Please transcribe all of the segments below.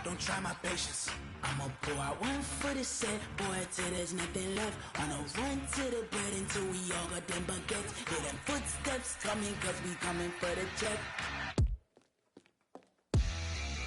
don't try my patience. I'ma pour out one for the set, boy, till there's nothing left. Wanna run to the bed until we all got them baguettes. Hear them footsteps coming, cause we coming for the check.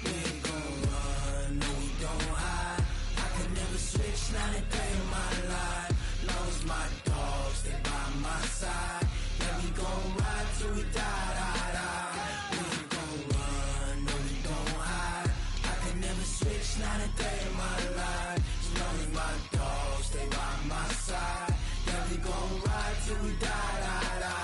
We ain't gon' run, no we don't hide. I could never switch, not a day in my life. Long as my dogs stay by my side. Yeah, we gon' ride till we die, die, die. We ain't gon' run, no we don't hide. I could never switch, not a day in my life. As long as my dogs stay by my side. Yeah, we gon' ride till we die, die, die.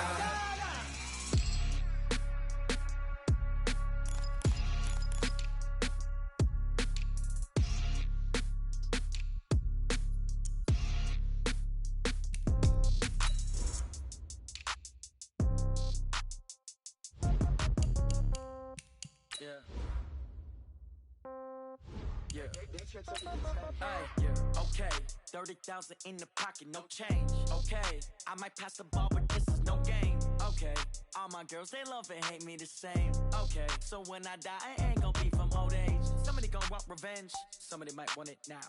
Okay, 30,000 in the pocket, no change. Okay, I might pass the ball, but this is no game. Okay, all my girls, they love and hate me the same. Okay, so when I die, I ain't gon' be from old age. Somebody gon' want revenge, somebody might want it now.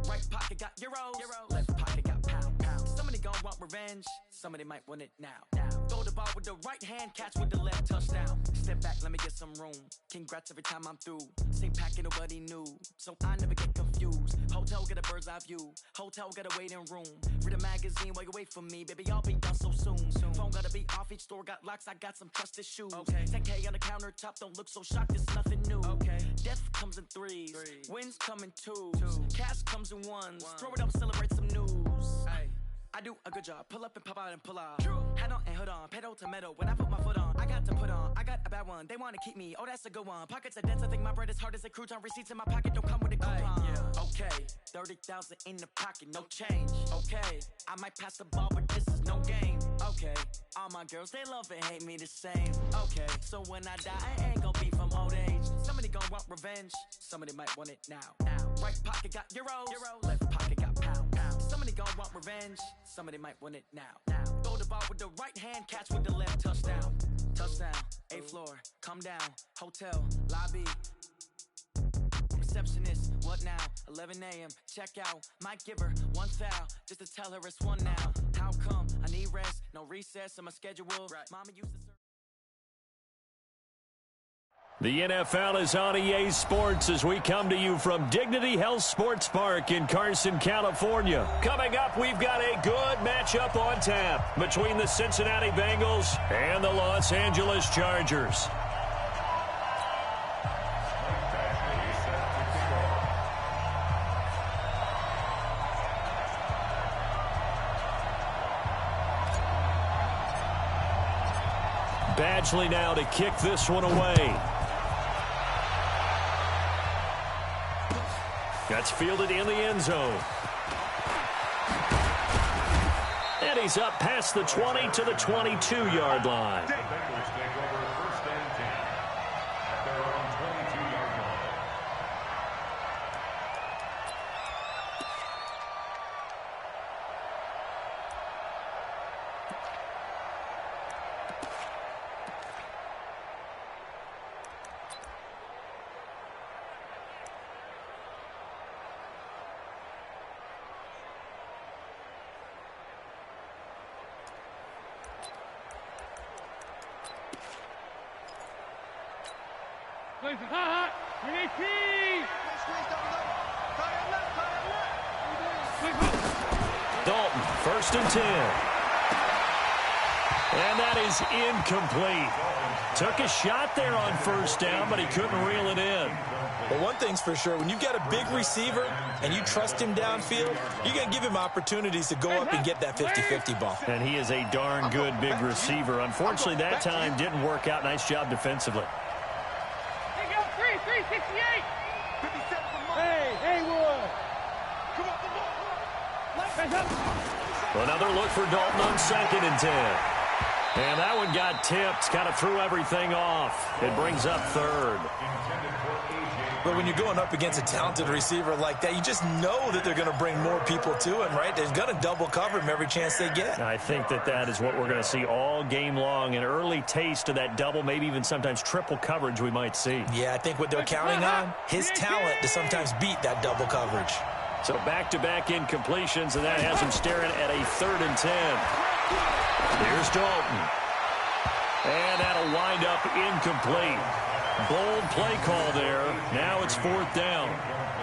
Right pocket got euros, left pocket got pounds. Somebody gon' want revenge, somebody might want it now. Throw the ball with the right hand, catch with the left, touchdown. Step back, let me get some room. Congrats every time I'm through. Same packet, nobody knew, so I never get confused. Hotel get a bird's eye view, hotel got a waiting room. Read a magazine while you wait for me, baby, I'll be done so soon. Phone gotta be off, each store got locks, I got some trusted shoes. 10K on the countertop, don't look so shocked, it's nothing new. Death comes in threes, wins come in twos, cash comes in ones. Throw it up, celebrate some news. I do a good job, pull up and pop out and pull out. Head on and hood on, pedal to metal. When I put my foot on, I got to put on. I got a bad one, they wanna keep me, oh that's a good one. Pockets are dense, I think my bread is hard as a crouton. Receipts in my pocket don't come with a coupon. Okay, 30,000 in the pocket, no change. Okay, I might pass the ball, but this is no game. Okay, all my girls, they love and hate me the same. Okay, so when I die, I ain't gon' be from old age. Somebody gon' want revenge, somebody might want it now. Right pocket got euros, left pocket got pounds. Somebody gon' want revenge, somebody might want it now. Throw the ball with the right hand, catch with the left, touchdown. Touchdown, 8th floor, come down, hotel, lobby. Receptionist, what now? 11 a.m., check out. Might give her one foul, just to tell her it's one now. How come? I need rest, no recess in my schedule. Mama used to serve. The NFL is on EA Sports as we come to you from Dignity Health Sports Park in Carson, California. Coming up, we've got a good matchup on tap between the Cincinnati Bengals and the Los Angeles Chargers. Badgley now to kick this one away. That's fielded in the end zone. And he's up past the 20 to the 22-yard line. Dalton, 1st and 10. And that is incomplete. Took a shot there on 1st down, but he couldn't reel it in. But one thing's for sure, when you've got a big receiver and you trust him downfield, you're going to give him opportunities to go up and get that 50-50 ball. And he is a darn good big receiver. Unfortunately, that time didn't work out. Nice job defensively. Hey, go, 368. Hey, Haywood. Come on. Another look for Dalton on 2nd and 10. And that one got tipped, kind of threw everything off. It brings up third. But when you're going up against a talented receiver like that, you just know that they're going to bring more people to him, right? They're going to double cover him every chance they get. I think that is what we're going to see all game long. An early taste of that double, maybe even sometimes triple coverage we might see. Yeah, I think what they're counting on, his talent to sometimes beat that double coverage. So back-to-back incompletions, and that has him staring at a 3rd and 10. Here's Dalton. And that'll wind up incomplete. Bold play call there. Now it's 4th down.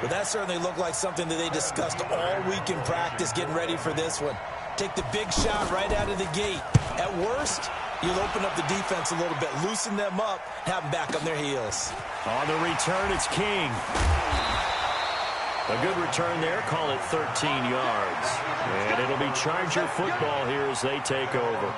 But that certainly looked like something that they discussed all week in practice getting ready for this one. Take the big shot right out of the gate. At worst, you'll open up the defense a little bit, loosen them up, have them back on their heels. On the return, it's King. A good return there. Call it 13 yards. And it'll be Charger football here as they take over.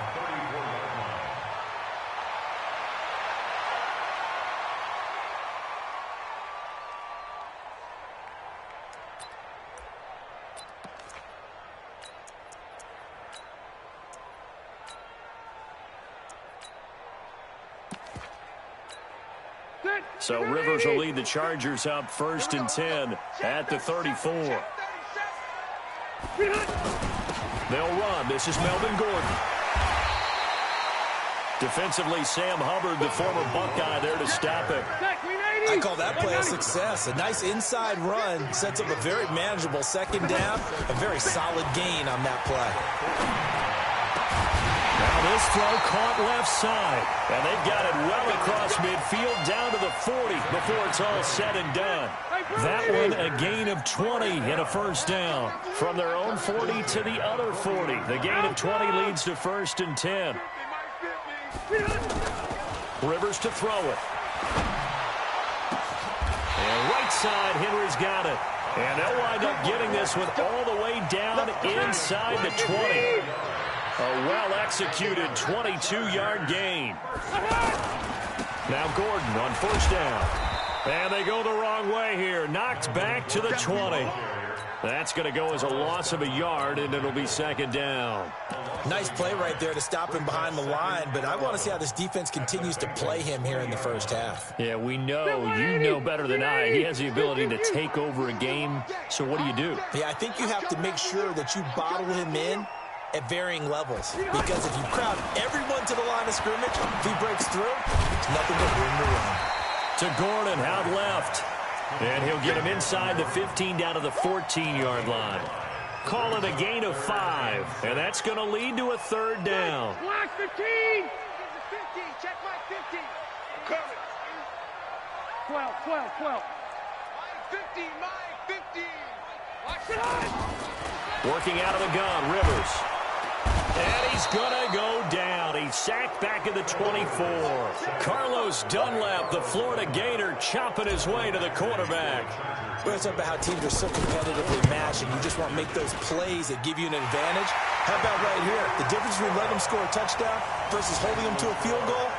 So Rivers will lead the Chargers up 1st and 10 at the 34. They'll run. This is Melvin Gordon. Defensively, Sam Hubbard, the former Buckeye, there to stop it. I call that play a success. A nice inside run sets up a very manageable 2nd down. A very solid gain on that play. Now this throw caught left side, and they've got it well across midfield down to the 40 before it's all said and done. That one a gain of 20 and a 1st down. From their own 40 to the other 40. The gain of 20 leads to 1st and 10. Rivers to throw it. And right side, Henry's got it. And they'll wind up getting this one all the way down inside the 20. A well-executed 22-yard gain. Now Gordon on 1st down. And they go the wrong way here. Knocked back to the 20. That's going to go as a loss of a yard, and it'll be 2nd down. Nice play right there to stop him behind the line, but I want to see how this defense continues to play him here in the 1st half. Yeah, we know, you know better than I, he has the ability to take over a game. So what do? Yeah, I think you have to make sure that you bottle him in at varying levels, because if you crowd everyone to the line of scrimmage, if he breaks through, it's nothing but room to run. To Gordon, out left. And he'll get him inside the 15 down to the 14-yard line. Call it a gain of 5, and that's going to lead to a 3rd down. Block 15! 15, check my 15. Cover. 12. My 15. Watch it on! Working out of the gun, Rivers. And he's going to go down. He's sacked back at the 24. Carlos Dunlap, the Florida Gator, chopping his way to the quarterback. Well, it's about how teams are so competitively matched, and you just want to make those plays that give you an advantage. How about right here? The difference between letting him score a touchdown versus holding him to a field goal,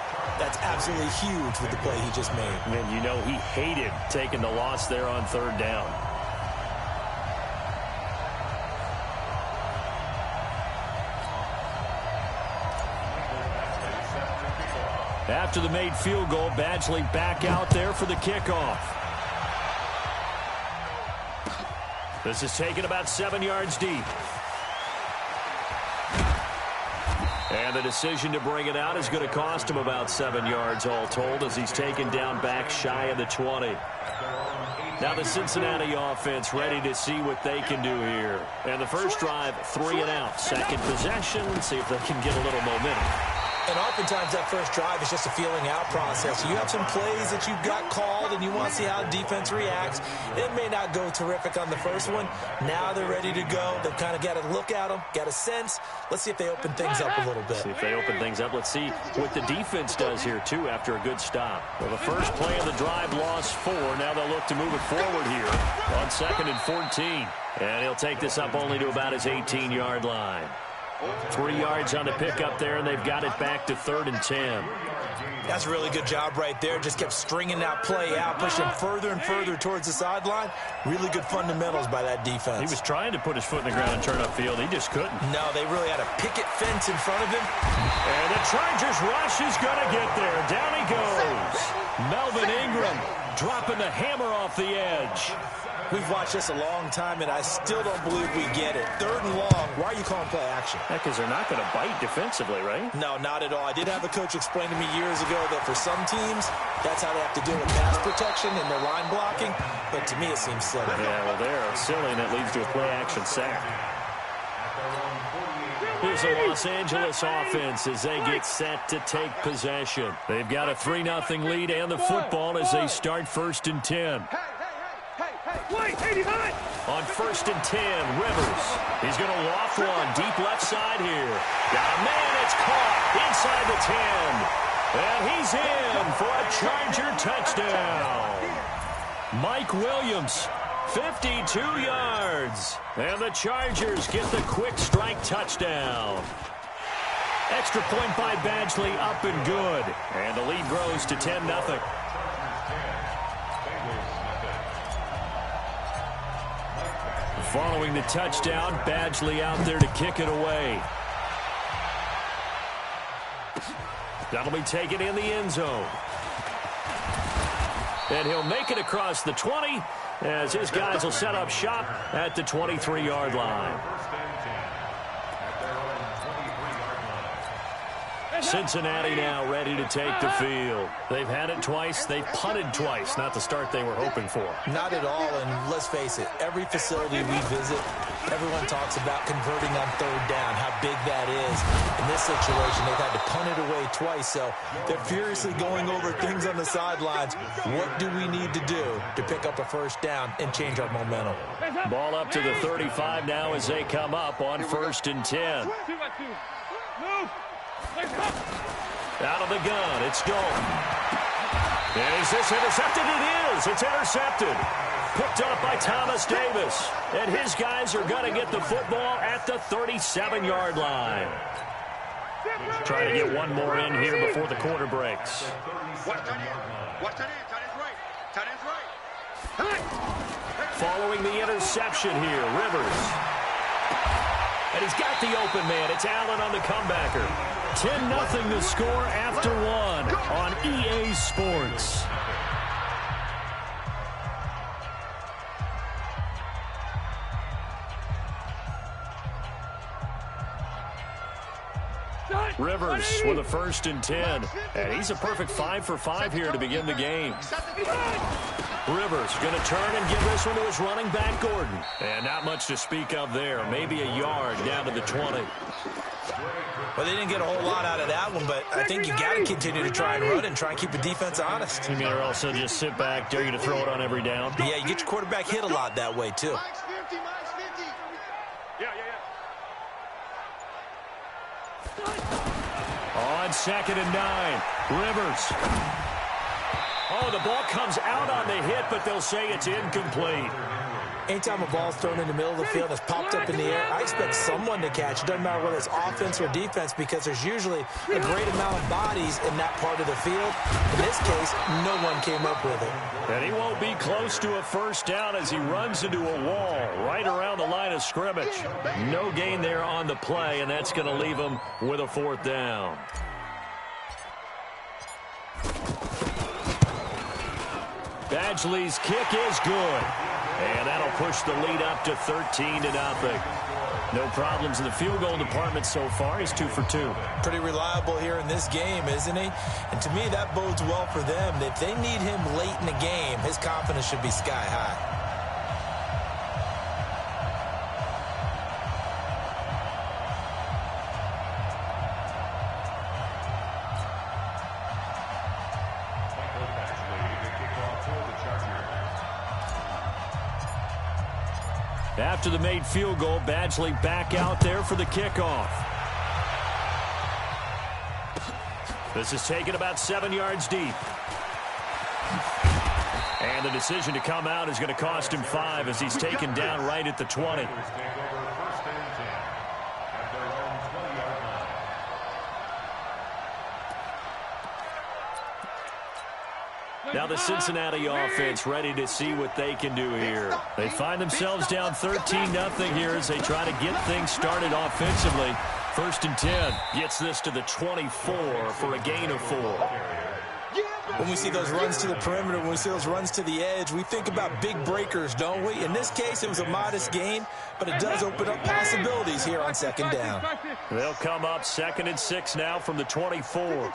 that's absolutely huge with the play he just made. And you know he hated taking the loss there on 3rd down. After the made field goal, Badgley back out there for the kickoff. This is taken about 7 yards deep. And the decision to bring it out is going to cost him about 7 yards all told, as he's taken down back shy of the 20. Now the Cincinnati offense ready to see what they can do here. And the first drive, 3 and out. 2nd possession, see if they can get a little momentum. And oftentimes that first drive is just a feeling out process. You have some plays that you've got called and you want to see how defense reacts. It may not go terrific on the first one. Now they're ready to go. They've kind of got to look at them, got a sense. Let's see if they open things up a little bit. See if they open things up. Let's see what the defense does here, too, after a good stop. Well, the first play of the drive lost 4. Now they'll look to move it forward here on 2nd and 14. And he'll take this up only to about his 18-yard line. 3 yards on the pickup there, and they've got it back to 3rd and 10. That's a really good job right there. Just kept stringing that play out, pushing further and further towards the sideline. Really good fundamentals by that defense. He was trying to put his foot in the ground and turn upfield. He just couldn't. No, they really had a picket fence in front of him. And the Chargers rush is going to get there. Down he goes. Melvin Ingram dropping the hammer off the edge. We've watched this a long time, and I still don't believe we get it. 3rd and long. Why are you calling play action? Because they're not going to bite defensively, right? No, not at all. I did have a coach explain to me years ago that for some teams, that's how they have to deal with pass protection and their line blocking. But to me, it seems silly. Yeah, well, they're silly, and it leads to a play-action sack. Here's the Los Angeles offense as they get set to take possession. They've got a 3-0 lead and the football as they start 1st and 10. Wait, 89! On 1st and 10, Rivers. He's going to loft one deep left side here. Got a man, it's caught inside the 10. And he's in for a Charger touchdown. Mike Williams, 52 yards. And the Chargers get the quick strike touchdown. Extra point by Badgley, up and good. And the lead grows to 10-0. Following the touchdown, Badgley out there to kick it away. That'll be taken in the end zone. And he'll make it across the 20 as his guys will set up shop at the 23-yard line. Cincinnati now ready to take the field. They've had it twice. They've punted twice. Not the start they were hoping for. Not at all, and let's face it, every facility we visit, everyone talks about converting on 3rd down, how big that is. In this situation, they've had to punt it away twice, so they're furiously going over things on the sidelines. What do we need to do to pick up a 1st down and change our momentum? Ball up to the 35 now as they come up on 1st and 10. Move! Out of the gun, it's Dalton. Is this intercepted? It is. It's intercepted. Picked up by Thomas Davis. And his guys are going to get the football at the 37-yard line. Trying to get one more in here before the quarter breaks. Watch tight end. Watch tight end. Tight end's right. Tight end's right. Following the interception here, Rivers. And he's got the open man. It's Allen on the comebacker. 10-0 to score after one on EA Sports. Rivers with a 1st and 10. And he's a perfect 5 for 5 here to begin the game. Rivers going to turn and give this one to his running back, Gordon. And not much to speak of there. Maybe a yard down to the 20. Well, they didn't get a whole lot out of that one, but I think you got to continue to try and run and try and keep the defense honest. You mean or also just sit back, dare you to throw it on every down? Yeah, you get your quarterback hit a lot that way, too. Max 50, Max 50. Yeah. On 2nd and 9, Rivers. Oh, the ball comes out on the hit, but they'll say it's incomplete. Anytime a ball's thrown in the middle of the field, it's popped up in the air, I expect someone to catch it. Doesn't matter whether it's offense or defense, because there's usually a great amount of bodies in that part of the field. In this case, no one came up with it. And he won't be close to a 1st down as he runs into a wall right around the line of scrimmage. No gain there on the play, and that's going to leave him with a 4th down. Badgley's kick is good. And that'll push the lead up to 13-0. No problems in the field goal department so far. He's 2 for 2. Pretty reliable here in this game, isn't he? And to me, that bodes well for them. If they need him late in the game, his confidence should be sky high. After the made field goal, Badgley back out there for the kickoff. This is taken about 7 yards deep. And the decision to come out is going to cost him 5 as he's taken down right at the 20. Now the Cincinnati offense ready to see what they can do here. They find themselves down 13-0 here as they try to get things started offensively. 1st and 10. Gets this to the 24 for a gain of 4. When we see those runs to the perimeter, when we see those runs to the edge, we think about big breakers, don't we? In this case, it was a modest gain, but it does open up possibilities here on 2nd down. They'll come up 2nd and 6 now from the 24.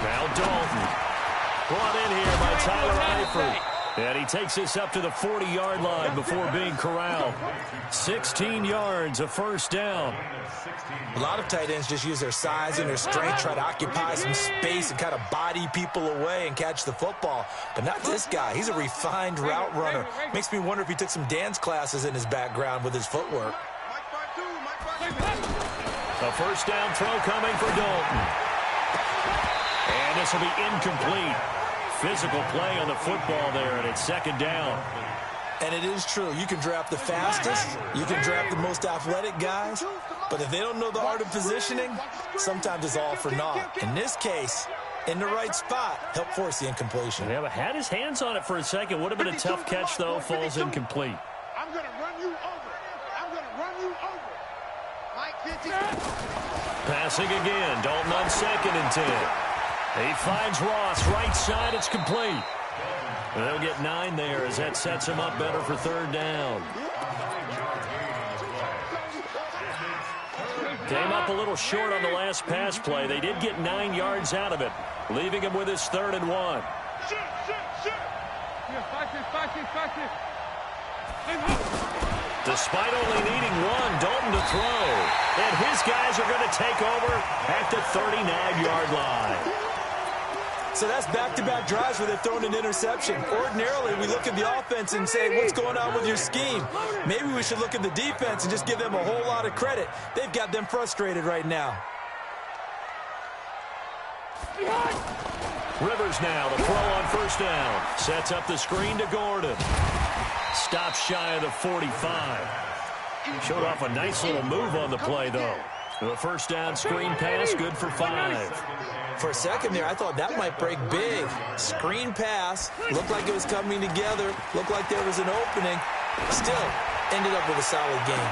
Now Dalton. Brought in here by Tyler Eifert. And he takes this up to the 40-yard line before being corralled. 16 yards, a 1st down. A lot of tight ends just use their size and their strength, try to occupy some space and kind of body people away and catch the football. But not this guy. He's a refined route runner. Makes me wonder if he took some dance classes in his background with his footwork. A 1st down throw coming for Dalton. And this will be incomplete. Physical play on the football there, and it's 2nd down. And it is true. You can draft the fastest. You can draft the most athletic guys. But if they don't know the art of positioning, sometimes it's all for naught. In this case, in the right spot, help force the incompletion. Yeah, but had his hands on it for a second. Would have been a tough catch, though. Falls incomplete. I'm going to run you over. I'm going to run you over. Mike 50. Passing again. Dalton on 2nd and 10. He finds Ross, right side, it's complete. They'll get 9 there as that sets him up better for 3rd down. Came up a little short on the last pass play. They did get 9 yards out of it, leaving him with his 3rd and 1. Despite only needing 1, Dalton to throw. And his guys are going to take over at the 39-yard line. So that's back-to-back drives where they've thrown an interception. Ordinarily, we look at the offense and say, what's going on with your scheme? Maybe we should look at the defense and just give them a whole lot of credit. They've got them frustrated right now. Rivers now, the throw on 1st down. Sets up the screen to Gordon. Stops shy of the 45. Showed off a nice little move on the play, though. The 1st down screen pass, good for 5. For a second there, I thought that might break big. Screen pass, looked like it was coming together, looked like there was an opening. Still, ended up with a solid game.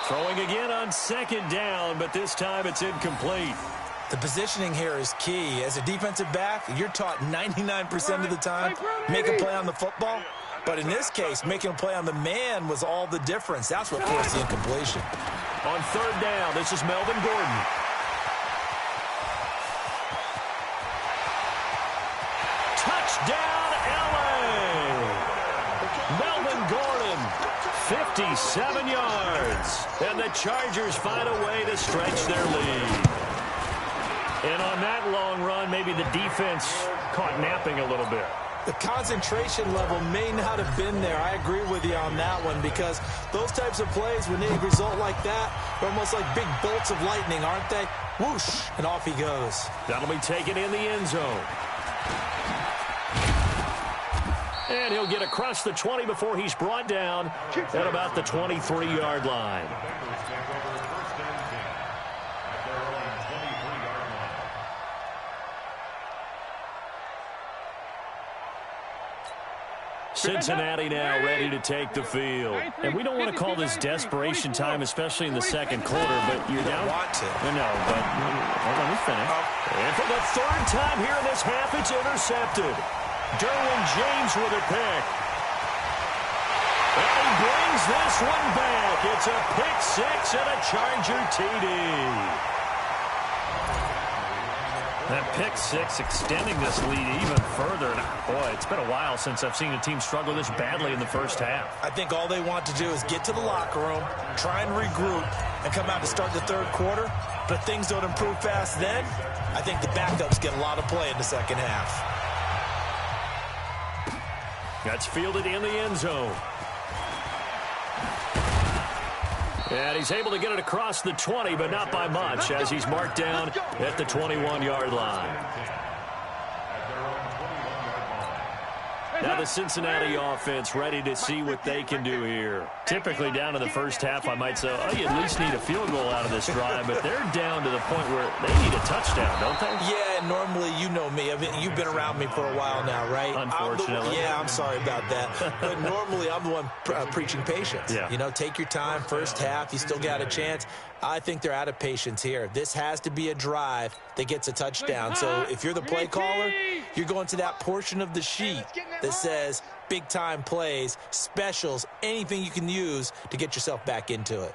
Throwing again on 2nd down, but this time it's incomplete. The positioning here is key. As a defensive back, you're taught 99% of the time, make a play on the football. But in this case, making a play on the man was all the difference. That's what forced the incompletion. On 3rd down, this is Melvin Gordon. Touchdown, L.A. Melvin Gordon, 57 yards. And the Chargers find a way to stretch their lead. And on that long run, maybe the defense caught napping a little bit. The concentration level may not have been there. I agree with you on that one because those types of plays, when they result like that, they're almost like big bolts of lightning, aren't they? Whoosh, and off he goes. That'll be taken in the end zone. And he'll get across the 20 before he's brought down at about the 23-yard line. Cincinnati now ready to take the field. And we don't want to call this desperation time, especially in the 2nd quarter, but you're down. Want to. No, but hold on, we finish. And for the 3rd time here in this half, it's intercepted. Derwin James with a pick. And he brings this one back. It's a pick 6 and a Charger TD. That pick 6 extending this lead even further. And boy, it's been a while since I've seen a team struggle this badly in the 1st half. I think all they want to do is get to the locker room, try and regroup, and come out to start the 3rd quarter. But if things don't improve fast then, I think the backups get a lot of play in the 2nd half. That's fielded in the end zone. And he's able to get it across the 20, but not by much, as he's marked down at the 21-yard line. Now the Cincinnati offense ready to see what they can do here. Typically down in the first half, I might say, oh, you at least need a field goal out of this drive, but they're down to the point where they need a touchdown, don't they? Yeah, normally, you know me. I mean, you've been around me for a while now, right? Unfortunately. I'm sorry about that. But normally, I'm the one preaching patience. Yeah. You know, take your time. First half, you still got a chance. I think they're out of patience here. This has to be a drive that gets a touchdown. So if you're the play caller, you're going to that portion of the sheet that says big-time plays, specials, anything you can use to get yourself back into it.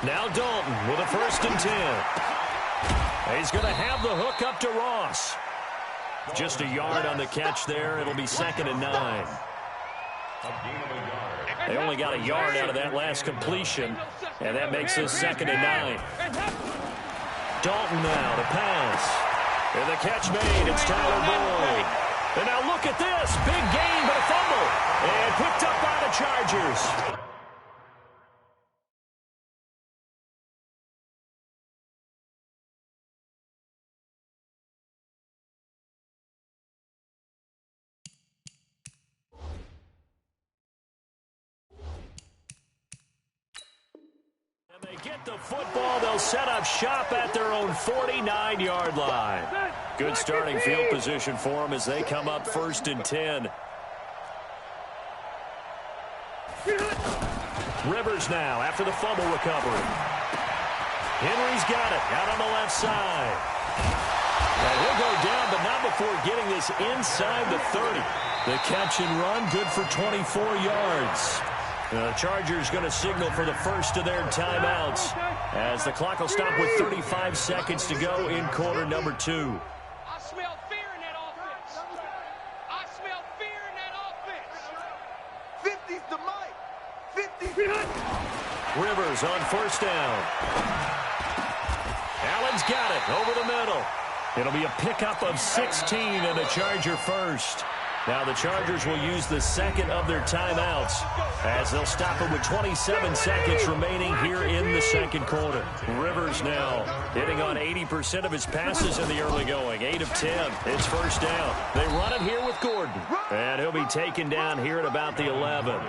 Now Dalton with a 1st and 10. He's going to have the hook up to Ross. Just a yard on the catch there. It'll be 2nd and 9. They only got a yard out of that last completion, and that makes this 2nd and 9. Dalton now to pass. And the catch made. It's Tyler Boyd. And now look at this. Big gain, but a fumble. And picked up by the Chargers. They get the football. They'll set up shop at their own 49-yard line. Good starting field position for them as they come up 1st and 10. Rivers now after the fumble recovery. Henry's got it out on the left side. And he'll go down, but not before getting this inside the 30. The catch and run, good for 24 yards. The Chargers going to signal for the first of their timeouts as the clock will stop with 35 seconds to go in quarter number 2. I smell fear in that offense. I smell fear in that offense. 50's the mic. 50's. Rivers on 1st down. Allen's got it over the middle. It'll be a pickup of 16 and a Charger first. Now the Chargers will use the 2nd of their timeouts as they'll stop it with 27 seconds remaining here in the 2nd quarter. Rivers now hitting on 80% of his passes in the early going. 8 of 10. It's 1st down. They run it here with Gordon. And he'll be taken down here at about the 11.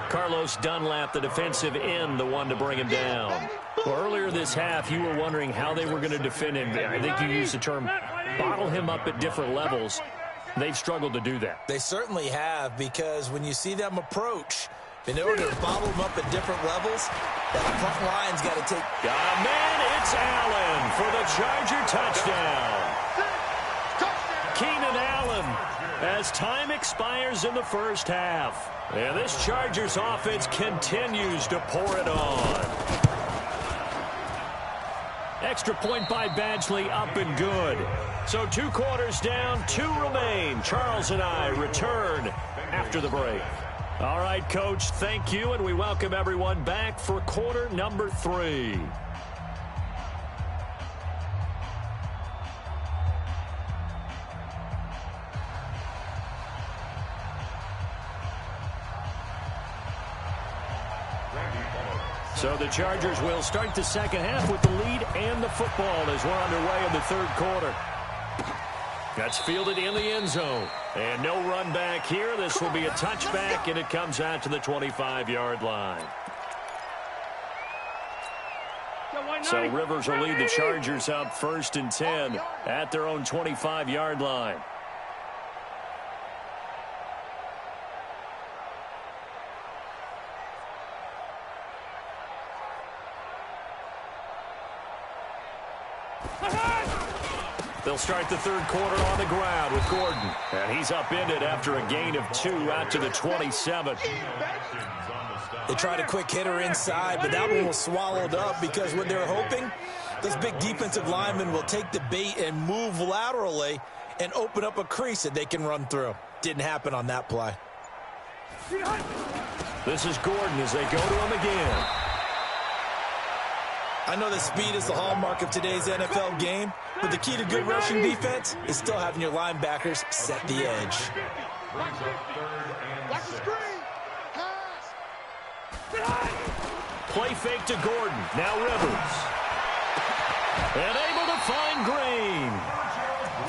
Carlos Dunlap, the defensive end, the one to bring him down. Well, earlier this half, you were wondering how they were going to defend him. I think you used the term bottle him up at different levels. They've struggled to do that. They certainly have, because when you see them approach, in order to bottle them up at different levels, that front line's got to take. Got a man, it's Allen for the Charger touchdown. Keenan Allen as time expires in the first half. And this Chargers offense continues to pour it on. Extra point by Badgley, up and good. So 2 quarters down, 2 remain. Charles and I return after the break. All right, Coach, thank you, and we welcome everyone back for quarter number 3. So the Chargers will start the 2nd half with the lead and the football as we're underway in the 3rd quarter. That's fielded in the end zone. And no run back here. This will be a touchback, and it comes out to the 25-yard line. So Rivers will lead the Chargers up 1st and 10 at their own 25-yard line. They'll start the 3rd quarter on the ground with Gordon. And he's upended after a gain of 2 out to the 27. They tried a quick hitter inside, but that one was swallowed up because what they're hoping, those big defensive linemen will take the bait and move laterally and open up a crease that they can run through. Didn't happen on that play. This is Gordon as they go to him again. I know that speed is the hallmark of today's NFL game, but the key to good rushing defense is still having your linebackers set the edge. Watch the screen. Pass. Play fake to Gordon. Now Rivers. And able to find Green.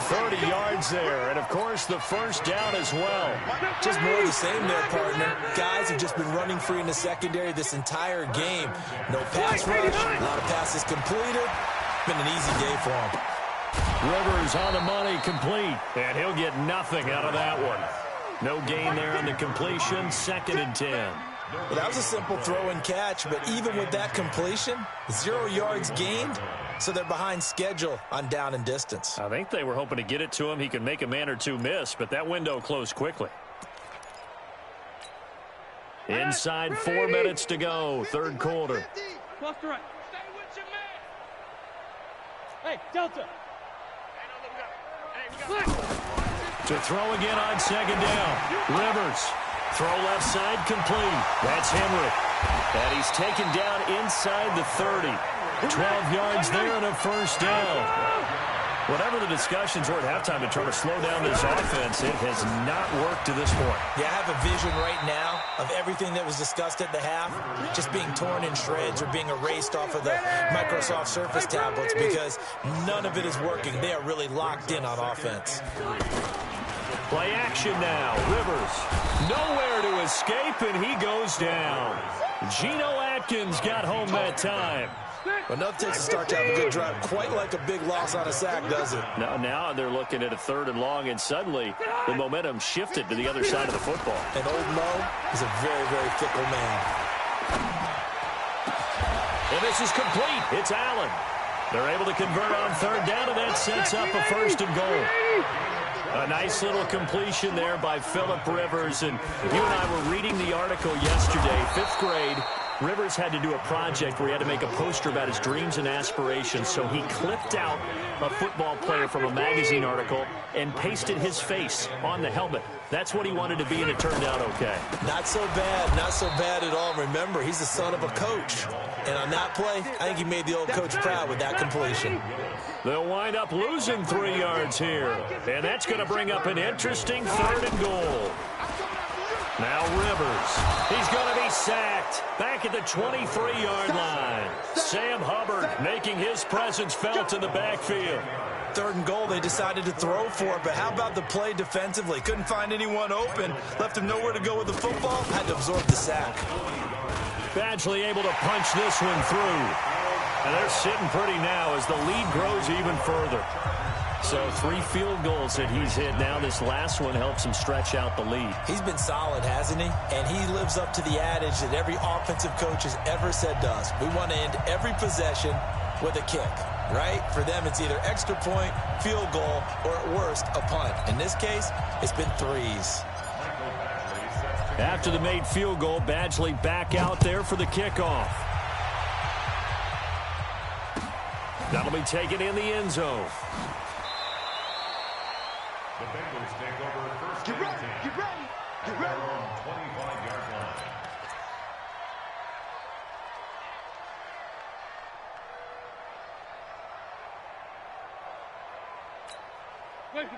30 yards there, and of course the first down as well. Just more of the same there, partner. Guys have just been running free in the secondary this entire game. No pass rush, a lot of passes completed. Been an easy day for him. Rivers on the money, complete, and he'll get nothing out of that one. No gain there on the completion, 2nd and 10. Well, that was a simple throw and catch, but even with that completion, 0 yards gained, so they're behind schedule on down and distance. I think they were hoping to get it to him. He could make a man or two miss, but that window closed quickly. Inside 4 minutes to go, 3rd quarter. Left to right. Stay with your man. Hey, Delta. To throw again on 2nd down. Rivers. Throw left side complete. That's Henry. And he's taken down inside the 30. 12 yards there and a first down. Whatever the discussions were at halftime to try to slow down this offense, it has not worked to this point. Yeah, I have a vision right now of everything that was discussed at the half just being torn in shreds or being erased off of the Microsoft Surface tablets because none of it is working. They are really locked in on offense. Play action now. Rivers nowhere to escape, and he goes down. Geno Atkins got home that time. Well, enough takes to start to have a good drive. Quite like a big loss on a sack, does it? Now they're looking at a 3rd and long, and suddenly the momentum shifted to the other side of the football. And old Mo is a very, very fickle man. And this is complete. It's Allen. They're able to convert on 3rd down, and that sets up a 1st and goal. A nice little completion there by Phillip Rivers. And you and I were reading the article yesterday, 5th grade. Rivers had to do a project where he had to make a poster about his dreams and aspirations, so he clipped out a football player from a magazine article and pasted his face on the helmet. That's what he wanted to be, and it turned out okay. Not so bad at all. Remember, he's the son of a coach. And on that play, I think he made the old coach proud with that completion. They'll wind up losing 3 yards here, and that's going to bring up an interesting 3rd and goal. Now Rivers, he's going to be sacked back at the 23-yard line. Sam Hubbard making his presence felt in the backfield. 3rd and goal, they decided to throw for it, but how about the play defensively? Couldn't find anyone open, left him nowhere to go with the football, had to absorb the sack. Badgley able to punch this one through. And they're sitting pretty now as the lead grows even further. So 3 field goals that he's hit now. This last one helps him stretch out the lead. He's been solid, hasn't he? And he lives up to the adage that every offensive coach has ever said to us. We want to end every possession with a kick, right? For them, it's either extra point, field goal, or at worst, a punt. In this case, it's been 3s. After the made field goal, Badgley back out there for the kickoff. That'll be taken in the end zone. The Bengals take over 1st and 10. Get ready. On 25-yard line.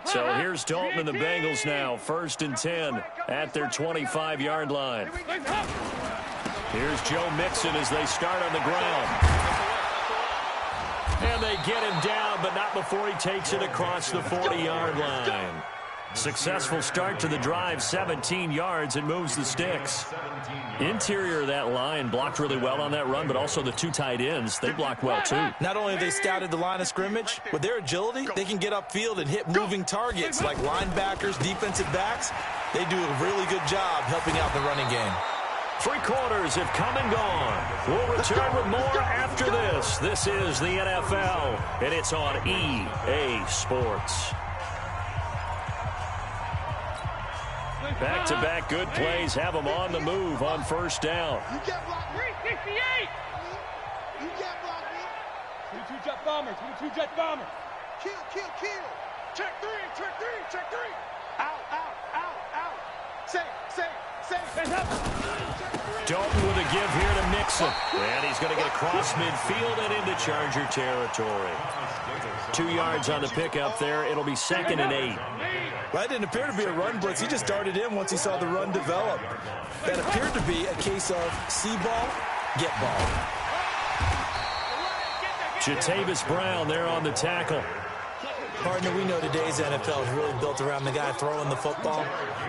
So here's Dalton and the Bengals now. 1st and 10 at their 25-yard line. Here's Joe Mixon as they start on the ground. And they get him down, but not before he takes it across the 40-yard line. Successful start to the drive, 17 yards, and moves the sticks. Interior of that line blocked really well on that run, but also the 2 tight ends, they blocked well too. Not only have they scouted the line of scrimmage, with their agility, they can get upfield and hit moving targets like linebackers, defensive backs. They do a really good job helping out the running game. 3 quarters have come and gone. We'll return with more after this. This is the NFL, and it's on EA Sports. Back-to-back good plays have them on the move on 1st down. You can't block me. 368. You can't block me. 22 jet bombers. 22 jet bombers. Kill. Check 3. Out. Say. Dalton with a give here to Mixon. And he's going to get across midfield and into Charger territory. 2 yards on the pickup there. It'll be 2nd and 8. Well, that didn't appear to be a run blitz. He just darted in once he saw the run develop. That appeared to be a case of see ball, get ball. Jatavis Brown there on the tackle. Partner, we know today's NFL is really built around the guy throwing the football.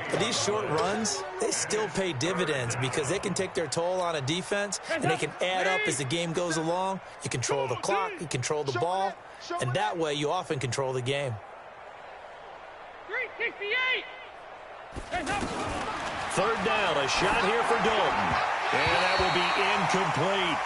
But these short runs, they still pay dividends because they can take their toll on a defense, and they can add up as the game goes along. You control the clock, you control the ball, and that way you often control the game. 368. Third down, a shot here for Dalton. And that will be incomplete.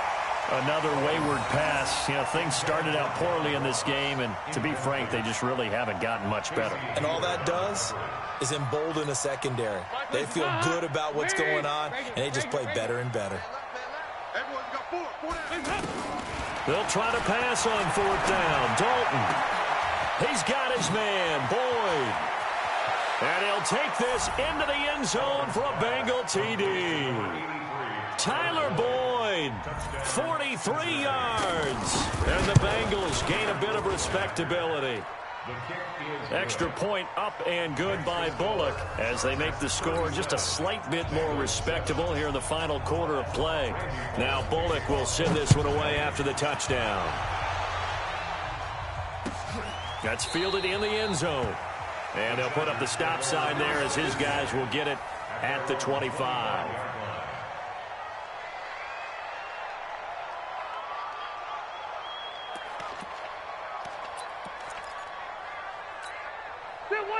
Another wayward pass. You know, things started out poorly in this game, and to be frank, they just really haven't gotten much better. And all that does is embolden a secondary. They feel good about what's going on, and they just play better and better. Everyone's got four down. They'll try to pass on fourth down. Dalton. He's got his man, Boyd. And he'll take this into the end zone for a Bengal TD. Tyler Boyd, 43 yards. And the Bengals gain a bit of respectability. Extra point up and good by Bullock as they make the score just a slight bit more respectable here in the final quarter of play. Now Bullock will send this one away after the touchdown. That's fielded in the end zone. And they'll put up the stop sign there as his guys will get it at the 25.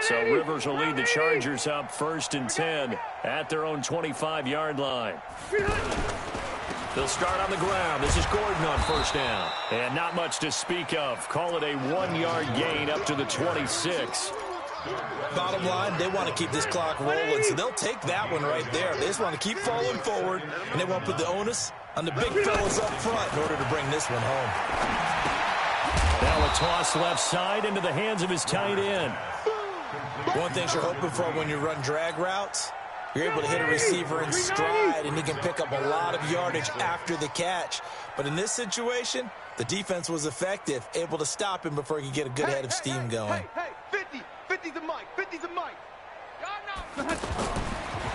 So Rivers will lead the Chargers up 1st and 10 at their own 25-yard line. They'll start on the ground. This is Gordon on first down. And not much to speak of. Call it a 1-yard gain up to the 26. Bottom line, they want to keep this clock rolling, so they'll take that one right there. They just want to keep falling forward, and they want to put the onus on the big fellas up front in order to bring this one home. Now a toss left side into the hands of his tight end. One thing you're hoping for when you run drag routes, you're able to hit a receiver in stride, and he can pick up a lot of yardage after the catch. But in this situation, the defense was effective, able to stop him before he could get a good head of steam going. Hey, 50. 50's a mic. 50's a mic.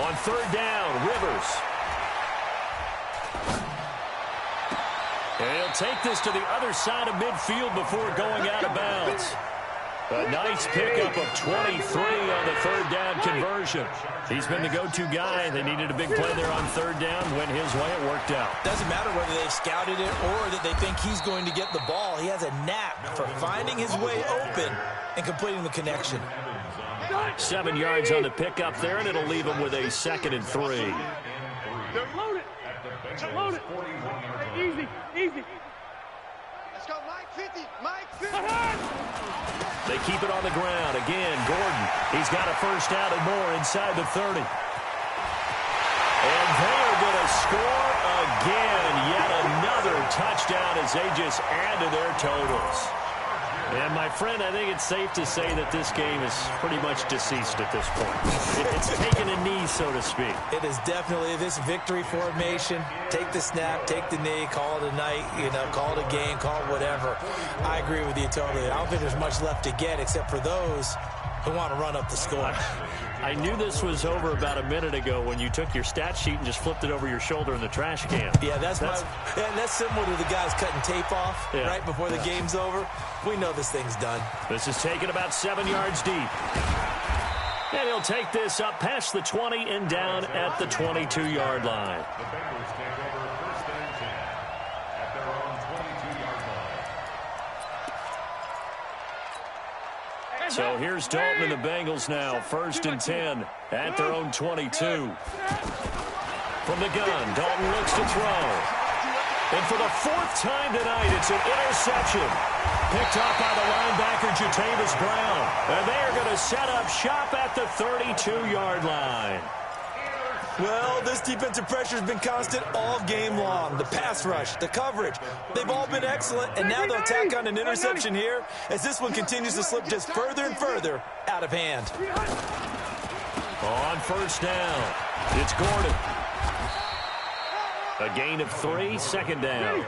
On third down, Rivers. And he'll take this to the other side of midfield before going out of bounds. A nice pickup of 23 on the third down conversion. He's been the go-to guy. They needed a big play there on third down. Went his way. It worked out. Doesn't matter whether they scouted it or that they think he's going to get the ball. He has a knack for finding his way open and completing the connection. 7 yards on the pickup there, and it'll leave him with a 2nd and 3. Load it. Load it. Easy. Easy. Let's go, Mike 50. Mike 50. They keep it on the ground. Again, Gordon. He's got a first out and more inside the 30. And they are going to score again. Yet another touchdown as they just add to their totals. And, my friend, I think it's safe to say that this game is pretty much deceased at this point. It's taken a knee, so to speak. It is definitely this victory formation. Take the snap, take the knee, call it a night, call it a game, call it whatever. I agree with you totally. I don't think there's much left to get except for those who want to run up the score. I knew this was over about a minute ago when you took your stat sheet and just flipped it over your shoulder in the trash can. Yeah, that's similar to the guys cutting tape off right before the game's over. We know this thing's done. This is taken about 7 yards deep. And he'll take this up past the 20 and down at the 22-yard line. The Bengals take over 1st and 10 at their own 22-yard line. So here's Dalton and the Bengals now, 1st and 10 at their own 22. From the gun, Dalton looks to throw. And for the 4th time tonight, it's an interception. Picked up by the linebacker, Jatavis Brown. And they are going to set up shop at the 32-yard line. Well, this defensive pressure has been constant all game long. The pass rush, the coverage, they've all been excellent, and now they'll tack on an interception here as this one continues to slip just further and further out of hand. On first down, it's Gordon. A gain of 3, 2nd down.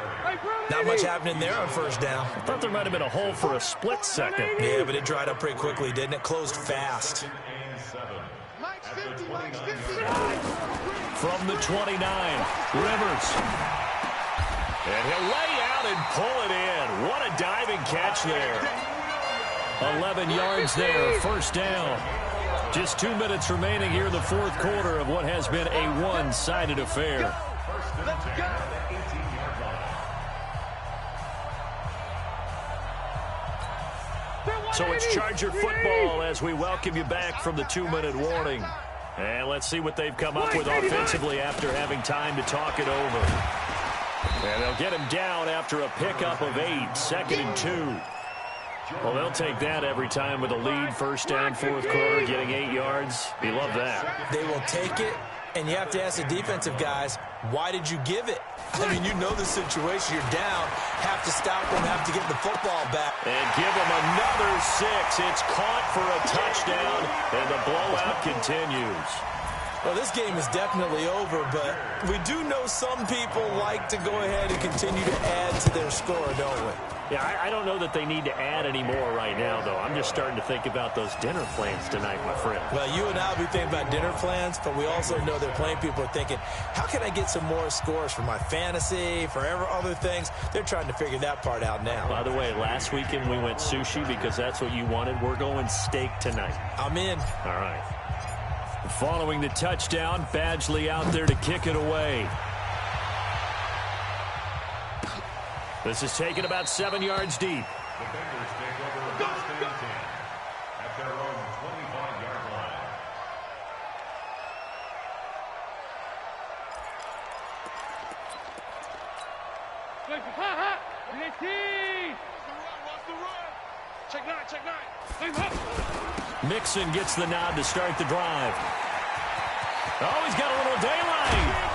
Not much happening there on first down. I thought there might have been a hole for a split second. Yeah, but it dried up pretty quickly, didn't it? Closed fast. Mike's 50. Mike's 50. From the 29, Rivers. And he'll lay out and pull it in. What a diving catch there. 11 yards there, first down. Just 2 minutes remaining here in the fourth quarter of what has been a one-sided affair. So it's Charger football as we welcome you back from the 2-minute warning. And let's see what they've come up with offensively after having time to talk it over. And they'll get him down after a pickup of 8, 2nd and 2. Well, they'll take that every time with a lead, first down, fourth quarter, getting 8 yards. You love that. They will take it, and you have to ask the defensive guys, why did you give it? I mean, you know the situation. You're down, have to stop them, have to get the football back. And give them another 6. It's caught for a touchdown, and the blowout continues. Well, this game is definitely over, but we do know some people like to go ahead and continue to add to their score, don't we? Yeah, I don't know that they need to add any more right now, though. I'm just starting to think about those dinner plans tonight, my friend. Well, you and I will be thinking about dinner plans, but we also know that plenty of people are thinking, how can I get some more scores for my fantasy, for other things? They're trying to figure that part out now. By the way, last weekend we went sushi because that's what you wanted. We're going steak tonight. I'm in. All right. Following the touchdown, Badgley out there to kick it away. This is taken about 7 yards deep. The Bengals take over first and 10 at their own 25-yard line. Check nine. Mixon gets the nod to start the drive. Oh, he's got a little daylight.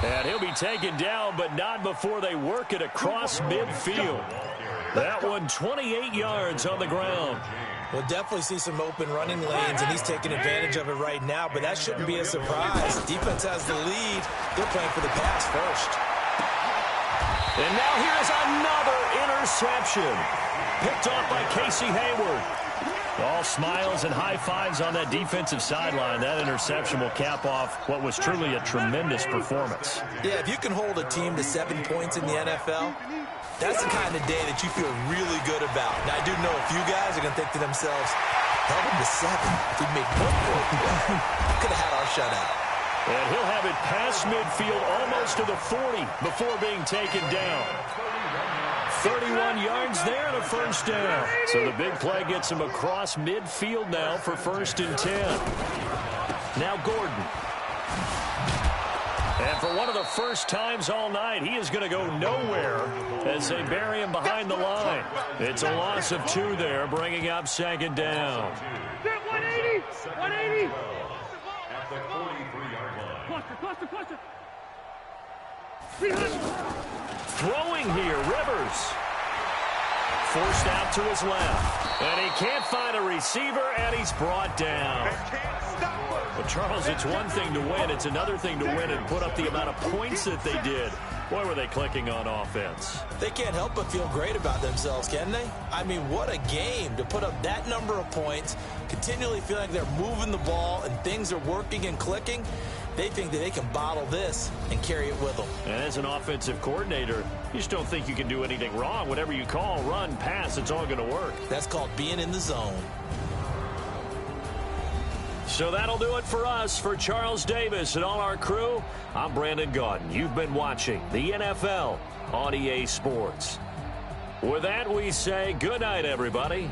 And he'll be taken down, but not before they work it across midfield. That one 28 yards on the ground. We'll definitely see some open running lanes, and he's taking advantage of it right now, but that shouldn't be a surprise. Defense has the lead. They're playing for the pass first. And now here's another interception. Picked off by Casey Hayward. All smiles and high fives on that defensive sideline. That interception will cap off what was truly a tremendous performance. Yeah, if you can hold a team to 7 points in the NFL, that's the kind of day that you feel really good about. Now, I do know a few guys are going to think to themselves, held him to 7. If we made 1 more, could have had our shutout. And he'll have it past midfield almost to the 40 before being taken down. 31 yards there and a first down. So the big play gets him across midfield now for 1st and 10. Now Gordon. And for one of the first times all night, he is going to go nowhere as they bury him behind the line. It's a loss of 2 there, bringing up 2nd down. 180! 180! At the 43-yard line. Cluster. Throwing here, Rivers. Forced out to his left. And he can't find a receiver, and he's brought down. But, Charles, it's one thing to win. It's another thing to win and put up the amount of points that they did. Boy, were they clicking on offense. They can't help but feel great about themselves, can they? I mean, what a game to put up that number of points, continually feel like they're moving the ball and things are working and clicking. They think that they can bottle this and carry it with them. And as an offensive coordinator, you just don't think you can do anything wrong. Whatever you call, run, pass, it's all going to work. That's called being in the zone. So that'll do it for us. For Charles Davis and all our crew, I'm Brandon Gaudin. You've been watching the NFL on EA Sports. With that, we say good night, everybody.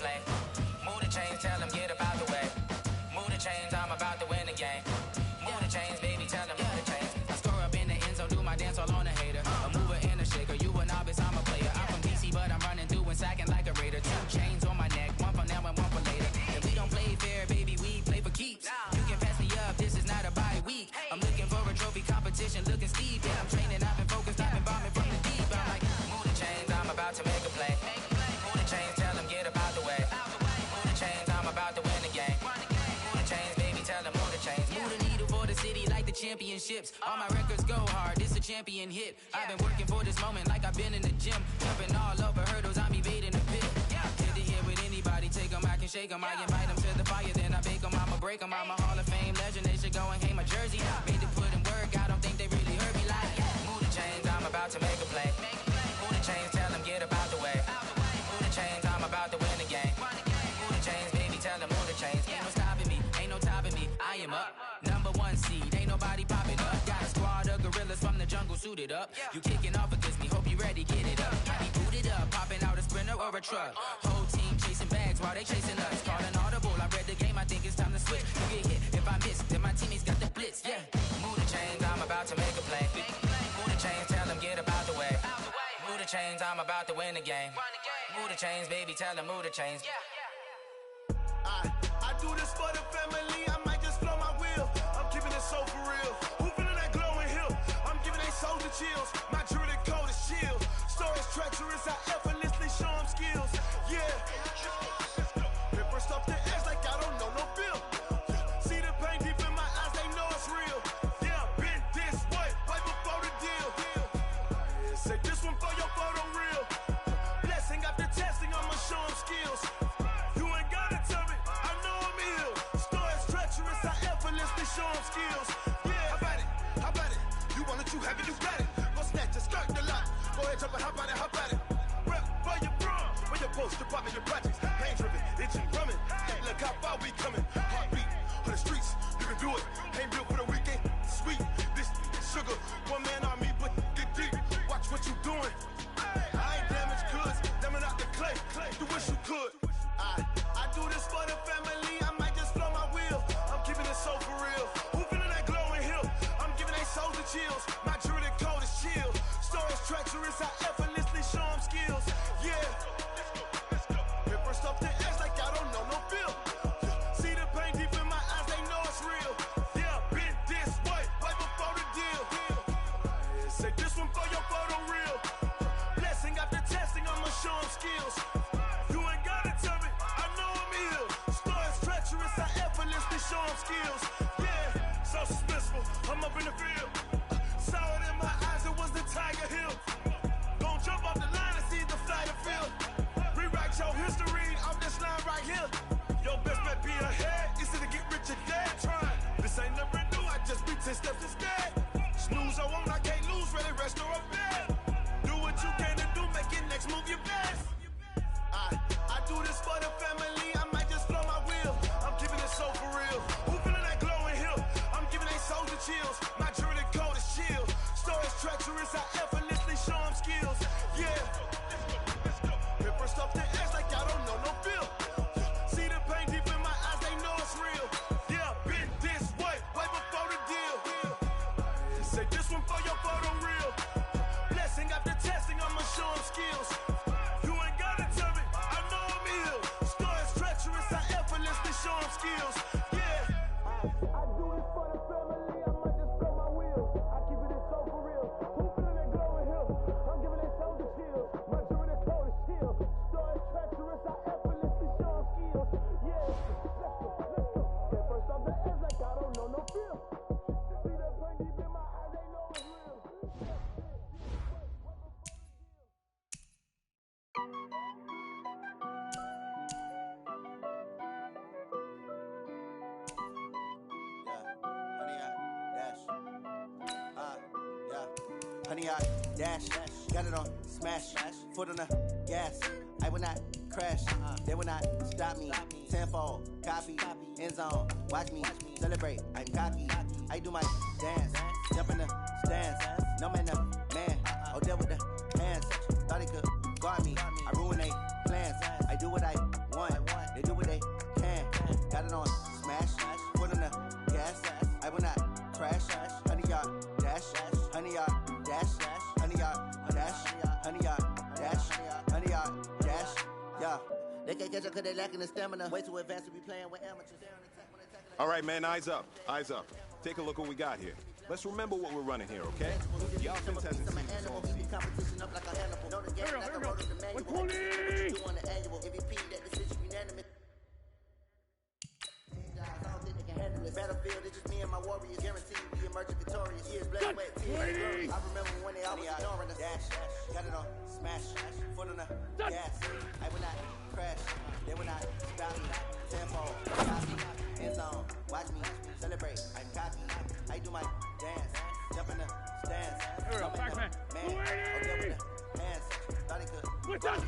play. Move the chains, tell them get about the way. Move the chains, I'm about to win the game. Move the chains, baby, tell them move the chains. I score up in the end zone, do my dance all on a hater. A mover and a shaker, you a novice, I'm a player. I'm from DC, but I'm running through and sacking like a raider. 2 chains on my neck, one for now and one for later. If we don't play fair, baby, we play for keeps. You can pass me up, this is not a bye week. I'm looking for a trophy competition, looking steep. Yeah, I'm training, I've been focused, I've been bombing from the deep. I'm like, move the chains, I'm about to make a play. Move the chains, tell them get about the way. Move the chains, I'm about to win the game. Move the chains, baby, tell them move the chains. Move the needle for the city like the championships. All my records go hard, this a champion hit. I've been working for this moment like I've been in the gym. Jumping all over hurdles, I'm evading the pit. Hit the hit with anybody, take them, I can shake them. I invite them to the fire, then I bake them, I'ma break them. I'm a Hall of Fame legend, they should go and hang my jersey. Made to put in work, I don't think they really heard me like, move the chains, I'm about to make a play. Move the chains, tell them get about the way. Move the chains, I'm about to win the game. Move the chains, baby, tell them move the chains. Ain't no stopping me, ain't no topping me, I am up. #1 seed, ain't nobody popping up. Got a squad of gorillas from the jungle suited up. You kicking off against me, hope you ready, get it up. I be booted up, popping out a Sprinter or a truck. Whole team chasing bags while they chasing us. Call an audible, I read the game, I think it's time to switch. You get hit, if I miss, then my teammates got the blitz, yeah. Move the chains, I'm about to make a play. Move the chains, tell them get about the way. Move the chains, I'm about to win the game. Move the chains, baby, tell them move the chains. I do this for the family, I might just blow my wheel. I'm keeping it so for real. Who feeling that glowing hill? I'm giving they soldier chills. My jewelry coat is shield. Stories treacherous, I effortlessly show them skills. Yeah. Paper stuff the edge like I don't know no feel. See the pain deep in my eyes, they know it's real. Yeah, been this way, right before the deal. Say this one for your photo real. Blessing after testing, I'ma show them skills. You ain't gotta tell me, I know I'm ill. Stories treacherous, I effortlessly show them skills. Yeah, how about it? You want it, you have it, you got it. Go snatch it, skirt the lot. Go ahead, jump it, how about it? Rep for your bro, for your post, department, your projects. Pain driven, itching, drumming. Look how far we coming. Heartbeat on the streets, you can do it. Ain't built for the weekend, sweet. This sugar, one man army, but get deep. Watch what you doing. I ain't damaged goods, damn out the clay. You wish you could. I do this for the family, I might just blow my wheel. I'm keeping it so for real. Who feeling that glowing hill? I'm giving they soldier chills. My jewelry coat is chill. Stories treacherous, I effortlessly show them skills. Yeah. Paper stuff the edge like I don't know no feel. See the pain deep in my eyes, they know it's real. Yeah, been this way, right before the deal. Say this one for your photo real. Blessing after testing, I'ma show them skills. You ain't gotta tell me, I know I'm ill. Stories treacherous, I effortlessly show them skills. Yeah, so suspenseful, I'm up in the field. Saw it in my eyes, it was the Tiger Hill. Gon' jump off the line and see the flight of field. Rewrite your history off this line right here. Your best bet be ahead, easy to get rich or dead. Trying, this ain't never new, I just be 10 steps instead. Snooze I won't, I can't lose, ready, rest or a bed. Do what you can to do, make it next move your best. I do this for the family, I might just blow my wheel. I'm keeping it so for real. Who feeling that glowing hill? I'm giving they soldier chills. My jewelry coat is chill. Stories treacherous, I effortlessly show them skills. Yeah. Paper stuff the edge like I don't know no feel. See the pain deep in my eyes, they know it's real. Yeah, been this way, right before the deal. Say this one for your photo real. Blessing after testing, I'ma show them skills. You ain't gotta tell me, I know I'm ill. Stories treacherous, I effortlessly show them skills. Yeah. I do this for the family, I might just blow my wheel. I keep it so for real. Who feeling that glowing hill? I'm giving they soldier chills. My jewelry coat is chill. Stories treacherous, I effortlessly show them skills. Yeah. Let's go. Get first off the edge like I don't know no feel. See that pain deep in my eyes, they know it's real. Honey, I dash, got it on smash, foot on the gas. I will not crash, they will not stop me. Tenfold, copy, end zone, watch me celebrate. I'm cocky, I do my dance, jump in the stands. No man, no man, Odell with the hands. Thought he could guard me, I ruin they plans. I do what I want, They can't catch up because they lacking the stamina. Way too advanced to be playing with amateurs. All right, man, eyes up. Eyes up. Take a look what we got here. Let's remember what we're running here, okay? The offense hasn't seen this all season. Competition up like a animal. Know the game like I wrote the manual. Do on the annual. MVP, that decision unanimous. I don't think they can handle it. Battlefield, it's just me and my warriors. Guaranteed we emerge victorious. Years, blood, sweat, tears. I remember when they always ignoring us. Dash, got it on, smash, foot on the gas. I will not crash. They will not stop me. Tenfold, copy, end zone. Watch me celebrate. I copy. I do my dance. Jump in the stands. Man, okay with the hands. Thought he could. What's up? I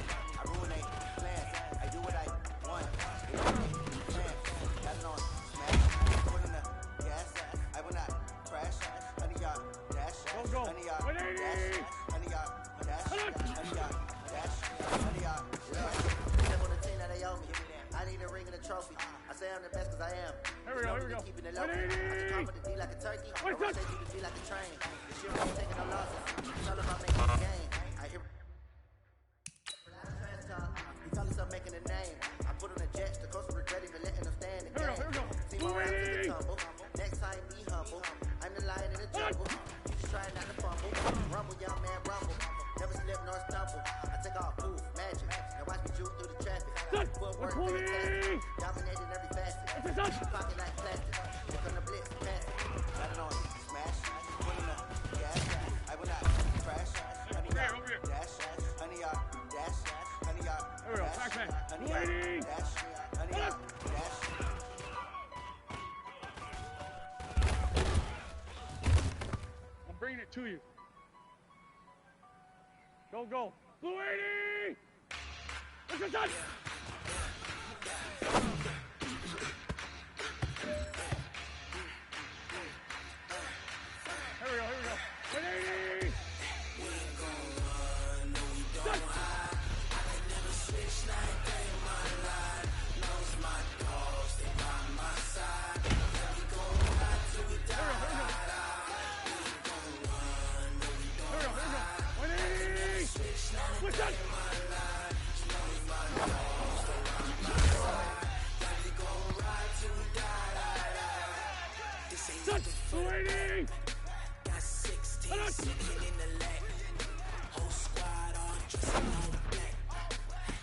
ruin they plans. I do what I want. Got it on, smash, foot in the gas. I will not crash. Honey, y'all dash. Honey, y'all dash. Honey, y'all dash. Honey, y'all dash. Honey, y'all dash. Step on the team that they owe me. I need a ring and a trophy. I say I'm the best because I am. Here we go. Keeping it low. I can come with the D like a turkey. I rotate through the D like a train. This year we ain't taking no losses. It's all about making a game. I hear he tell us I'm making a name. I put on the jets. The coach will regret even letting them stand in game. See my round to the tumble. Next time be humble. I'm the lion in the jungle. You just trying not to fumble. Rumble, young man, rumble. Never slip nor stumble. I take off, poof, magic. Now watch me juke through the traffic. Footwork, fantastic. Dominated every facet. Pocket like plastic. Look on the blitz, pass it. Got it on, smash. Put in the gas. I will not crash. Honey, y'all dash. Honey, y'all dash. Honey, y'all dash. Honey, y'all dash. Honey, y'all dash. I'm bringing it to you. Go. Blue 80! What's your touch? Here we go. 180! We ain't gon' run, no we don't hide. I can never switch, not a day in my life. Knows my dogs, they by my side. Yeah, we gon' ride till we die. We ain't gon' run, no we don't hide. 180! Switch, not a What's day that? in my life. Knows my dogs, they by my side. Yeah, we gon' ride till we die. This ain't nothing for the 280! got 16 sitting in the leg. Whole squad all dressed in all black.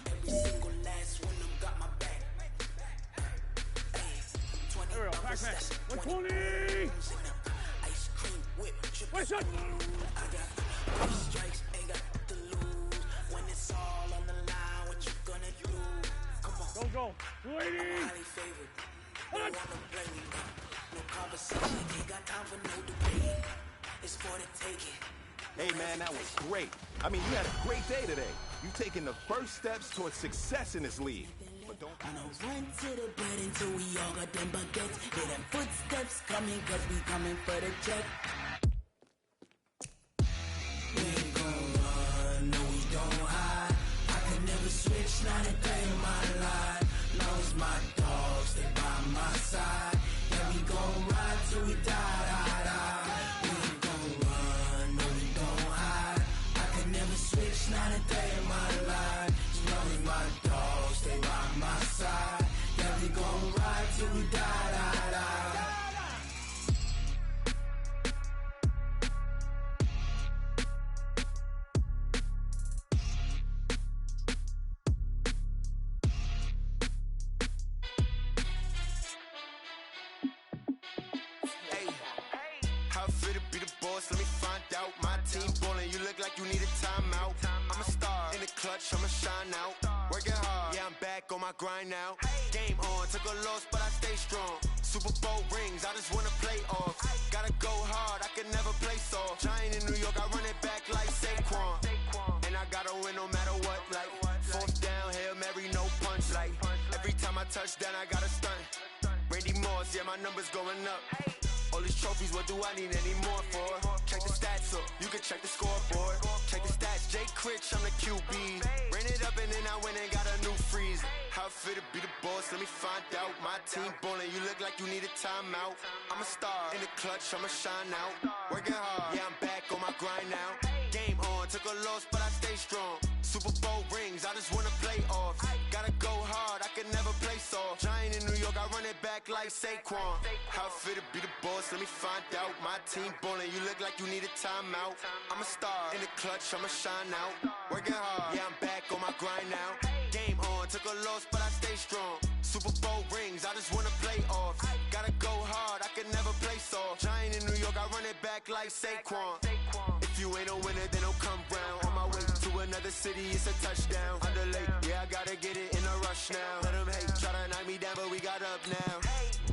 Every single last one of them got my back. Hey, 20 Here we go, hours, back. that's 120! 20 ice cream whip, triple What's that? spoon. I got 3 strikes, ain't got to lose. When it's all on the line, what you gonna do? Come on. Go. 280! Highly favored. Don't wanna blame me. No conversation, ain't got time for no debate. It's for the taking. Hey, man, that was great. I mean, you had a great day today. You've taken the first steps towards success in this league. But don't... I don't run to the bed until we all got them baguettes. Hear them footsteps coming, cause we coming for the check. We ain't gon' run, no we don't hide. I can never switch, not a day in my life. Knows my dogs, they by my side. Yeah, we gon' ride till we die. We ain't gon' run, no we don't hide. I can never switch, not a day in my life. Knows my dogs, they by my side. Yeah, we gon' ride till we die. How fit to be the boss? Let me find out. My team ballin', you look like you need a timeout. I'm a star in the clutch, I'ma shine out. Working hard, yeah, I'm back on my grind now. Game on, took a loss, but I stay strong. Super Bowl rings, I just wanna play off. Gotta go hard, I can never play soft. Giant in New York, I run it back like Saquon. And I gotta win no matter what, like 4th down, Hail Mary, no punch. Like every time I touch down, I gotta stunt. Randy Moss, yeah, my numbers going up. All these trophies, what do I need any more for? Check the stats up, you can check the scoreboard. Check the stats, Jay Critch, I'm the QB. Ran it up and then I went and got a new freeze. How fit to be the boss, let me find out. My team ballin', you look like you need a timeout. I'm a star in the clutch, I'ma shine out. Working hard, yeah, I'm back on my grind now. Game on, took a loss, but I stay strong. Super Bowl rings, I just wanna play off. Gotta go hard, I can never play soft. Giant in New York, I run it back like Saquon. How fit to be the boss, let me find out. My team ballin', you look like you need a timeout. I'm a star, in the clutch, I'ma shine out. Working hard, yeah, I'm back on my grind now. Game on, took a loss, but I stay strong. Super Bowl rings, I just wanna play off. Gotta go hard, I can never play soft. Giant in New York, I run it back like Saquon. If you ain't a winner, then don't come round. On my way to another city, it's a touchdown. Underlay, yeah, I gotta get it in a rush now. Let them hate, try to knock me down, but we got up now.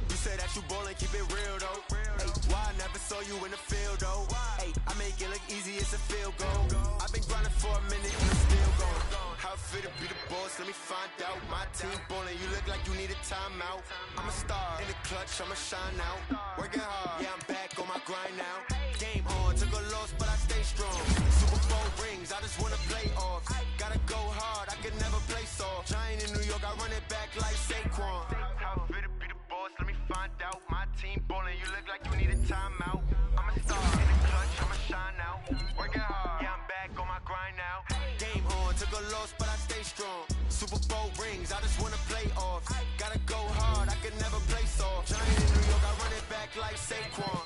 You say that you ballin', keep it real though. Hey, why I never saw you in the field though? Hey, I make it look easy, it's a field goal. I've been grinding for a minute, and I'm still going. How fit to be the boss, let me find out. My team ballin', you look like you need a timeout. I'm a star, in the clutch, I'ma shine out. Working hard, yeah, I'm back on my grind now. Game on, took a loss, but I stay strong. Super Bowl rings, I just wanna play off. Gotta go hard, I can never play soft. Giant in New York, I run it back like Saquon. How fit to be the boss, let me find out. My team ballin', you look like you need a timeout. I'm a star, in the clutch, I'ma shine out. Working hard, yeah, I'm back on my grind now. Game on, took a loss, but I stay strong. Super Bowl rings, I just wanna play off. Gotta go hard, I can never play soft. Giant in New York, I run it back like Saquon.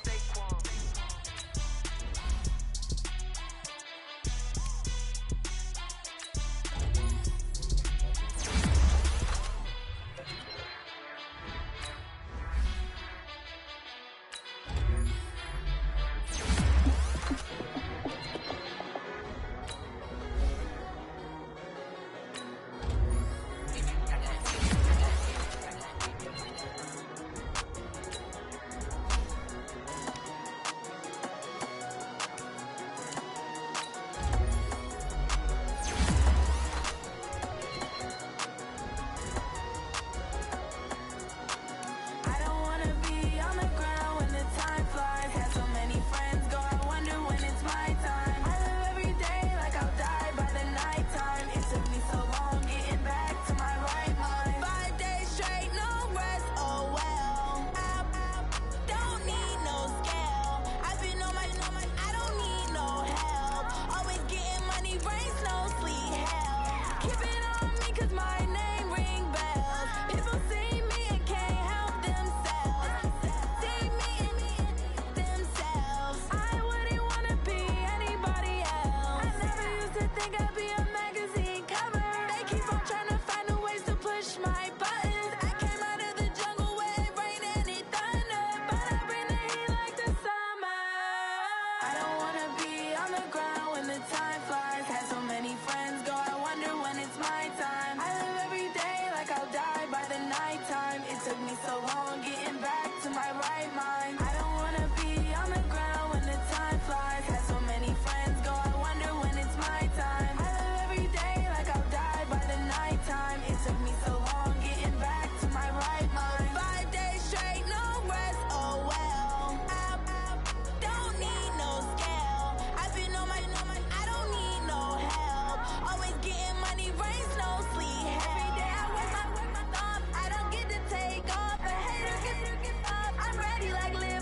I'm ready like live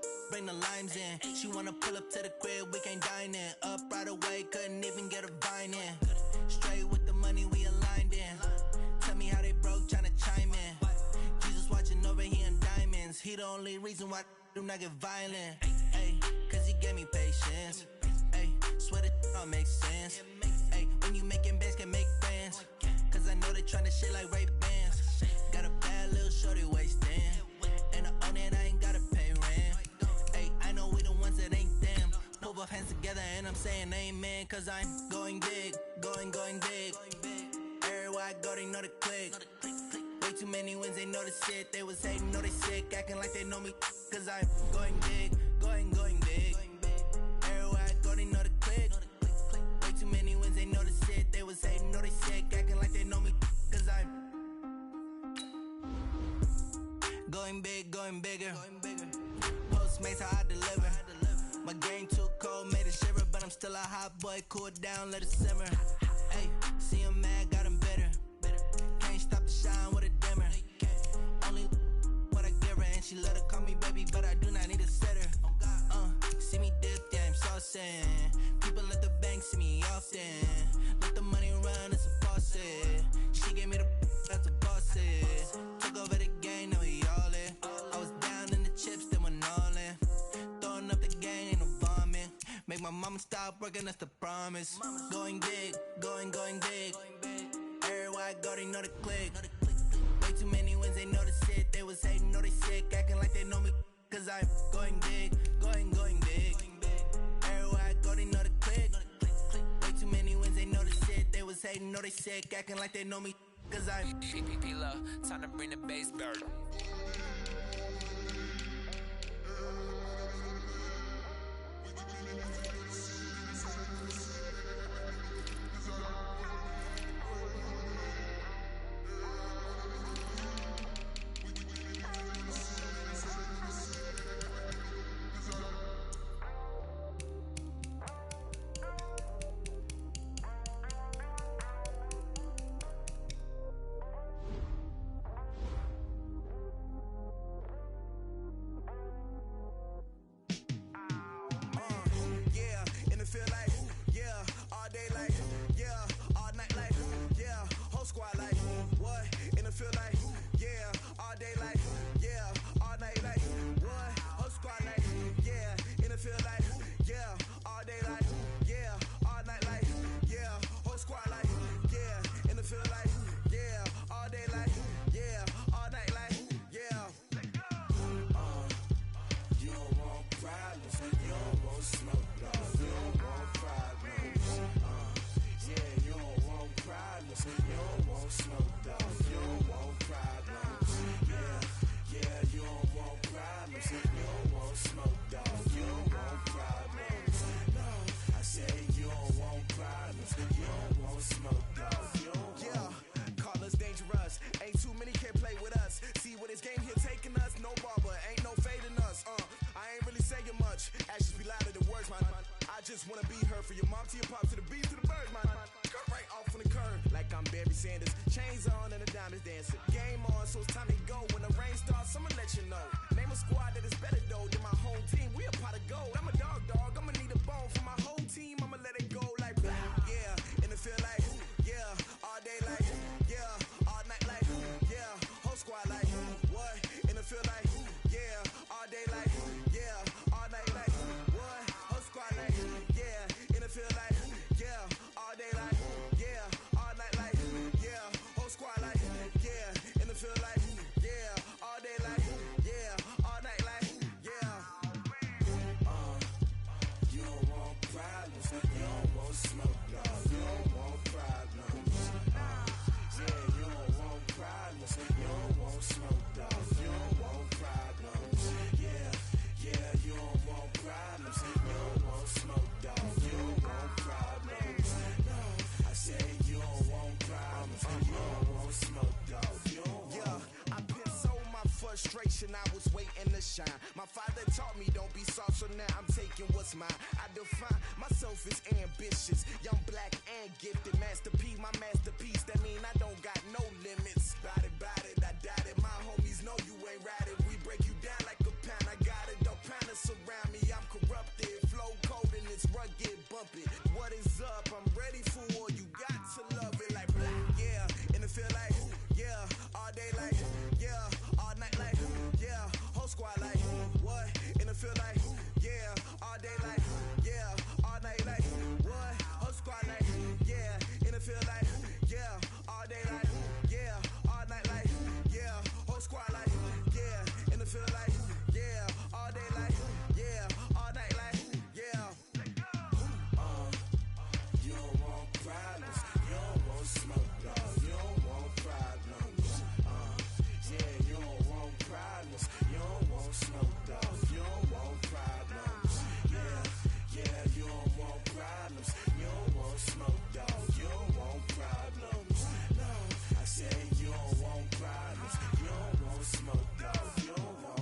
bring the limes in. She wanna pull up to the crib, we can't dine in. Up right away, couldn't even get a vine in. Straight with the money, we aligned in. Tell me how they broke, tryna chime in. Jesus watching over here in diamonds. He the only reason why I do not get violent. Ay, cause he gave me patience. Ay, swear that all makes sense. Ay, when you making bands, can make friends. Cause I know they tryna shit like Ray-Bans. Got a bad little shorty wasting. And I own it, I ain't gotta pay rent. Ay, I know we the ones that ain't them. Pull both hands together and I'm saying amen. Cause I'm going big, going big. Everywhere I go, they know the click. Way too many wins, they know the shit. They was hating, know they sick, acting like they know me. Cause I'm going big, going big. Everywhere I go, they know the click. Way too many wins, they know the shit. They was hating, know they sick, acting like they know me. Cause I'm going big, going bigger. Postmates, how I deliver. My game too cold, made it shiver. But I'm still a hot boy, cool it down, let it simmer. Hey, see him mad, got him bitter. Can't stop the shine with a dimmer. Only what I give her, and she let her call me baby, but I do not need a sitter. See me dip, yeah, I'm saucing. People at the bank see me often. Let the money run, it's a faucet. She gave me the that's a bosses. Took over the game, now we all in. I was down in the chips, then went all in. Throwing up the game, ain't no bombing. Make my mama stop working, that's the promise. Going big, going big. Everywhere I go, they know the click. Way too many wins, they know the shit. They was hating, know they sick, acting like they know me. Cause I'm going big, going big. Everywhere I go, they know the click. Way too many wins, they know the shit. They was hating, know they sick, acting like they know me. Cause I'm PPP love, time to bring the bass back. Just wanna be her for your mom to your pop to the beat to the birds, man. Cut right off on the curb like I'm Barry Sanders. Chains on and the diamonds dancing. Game on, so it's time to go. When the rain starts, I'ma let you know. Name a squad that is better though than my home team. We a pot of gold. I'm a dog. I'ma need a bone for my whole team. I'ma let it go like yeah. And it feel like yeah. All day like yeah. All night like yeah. Whole squad like what? And it feel like yeah. All day like yeah. All night like what? Whole squad like yeah. And it feel like yeah. All day like yeah. All night like yeah. Whole squad like yeah. And it feel like yeah. All day like yeah. All night like yeah. You don't want problems. You don't want smoke, dog. You don't want problems. Yeah, you don't want problems. You don't want smoke, dog. You don't want problems. Yeah, you don't want problems. You don't want smoke, dog. You don't want problems. No, I say you don't want problems. You don't want smoke, dog. You don't want. Yeah, I've been so my frustration. I was waiting to shine. My father taught me don't be soft, so now I'm taking what's mine. I define myself as ambitious, young, black, and gifted. Master P, my masterpiece. That mean I don't got no limits. Bout it, I doubt it. My homies know you ain't ratted. We break you down like a pound. I got it, don't panic surround me. I'm corrupted, flow cold and it's rugged, bumpy. What is up? I'm ready for war. You got to love it like yeah. In the feel like yeah. All day like yeah. All night like yeah. Whole squad like what? In the feel like yeah. All day like yeah. All night like what? Whole squad like yeah. In the feel like yeah. All day like yeah. All night like yeah. Whole squad like yeah. In the feel like yeah. All day like yeah. All night like yeah. You don't want problems. You don't want smoke, dog. You don't want problems. Yeah, you don't want problems. You don't want smoke, dog. You don't want problems. Yeah, you don't want problems. You don't want smoke, dog. You don't want problems. No, I said you don't want problems. You don't want smoke, dog. You don't want.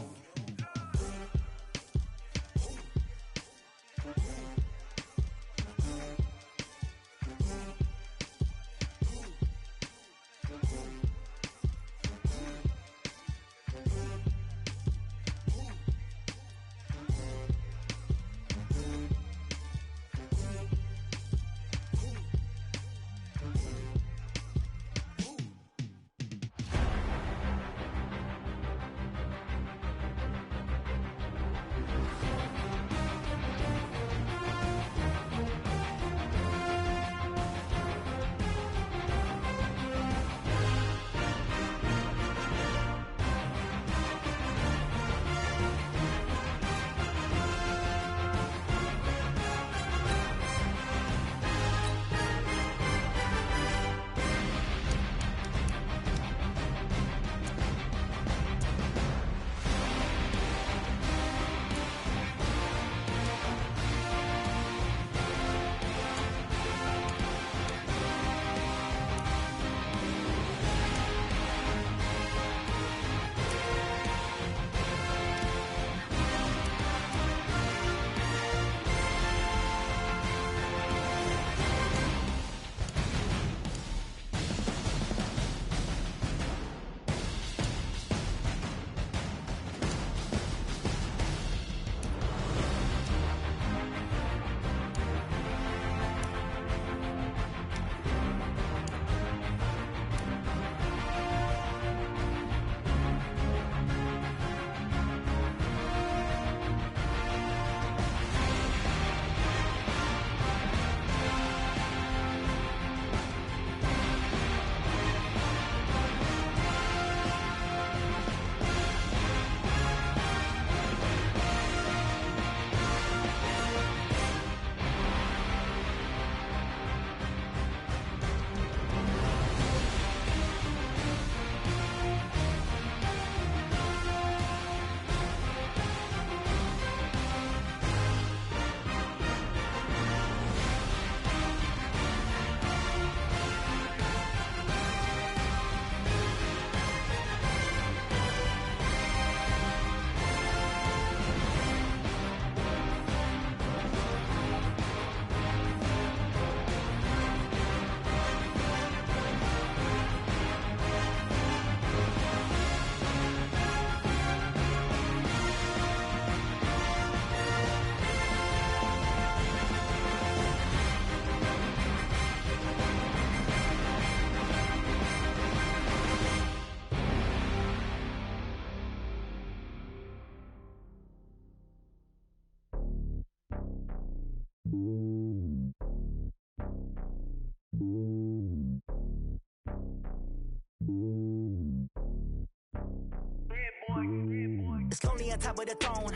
It's lonely on top of the throne.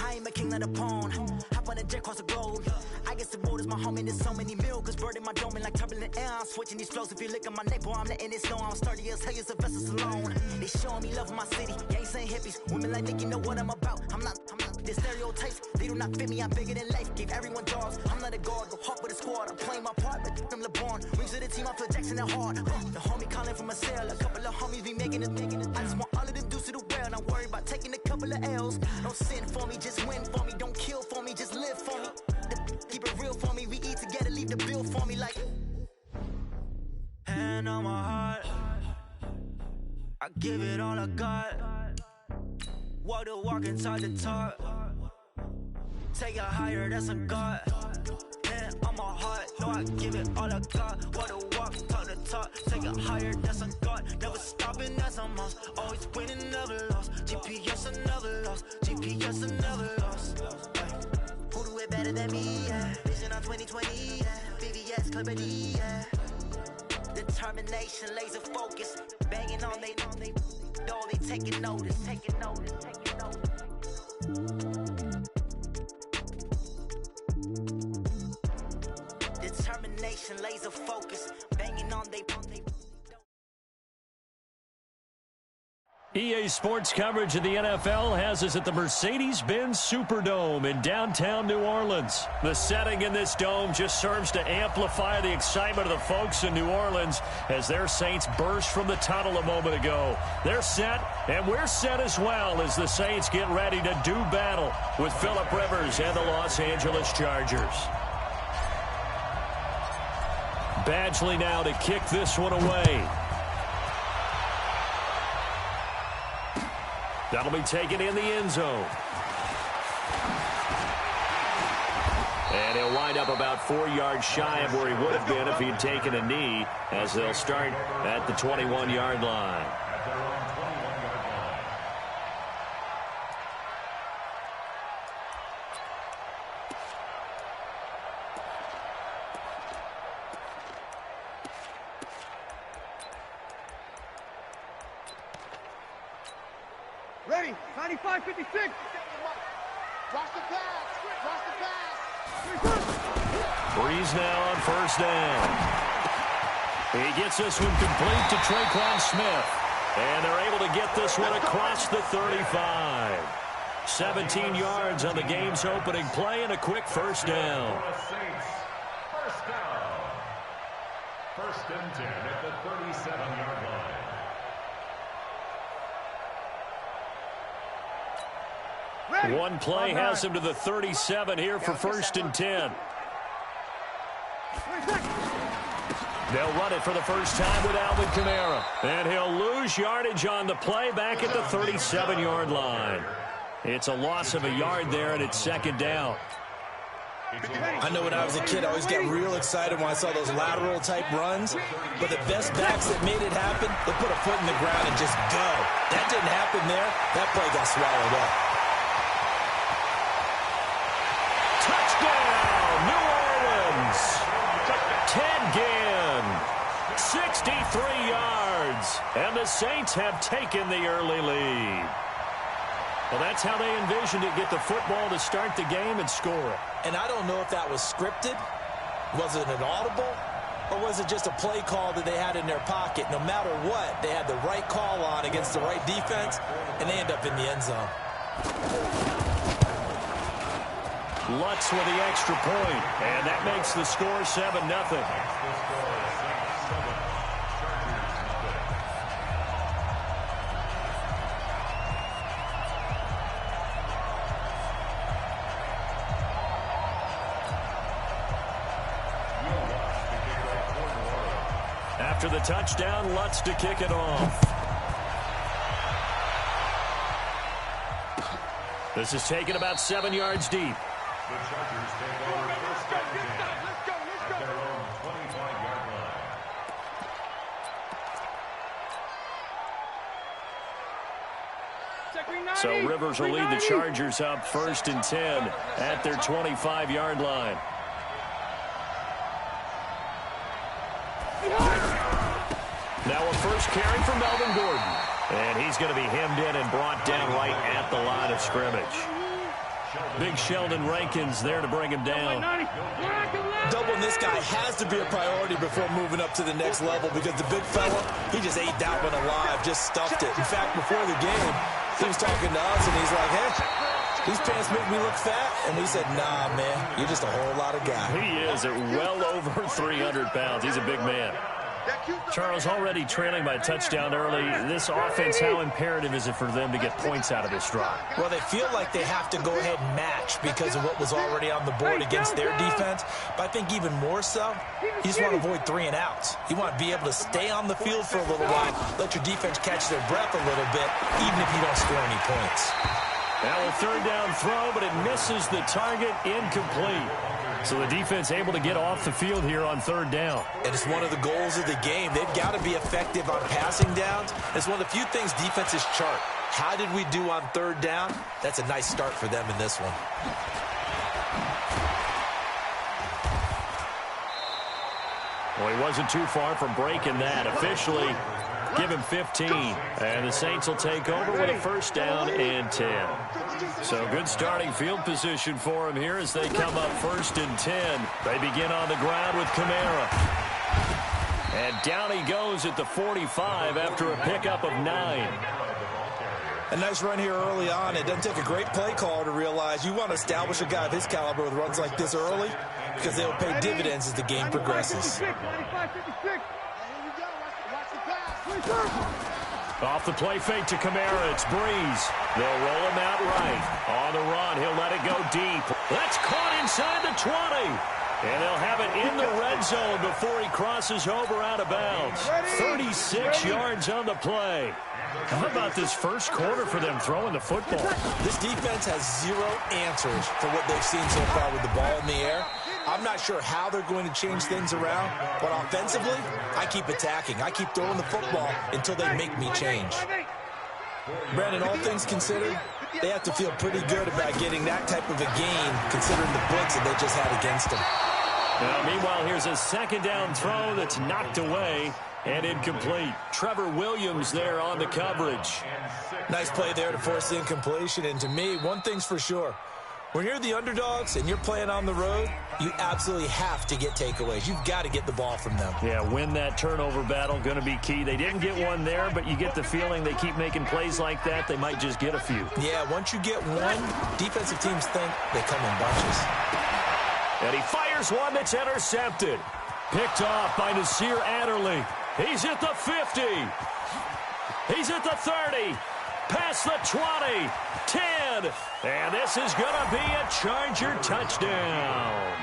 I ain't a king of the pawn. Hop on a jet across the globe. I guess the road is my home and there's so many miracles burning my dome and like turbulent air. I'm switching these flows. If you look at my neck, boy, I'm letting it snow. I'm sturdy as hell, as Sylvester Stallone. They showing me love in my city. Gangs ain't hippies. Women like Nick, you know what I'm about. I'm not the stereotypes. They do not fit me. I'm bigger than life. Gave everyone jaws. I'm not a guard. Go hard with the squad. I'm playing my part, but I'm LeBron. Wings of the team, I feel Jackson and hard. The homie calling from a cell. A couple of homies be making it. I just want all of them dudes to the well. Not worried about taking a couple of L's. Don't sin for me, just win for me. Don't kill for me, just live for me. Keep it real for me. We eat together, leave the bill for me like. Hand on my heart, I give it all I got. Walk the walk inside the talk. Take it higher, that's a God. Man, I'm a heart, no, I give it all I got. Walk the walk, talk the talk. Take it higher, that's a God. Never stopping, that's a must. Always winning, never lost. GPS, I never lost. GPS, I never lost. Who do it better than me, yeah. Vision on 2020, yeah. VVS, Clarity, yeah. Determination, laser focus. Banging on they door, they taking notice. Determination, laser focus. Banging on they EA Sports coverage of the NFL has us at the Mercedes-Benz Superdome in downtown New Orleans. The setting in this dome just serves to amplify the excitement of the folks in New Orleans as their Saints burst from the tunnel a moment ago. They're set, and we're set as well as the Saints get ready to do battle with Phillip Rivers and the Los Angeles Chargers. Badgley now to kick this one away. That'll be taken in the end zone. And he'll wind up about 4 yards shy of where he would have been if he'd taken a knee, as they'll start at the 21-yard line. Ready, 95-56. Cross the pass. Breeze now on first down. He gets this one complete to Traquan Smith. And they're able to get this one across the 35. 17 yards on the game's opening play and a quick first down. First down. First and 10 at the 37-yard line. One play has him to the 37 here for first and 10. They'll run it for the first time with Alvin Kamara. And he'll lose yardage on the play back at the 37-yard line. It's a loss of a yard there, and it's second down. I know when I was a kid, I always got real excited when I saw those lateral-type runs. But the best backs that made it happen, they put a foot in the ground and just go. That didn't happen there. That play got swallowed up. Touchdown, New Orleans. Ted Ginn, 63 yards. And the Saints have taken the early lead. Well, that's how they envisioned it, get the football to start the game and score it. And I don't know if that was scripted. Was it an audible? Or was it just a play call that they had in their pocket? No matter what, they had the right call on against the right defense, and they end up in the end zone. Lutz with the extra point, and that makes the score 7-0. After the touchdown, Lutz to kick it off. This is taken about 7 yards deep. The Chargers take over first and 10 at their own 25-yard line. So Rivers will lead the Chargers up first and 10 at their 25-yard line. Now a first carry for Melvin Gordon. And he's going to be hemmed in and brought down right at the line of scrimmage. Big Sheldon Rankins there to bring him down. Doubling this guy has to be a priority before moving up to the next level because the big fella, he just ate that one alive, just stuffed it. In fact, before the game, he was talking to us, and he's like, hey, these pants make me look fat. And we said, nah, man, you're just a whole lot of guy. He is at well over 300 pounds. He's a big man. Charles, already trailing by a touchdown early. This offense, how imperative is it for them to get points out of this drive? Well, they feel like they have to go ahead and match because of what was already on the board against their defense. But I think even more so, you just want to avoid 3 and outs. You want to be able to stay on the field for a little while, let your defense catch their breath a little bit, even if you don't score any points. Now a third down throw, but it misses the target, incomplete. So the defense able to get off the field here on third down. And it's one of the goals of the game. They've got to be effective on passing downs. It's one of the few things defenses chart. How did we do on third down? That's a nice start for them in this one. Well, he wasn't too far from breaking that. Officially, give him 15. And the Saints will take over with a first down and 10. So good starting field position for him here as they come up 1st and 10. They begin on the ground with Kamara. And down he goes at the 45 after a pickup of 9. A nice run here early on. It doesn't take a great play caller to realize you want to establish a guy of his caliber with runs like this early because they'll pay dividends as the game progresses. Off the play fake to Kamara, it's Breeze. They'll roll him out right. On the run, he'll let it go deep. That's caught inside the 20. And they'll have it in the red zone before he crosses over out of bounds. 36 yards on the play. How about this first quarter for them throwing the football? This defense has 0 answers for what they've seen so far with the ball in the air. I'm not sure how they're going to change things around, but offensively, I keep attacking. I keep throwing the football until they make me change. Brandon, all things considered, they have to feel pretty good about getting that type of a gain considering the blitz that they just had against them. Now, meanwhile, here's a second down throw that's knocked away and incomplete. Trevor Williams there on the coverage. Nice play there to force the incompletion. And to me, one thing's for sure. When you're the underdogs and you're playing on the road, you absolutely have to get takeaways. You've got to get the ball from them. Yeah, win that turnover battle, going to be key. They didn't get one there, but you get the feeling they keep making plays like that, they might just get a few. Yeah, once you get one, defensive teams think they come in bunches. And he fires one that's intercepted. Picked off by Nasir Adderley. He's at the 50. He's at the 30. Past the 20. 10. And this is going to be a Charger touchdown.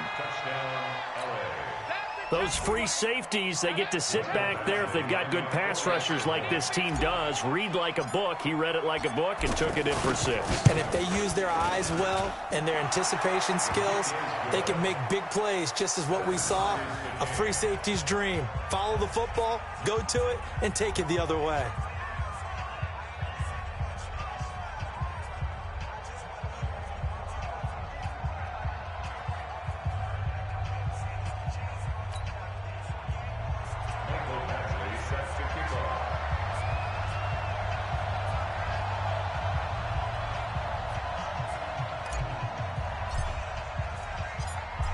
Those free safeties, they get to sit back there if they've got good pass rushers like this team does. Read like a book. He read it like a book and took it in for 6. And if they use their eyes well and their anticipation skills, they can make big plays, just as what we saw. A free safety's dream. Follow the football, go to it, and take it the other way.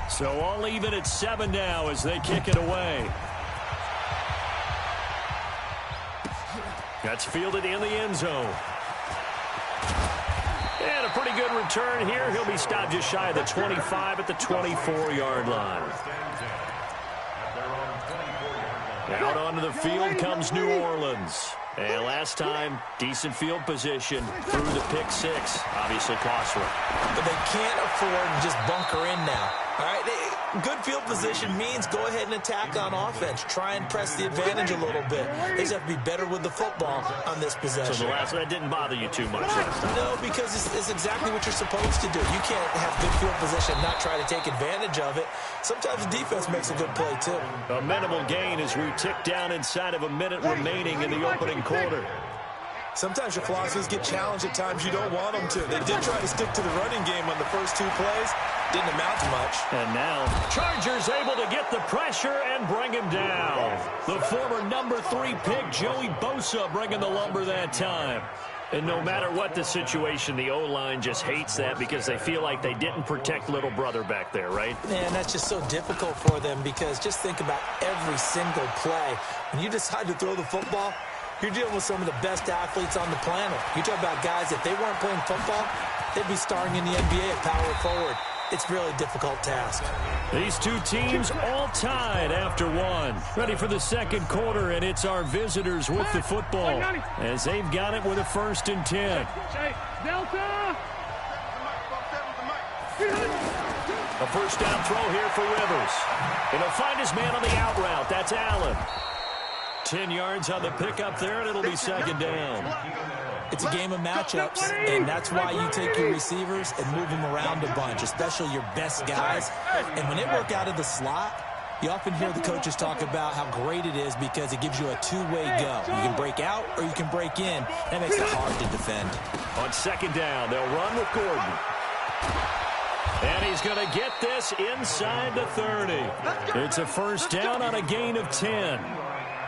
So all even at 7 now as they kick it away. That's fielded in the end zone. And a pretty good return here. He'll be stopped just shy of the 25 at the 24-yard line. Out onto the field comes New Orleans. And last time, decent field position through the pick 6. Obviously costly. But they can't afford to just bunker in now. All right, good field position means go ahead and attack on offense. Try and press the advantage a little bit. They just have to be better with the football on this possession. So the last one, that didn't bother you too much last time? No, because it's exactly what you're supposed to do. You can't have good field position and not try to take advantage of it. Sometimes the defense makes a good play, too. A minimal gain as we tick down inside of a minute remaining in the opening quarter. Sometimes your philosophies get challenged at times you don't want them to. They did try to stick to the running game on the first 2 plays. Didn't amount to much. And now, Chargers able to get the pressure and bring him down. The former number 3 pick, Joey Bosa, bringing the lumber that time. And no matter what the situation, the O-line just hates that because they feel like they didn't protect little brother back there, right? Man, that's just so difficult for them because just think about every single play. When you decide to throw the football, you're dealing with some of the best athletes on the planet. You talk about guys, if they weren't playing football, they'd be starring in the NBA at power forward. it's really a difficult task. These two teams all tied after one. Ready for the second quarter, and it's our visitors with the football as they've got it with a 1st and 10. Delta! A first down throw here for Rivers. And he'll find his man on the out route. That's Allen. 10 yards on the pickup there, and it'll be 2nd down. It's a game of matchups, and that's why you take your receivers and move them around a bunch, especially your best guys. And when they work out of the slot, you often hear the coaches talk about how great it is because it gives you a two-way go. You can break out or you can break in. That makes it hard to defend. On 2nd down, they'll run with Gordon. And he's going to get this inside the 30. It's a first down on a gain of 10.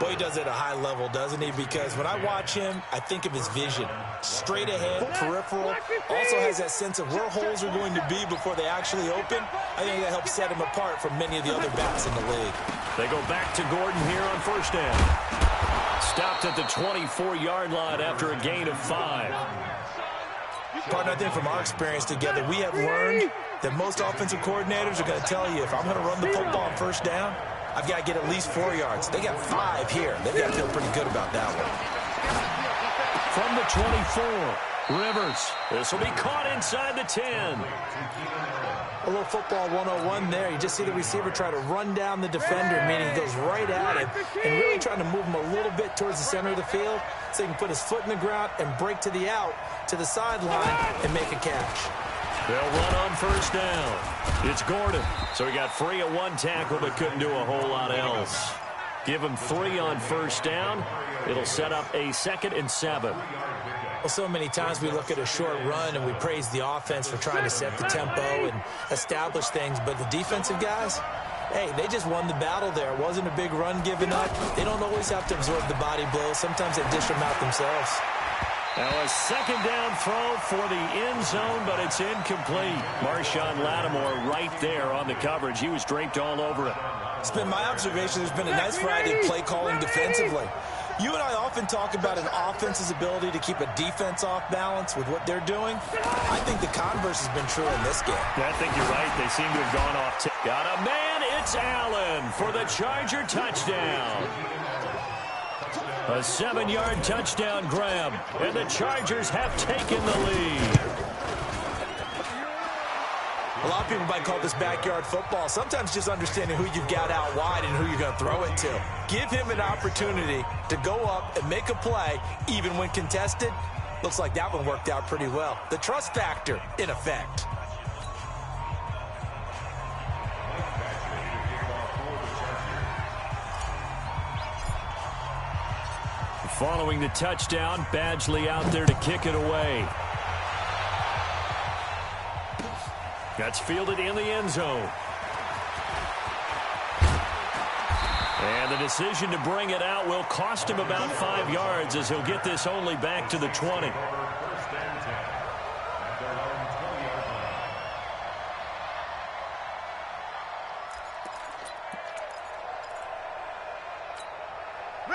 Boy, he does it at a high level, doesn't he? Because when I watch him, I think of his vision. Straight ahead, peripheral. Also has that sense of where holes are going to be before they actually open. I think that helps set him apart from many of the other backs in the league. They go back to Gordon here on 1st down. Stopped at the 24-yard line after a gain of 5. Partner, I think from our experience together, we have learned that most offensive coordinators are going to tell you, if I'm going to run the football on 1st down, I've got to get at least 4 yards. They got 5 here. They've got to feel pretty good about that one. From the 24, Rivers. This will be caught inside the 10. A little football 101 there. You just see the receiver try to run down the defender, meaning he goes right at him and really trying to move him a little bit towards the center of the field so he can put his foot in the ground and break to the out, to the sideline, and make a catch. They'll run on 1st down. It's Gordon. So he got free at one tackle but couldn't do a whole lot else. Give him 3 on 1st down. It'll set up a 2nd and 7. Well, so many times we look at a short run and we praise the offense for trying to set the tempo and establish things. But the defensive guys, hey, they just won the battle there. It wasn't a big run given up. They don't always have to absorb the body blows. Sometimes they dish them out themselves. Now a 2nd down throw for the end zone, but it's incomplete. Marshawn Lattimore right there on the coverage. He was draped all over it. It's been my observation there's been a nice variety of play calling defensively. You and I often talk about an offense's ability to keep a defense off balance with what they're doing. I think the converse has been true in this game. I think you're right. They seem to have gone off. Got a man. It's Allen for the Charger touchdown. A 7-yard touchdown grab, and the Chargers have taken the lead. A lot of people might call this backyard football. Sometimes just understanding who you've got out wide and who you're going to throw it to. Give him an opportunity to go up and make a play, even when contested. Looks like that one worked out pretty well. The trust factor, in effect. Following the touchdown, Badgley out there to kick it away. That's fielded in the end zone. And the decision to bring it out will cost him about 5 yards as he'll get this only back to the 20.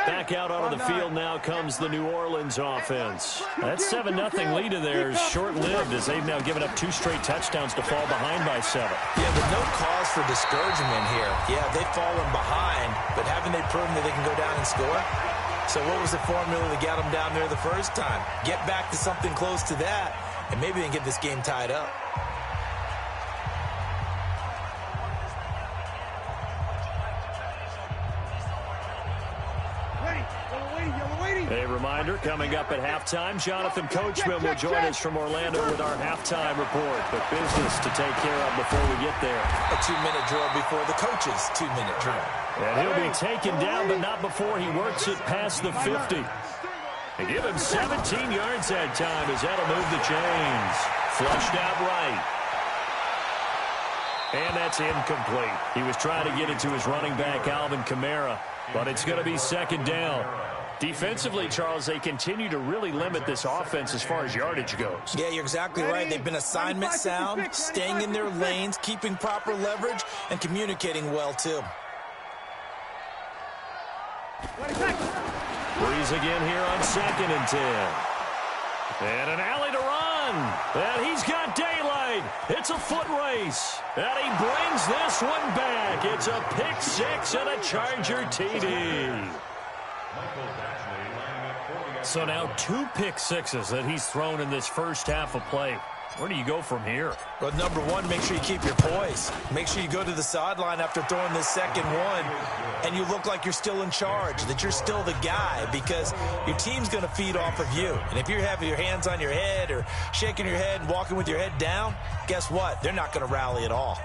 Back out onto the field now comes the New Orleans offense. That 7-0 lead of theirs short-lived as they've now given up 2 straight touchdowns to fall behind by 7. Yeah, but no cause for discouragement here. Yeah, they've fallen behind, but haven't they proven that they can go down and score? So what was the formula that got them down there the first time? Get back to something close to that, and maybe they can get this game tied up. A reminder, coming up at halftime, Jonathan Coachman will join us from Orlando with our halftime report. But business to take care of before we get there. A 2-minute drill before the coach's 2-minute drill. And he'll be taken down, but not before he works it past the 50. They give him 17 yards that time as that'll move the chains. Flushed out right. And that's incomplete. He was trying to get it to his running back, Alvin Kamara, but it's going to be 2nd down. Defensively, Charles, they continue to really limit this offense as far as yardage goes. Yeah, you're exactly right. They've been assignment sound, staying in their lanes, keeping proper leverage, and communicating well, too. Breeze again here on 2nd and 10. And an alley to run. again. And he's got daylight. It's a foot race. And he brings this one back. It's a pick six and a Charger TD. So now 2 pick sixes that he's thrown in this first half of play. Where do you go from here? Well, number one, make sure you keep your poise. Make sure you go to the sideline after throwing this second one, and you look like you're still in charge, that you're still the guy, because your team's going to feed off of you. And if you're having your hands on your head or shaking your head and walking with your head down, guess what? They're not going to rally at all.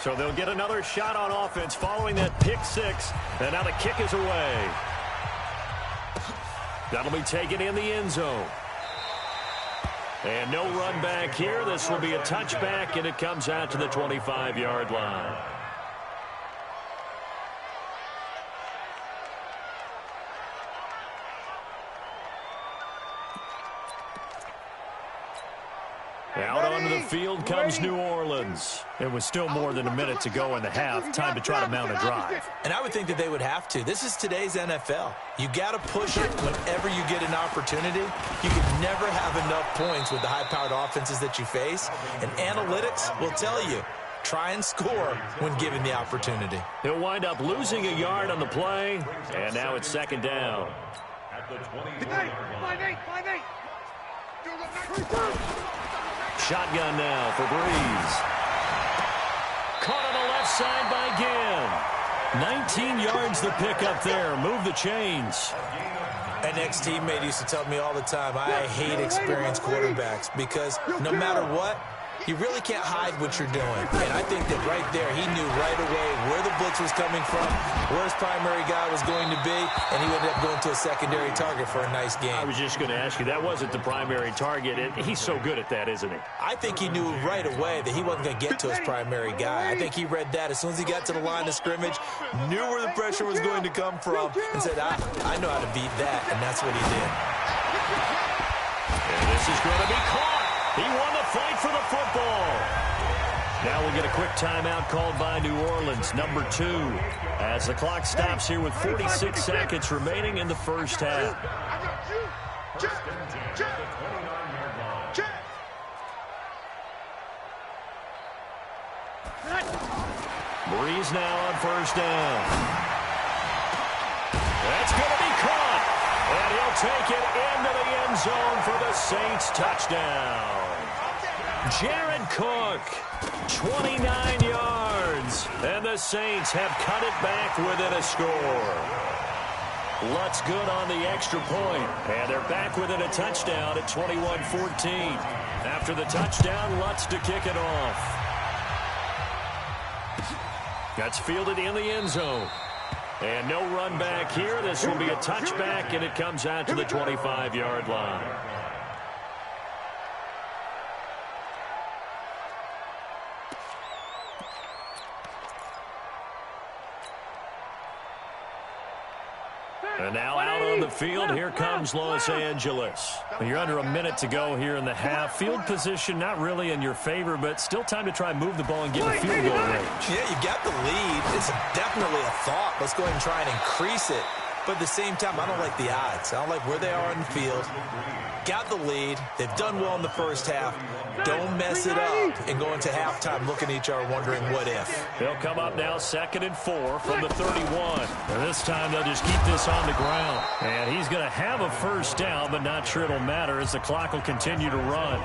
So they'll get another shot on offense following that pick six. And now the kick is away. That'll be taken in the end zone. And no run back here. This will be a touchback, and it comes out to the 25-yard line. Out onto the field comes New Orleans. It was still more than a minute to go in the half. Time to try to mount a drive. And I would think that they would have to. This is today's NFL. You got to push it whenever you get an opportunity. You can never have enough points with the high-powered offenses that you face. And analytics will tell you, try and score when given the opportunity. He'll wind up losing a yard on the play. And now it's second down. At the 20-yard line. 5-8. Shotgun now for Breeze. Caught on the left side by Ginn. 19 yards the pick up there. Move the chains. An ex-teammate used to tell me all the time, I hate experienced quarterbacks because no matter what, you really can't hide what you're doing. And I think that right there, he knew right away where the blitz was coming from, where his primary guy was going to be, and he ended up going to a secondary target for a nice game. I was just going to ask you, that wasn't the primary target. He's so good at that, isn't he? I think he knew right away that he wasn't going to get to his primary guy. I think he read that as soon as he got to the line of scrimmage, knew where the pressure was going to come from, and said, I know how to beat that, and that's what he did. And this is going to be caught. He won the fight for the football. Now we'll get a quick timeout called by New Orleans, number 2, as the clock stops here with 46 seconds remaining in the first half. Breeze now on first down. That's going to be caught. And he'll take it into the end zone for the Saints touchdown. Jared Cook, 29 yards. And the Saints have cut it back within a score. Lutz good on the extra point. And they're back within a touchdown at 21-14. After the touchdown, Lutz to kick it off. That's fielded in the end zone. And no run back here. This will be a touchback, and it comes out to the 25-yard line. And now out on the field, here comes Los Angeles. You're under a minute to go here in the half. Field position not really in your favor, but still time to try and move the ball and get in field goal range. Yeah, you got the lead. It's definitely a thought. Let's go ahead and try and increase it. But at the same time, I don't like the odds. I don't like where they are on the field. Got the lead. They've done well in the first half. Don't mess it up and go into halftime looking at each other wondering what if. They'll come up now 2nd and 4 from the 31. And this time they'll just keep this on the ground. And he's going to have a first down, but not sure it'll matter as the clock will continue to run.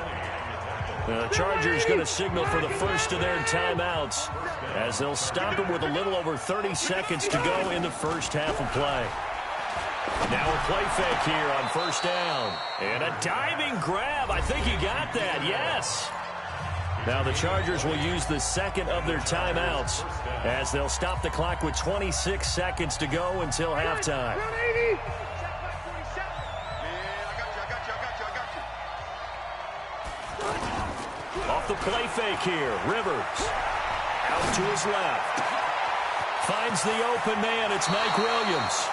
The Chargers going to signal for the first of their timeouts as they'll stop it with a little over 30 seconds to go in the first half of play. Now a play fake here on first down. And a diving grab. I think he got that. Yes. Now the Chargers will use the second of their timeouts as they'll stop the clock with 26 seconds to go until halftime. Off the play fake here. Rivers. Out to his left. Finds the open man. It's Mike Williams.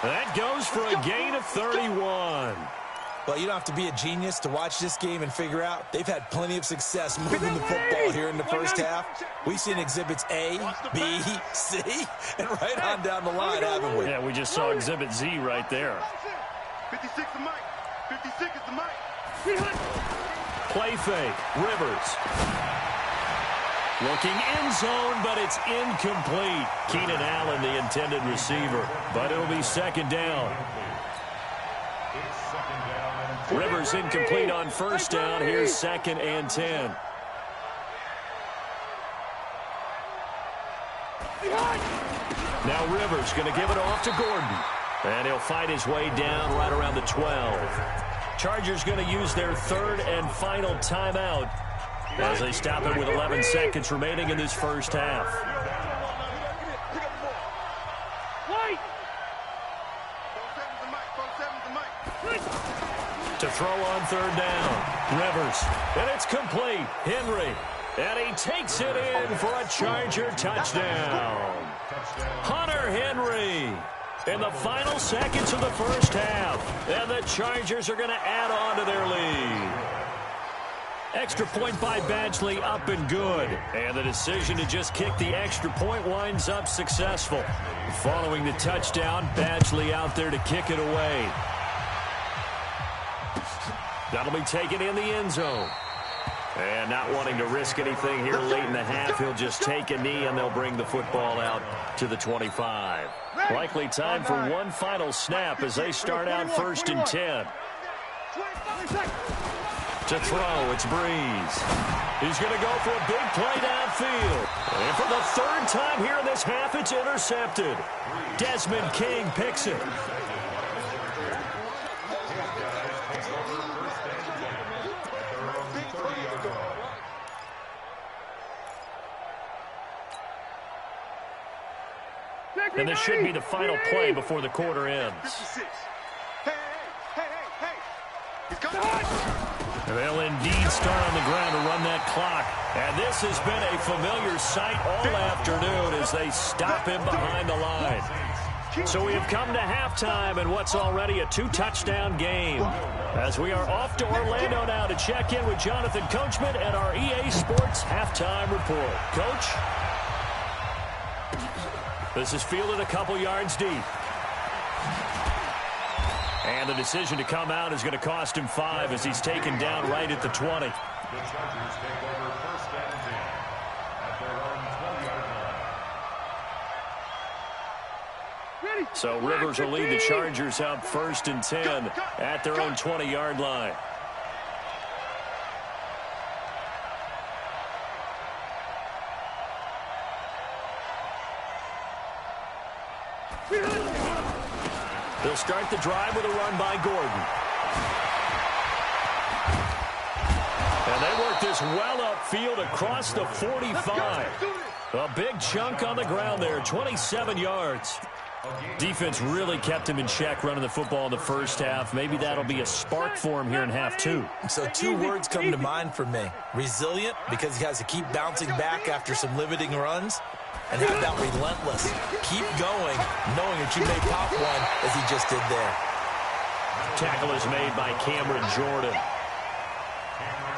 That goes for a gain of 31. Well, you don't have to be a genius to watch this game and figure out they've had plenty of success moving the football here in the first half. We've seen exhibits A, B, C, and right on down the line, haven't we? Yeah, we just saw exhibit Z right there. 56 is Mike. 56 is the Mike. Play fake. Rivers. Looking in zone, but it's incomplete. Keenan Allen, the intended receiver. But it'll be second down. Rivers incomplete on first down. Here's 2nd and 10. Now Rivers going to give it off to Gordon. And he'll fight his way down right around the 12. Chargers going to use their 3rd and final timeout as they stop it with 11 seconds remaining in this first half. To throw on 3rd down. Rivers. And it's complete. Henry. And he takes it in for a Charger touchdown. Hunter Henry in the final seconds of the first half. And the Chargers are going to add on to their lead. Extra point by Badgley, up and good. And the decision to just kick the extra point winds up successful. Following the touchdown, Badgley out there to kick it away. That'll be taken in the end zone. And not wanting to risk anything here late in the half, he'll just take a knee and they'll bring the football out to the 25. Likely time for one final snap as they start out 1st and 10. To throw, it's Breeze. He's going to go for a big play downfield. And for the 3rd time here in this half, it's intercepted. Desmond King picks it. And this should be the final play before the quarter ends. They'll indeed start on the ground to run that clock. And this has been a familiar sight all afternoon as they stop him behind the line. So we have come to halftime in what's already a 2-touchdown game. As we are off to Orlando now to check in with Jonathan Coachman and our EA Sports halftime report. Coach? This is fielded a couple yards deep. And the decision to come out is going to cost him 5 as he's taken down right at the 20. The Chargers take over 1st and 10 at their own 20-yard line. So Rivers will lead the Chargers out 1st and 10 at their own 20-yard line. They'll start the drive with a run by Gordon. And they work this well upfield across the 45. A big chunk on the ground there, 27 yards. Defense really kept him in check running the football in the first half. Maybe that'll be a spark for him here in half 2. So 2 words come to mind for me. Resilient, because he has to keep bouncing back after some limiting runs. And how about relentless? Keep going, knowing that you may pop one, as he just did there. Tackle is made by Cameron Jordan.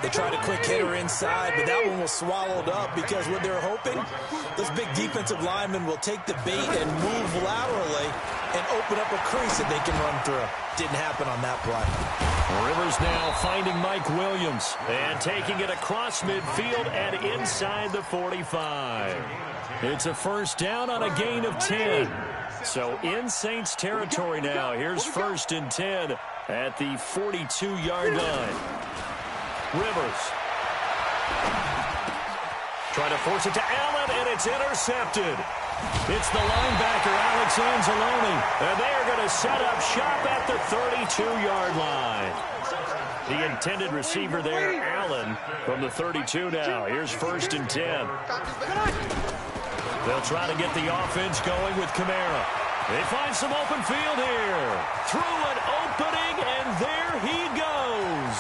They tried a quick hitter inside, but that one was swallowed up because what they're hoping, those big defensive linemen will take the bait and move laterally and open up a crease that they can run through. Didn't happen on that play. Rivers now finding Mike Williams and taking it across midfield and inside the 45. It's a 1st down on a gain of 10. So in Saints territory now. Here's 1st and 10 at the 42-yard line. Rivers trying to force it to Allen, and it's intercepted. It's the linebacker, Alex Anzalone, and they are going to set up shop at the 32-yard line. The intended receiver there, Allen, from the 32 now. Here's 1st and 10. They'll try to get the offense going with Kamara. They find some open field here. Through an opening, and there he goes.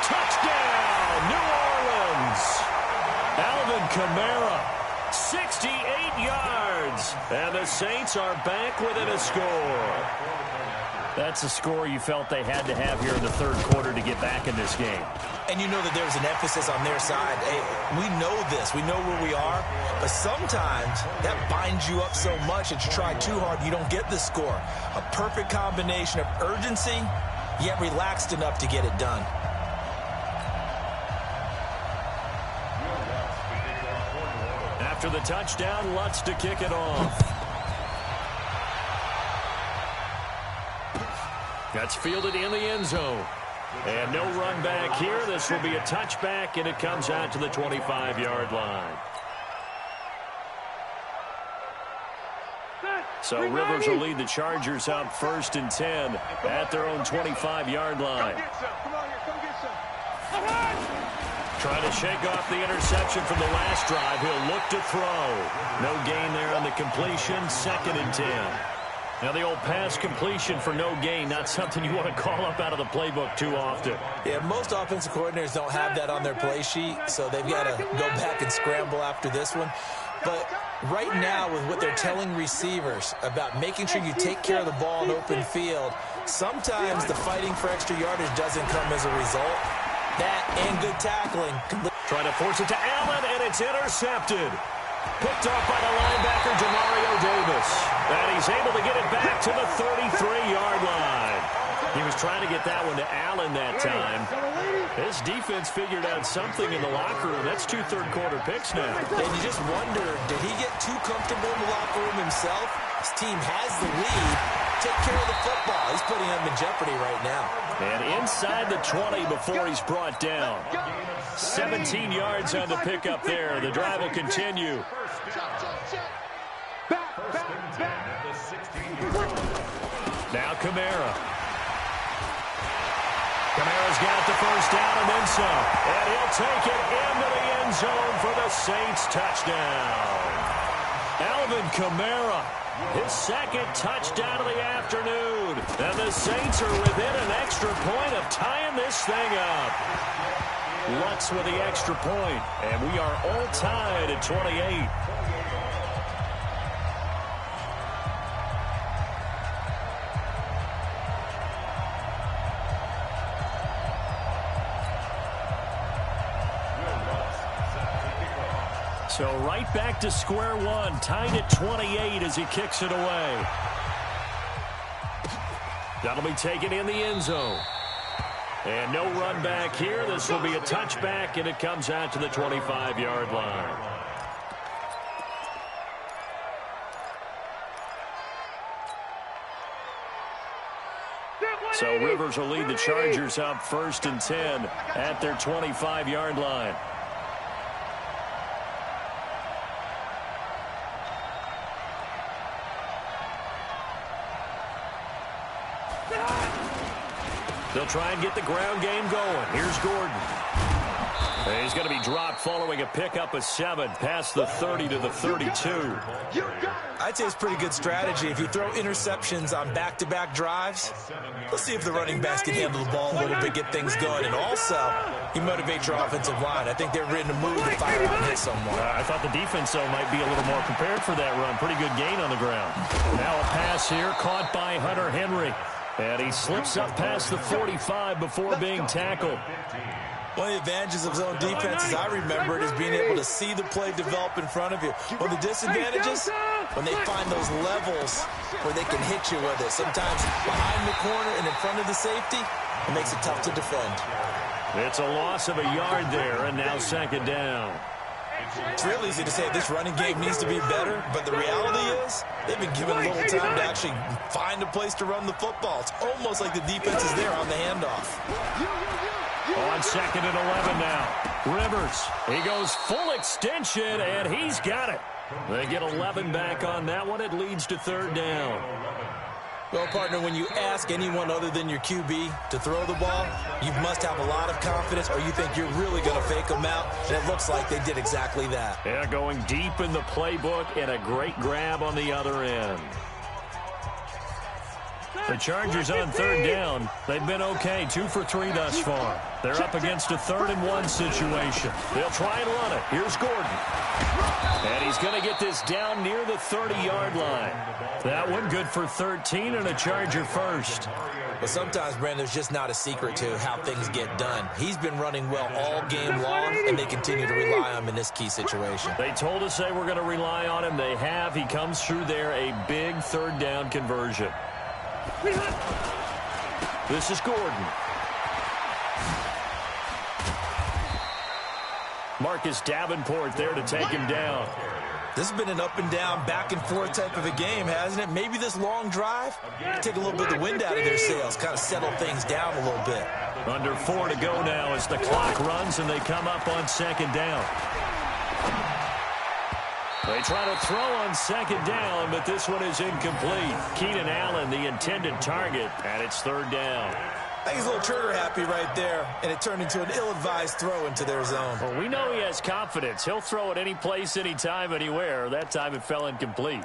Touchdown, New Orleans. Alvin Kamara, 68 yards. And the Saints are back within a score. That's a score you felt they had to have here in the third quarter to get back in this game. And you know that there's an emphasis on their side. Hey, we know this. We know where we are. But sometimes that binds you up so much that you try too hard, you don't get the score. A perfect combination of urgency, yet relaxed enough to get it done. After the touchdown, Lutz to kick it off. That's fielded in the end zone. And no run back here. This will be a touchback, and it comes out to the 25-yard line. So Rivers will lead the Chargers up 1st and 10 at their own 25-yard line. Trying to shake off the interception from the last drive. He'll look to throw. No gain there on the completion. 2nd and 10. Now, the old pass completion for no gain, not something you want to call up out of the playbook too often. Yeah, most offensive coordinators don't have that on their play sheet, so they've got to go back and scramble after this one. But right now, with what they're telling receivers about making sure you take care of the ball in open field, sometimes the fighting for extra yardage doesn't come as a result. That and good tackling. Trying to force it to Allen, and it's intercepted. Picked off by the linebacker, Demario Davis. And he's able to get it back to the 33-yard line. He was trying to get that one to Allen that time. His defense figured out something in the locker room. That's 2 third-quarter picks now. And you just wonder, did he get too comfortable in the locker room himself? His team has the lead. Take care of the football. He's putting them in jeopardy right now. And inside the 20 before he's brought down. 17 yards on the pickup there. The drive will continue. Now Kamara. Kamara's got the first down and then some. And he'll take it into the end zone for the Saints touchdown. Alvin Kamara, his 2nd touchdown of the afternoon. And the Saints are within an extra point of tying this thing up. Lutz with the extra point, and we are all tied at 28. So right back to square one, tied at 28 as he kicks it away. That'll be taken in the end zone. And no run back here. This will be a touchback, and it comes out to the 25-yard line. So Rivers will lead the Chargers up 1st and 10 at their 25-yard line. They'll try and get the ground game going. Here's Gordon. He's going to be dropped following a pickup of 7 past the 30 to the 32. I'd say it's pretty good strategy. If you throw interceptions on back-to-back drives, let's see if the running backs can handle the ball a little bit, get things going. And also, you motivate your offensive line. I think they're in a mood to fire out and hit someone. I thought the defense, though, might be a little more prepared for that run. Pretty good gain on the ground. Now a pass here caught by Hunter Henry. And he slips up past the 45 before being tackled. One of the advantages of zone defense, as I remember it, is being able to see the play develop in front of you. One of the disadvantages, when they find those levels where they can hit you with it. Sometimes behind the corner and in front of the safety, it makes it tough to defend. It's a loss of a yard there, and now 2nd down. It's real easy to say this running game needs to be better, but the reality is they've been given little time to actually find a place to run the football. It's almost like the defense is there on the handoff. On 2nd and 11 now. Rivers, he goes full extension, and he's got it. They get 11 back on that one. It leads to 3rd down. Well, partner, when you ask anyone other than your QB to throw the ball, you must have a lot of confidence, or you think you're really going to fake them out, and it looks like they did exactly that. Yeah, going deep in the playbook, and a great grab on the other end. The Chargers on third down. They've been okay, 2 for 3 thus far. They're up against a 3rd and 1 situation. They'll try and run it. Here's Gordon. And he's going to get this down near the 30-yard line. That one good for 13 and a Charger first. But sometimes, Brandon, there's just not a secret to how things get done. He's been running well all game long, and they continue to rely on him in this key situation. They told us they were going to rely on him. They have. He comes through there, a big 3rd down conversion. This is Gordon. Marcus Davenport there to take him down. This has been an up-and-down, back-and-forth type of a game, hasn't it? Maybe this long drive, take a little bit of the wind out of their sails, kind of settle things down a little bit. Under 4 to go now as the clock runs and they come up on 2nd down. They try to throw on 2nd down, but this one is incomplete. Keenan Allen, the intended target, and it's 3rd down. I think he's a little trigger happy right there, and it turned into an ill-advised throw into their zone. Well, we know he has confidence. He'll throw it any place, anytime, anywhere. That time it fell incomplete.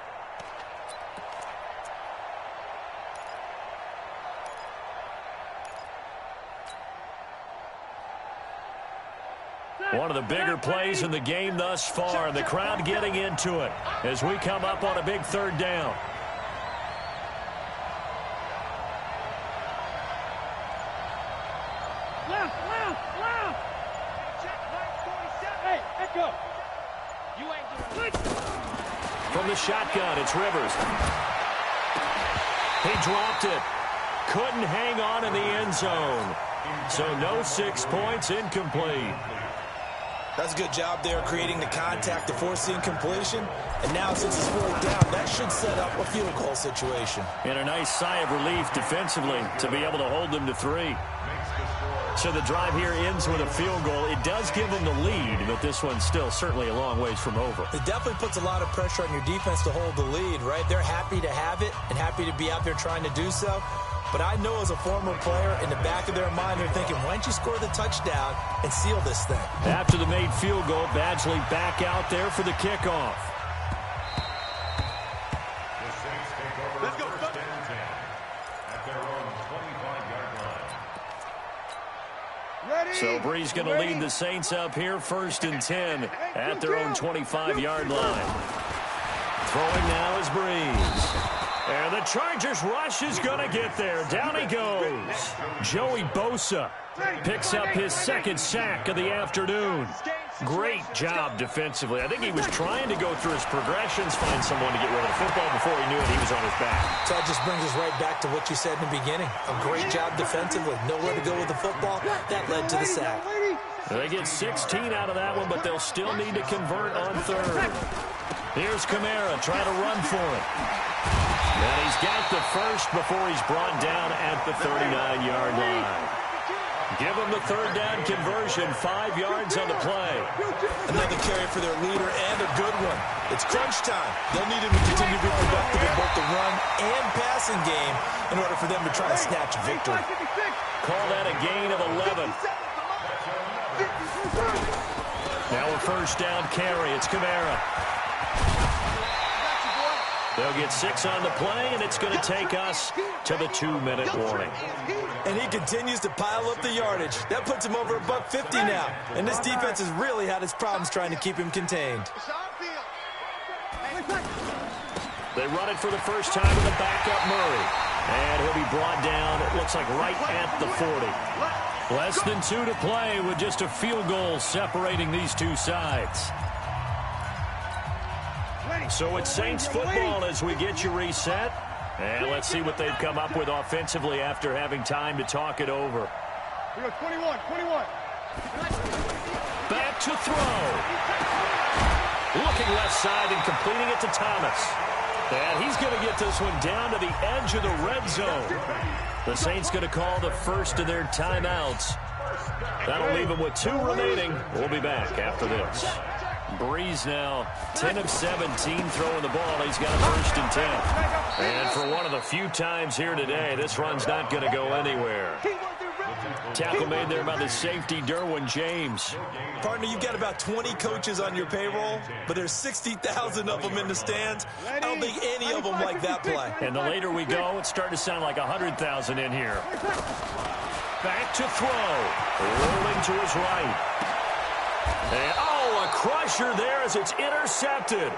One of the bigger plays in the game thus far, and the crowd getting into it as we come up on a big 3rd down. From the shotgun, it's Rivers. He dropped it. Couldn't hang on in the end zone. So no 6 points, incomplete. That's a good job there creating the contact to force the incompletion. And now since it's 4th down, that should set up a field goal situation. And a nice sigh of relief defensively to be able to hold them to 3. So the drive here ends with a field goal. It does give them the lead, but this one's still certainly a long ways from over. It definitely puts a lot of pressure on your defense to hold the lead, right? They're happy to have it and happy to be out there trying to do so. But I know as a former player, in the back of their mind, they're thinking, why don't you score the touchdown and seal this thing? After the made field goal, Badgley back out there for the kickoff. Let's go. At their own 25-yard line. So Bree's going to lead the Saints up here 1st and 10 at their own 25-yard line. Throwing now is Breeze. And the Chargers rush is going to get there. Down he goes. Joey Bosa picks up his 2nd sack of the afternoon. Great job defensively. I think he was trying to go through his progressions, find someone to get rid of the football before he knew it. He was on his back. So that just brings us right back to what you said in the beginning. A great job defensively. Nowhere to go with the football. That led to the sack. They get 16 out of that one, but they'll still need to convert on 3rd. Here's Kamara trying to run for it. And he's got the first before he's brought down at the 39-yard line. Give them the 3rd down conversion, 5 yards on the play. Another carry for their leader and a good one. It's crunch time. They'll need him to continue to be productive in both the run and passing game in order for them to try and snatch a victory. Call that a gain of 11. Now a 1st down carry. It's Kamara. They'll get 6 on the play, and it's going to take us to the 2-minute warning. And he continues to pile up the yardage. That puts him over $150 now. And this defense has really had its problems trying to keep him contained. They run it for the first time with a backup Murray. And he'll be brought down, it looks like right at the 40. Less than 2 to play with just a field goal separating these two sides. So it's Saints football as we get you reset. And let's see what they've come up with offensively after having time to talk it over. We go 21. Back to throw. Looking left side and completing it to Thomas. And he's going to get this one down to the edge of the red zone. The Saints going to call the first of their timeouts. That'll leave them with 2 remaining. We'll be back after this. Breeze now 10 of 17 throwing the ball. He's got a 1st and 10. And for one of the few times here today, this run's not going to go anywhere. Tackle made there by the safety, Derwin James. Partner, you've got about 20 coaches on your payroll, but there's 60,000 of them in the stands. I don't think any of them like that play. And the later we go, it's starting to sound like 100,000 in here. Back to throw. Rolling to his right. And, oh, a crusher there as it's intercepted.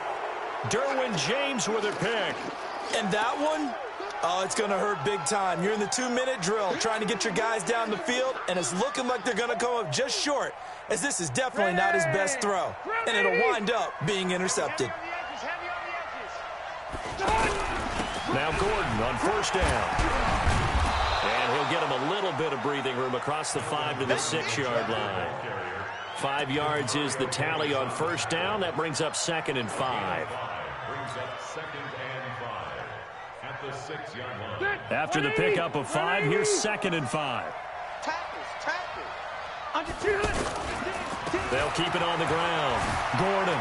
Derwin James with a pick. And that one? Oh, it's going to hurt big time. You're in the 2-minute drill trying to get your guys down the field, and it's looking like they're going to come up just short, as this is definitely not his best throw. And it'll wind up being intercepted. Now Gordon on first down. And he'll get him a little bit of breathing room across the 5 to the 6-yard line. 5 yards is the tally on first down. That brings up 2nd and 5. After the pickup of 5, here's 2nd and 5. They'll keep it on the ground. Gordon.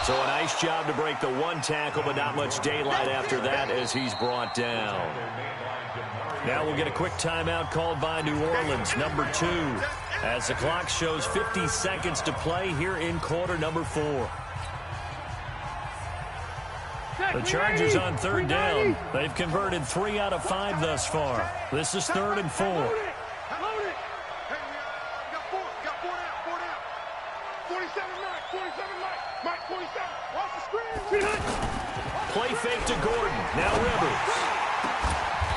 So a nice job to break the 1 tackle, but not much daylight after that as he's brought down. Now we'll get a quick timeout called by New Orleans, number 2, as the clock shows 50 seconds to play here in quarter number 4. The Chargers on 3rd down. They've converted 3 out of 5 thus far. This is 3rd and 4. Load it. Hey, we got 4 down. 47 Mike, 47. Watch the screen. Play fake to Gordon. Now Rivers.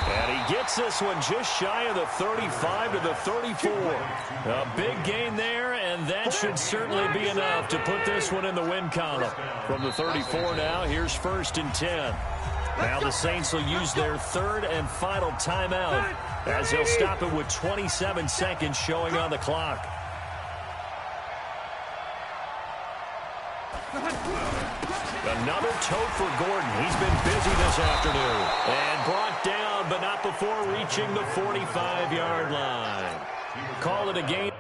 And he gets this one just shy of the 35 to the 34. A big gain there, and that should certainly be enough to put this one in the win column. From the 34 now, here's 1st and 10. Now the Saints will use their 3rd and final timeout as they'll stop it with 27 seconds showing on the clock. Another tote for Gordon. He's been busy this afternoon. And brought down, but not before reaching the 45-yard line. Call it a game.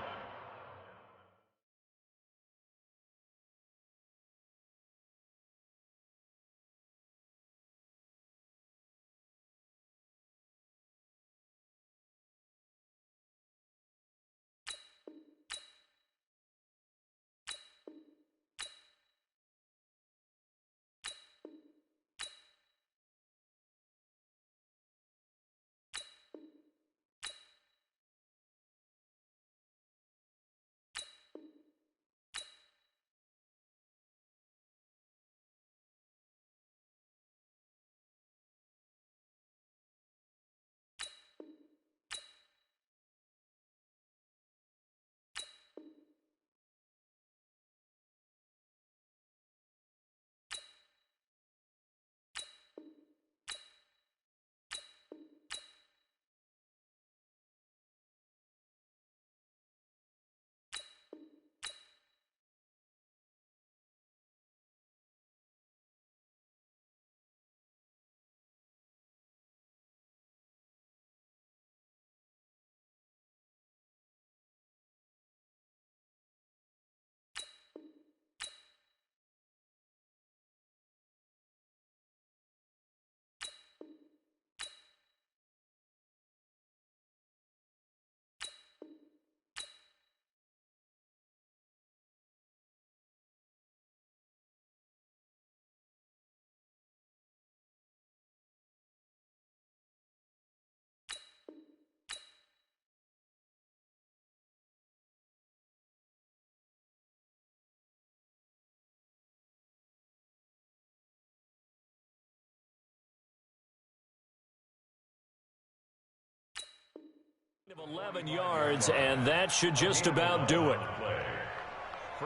Of 11 yards, and that should just about do it.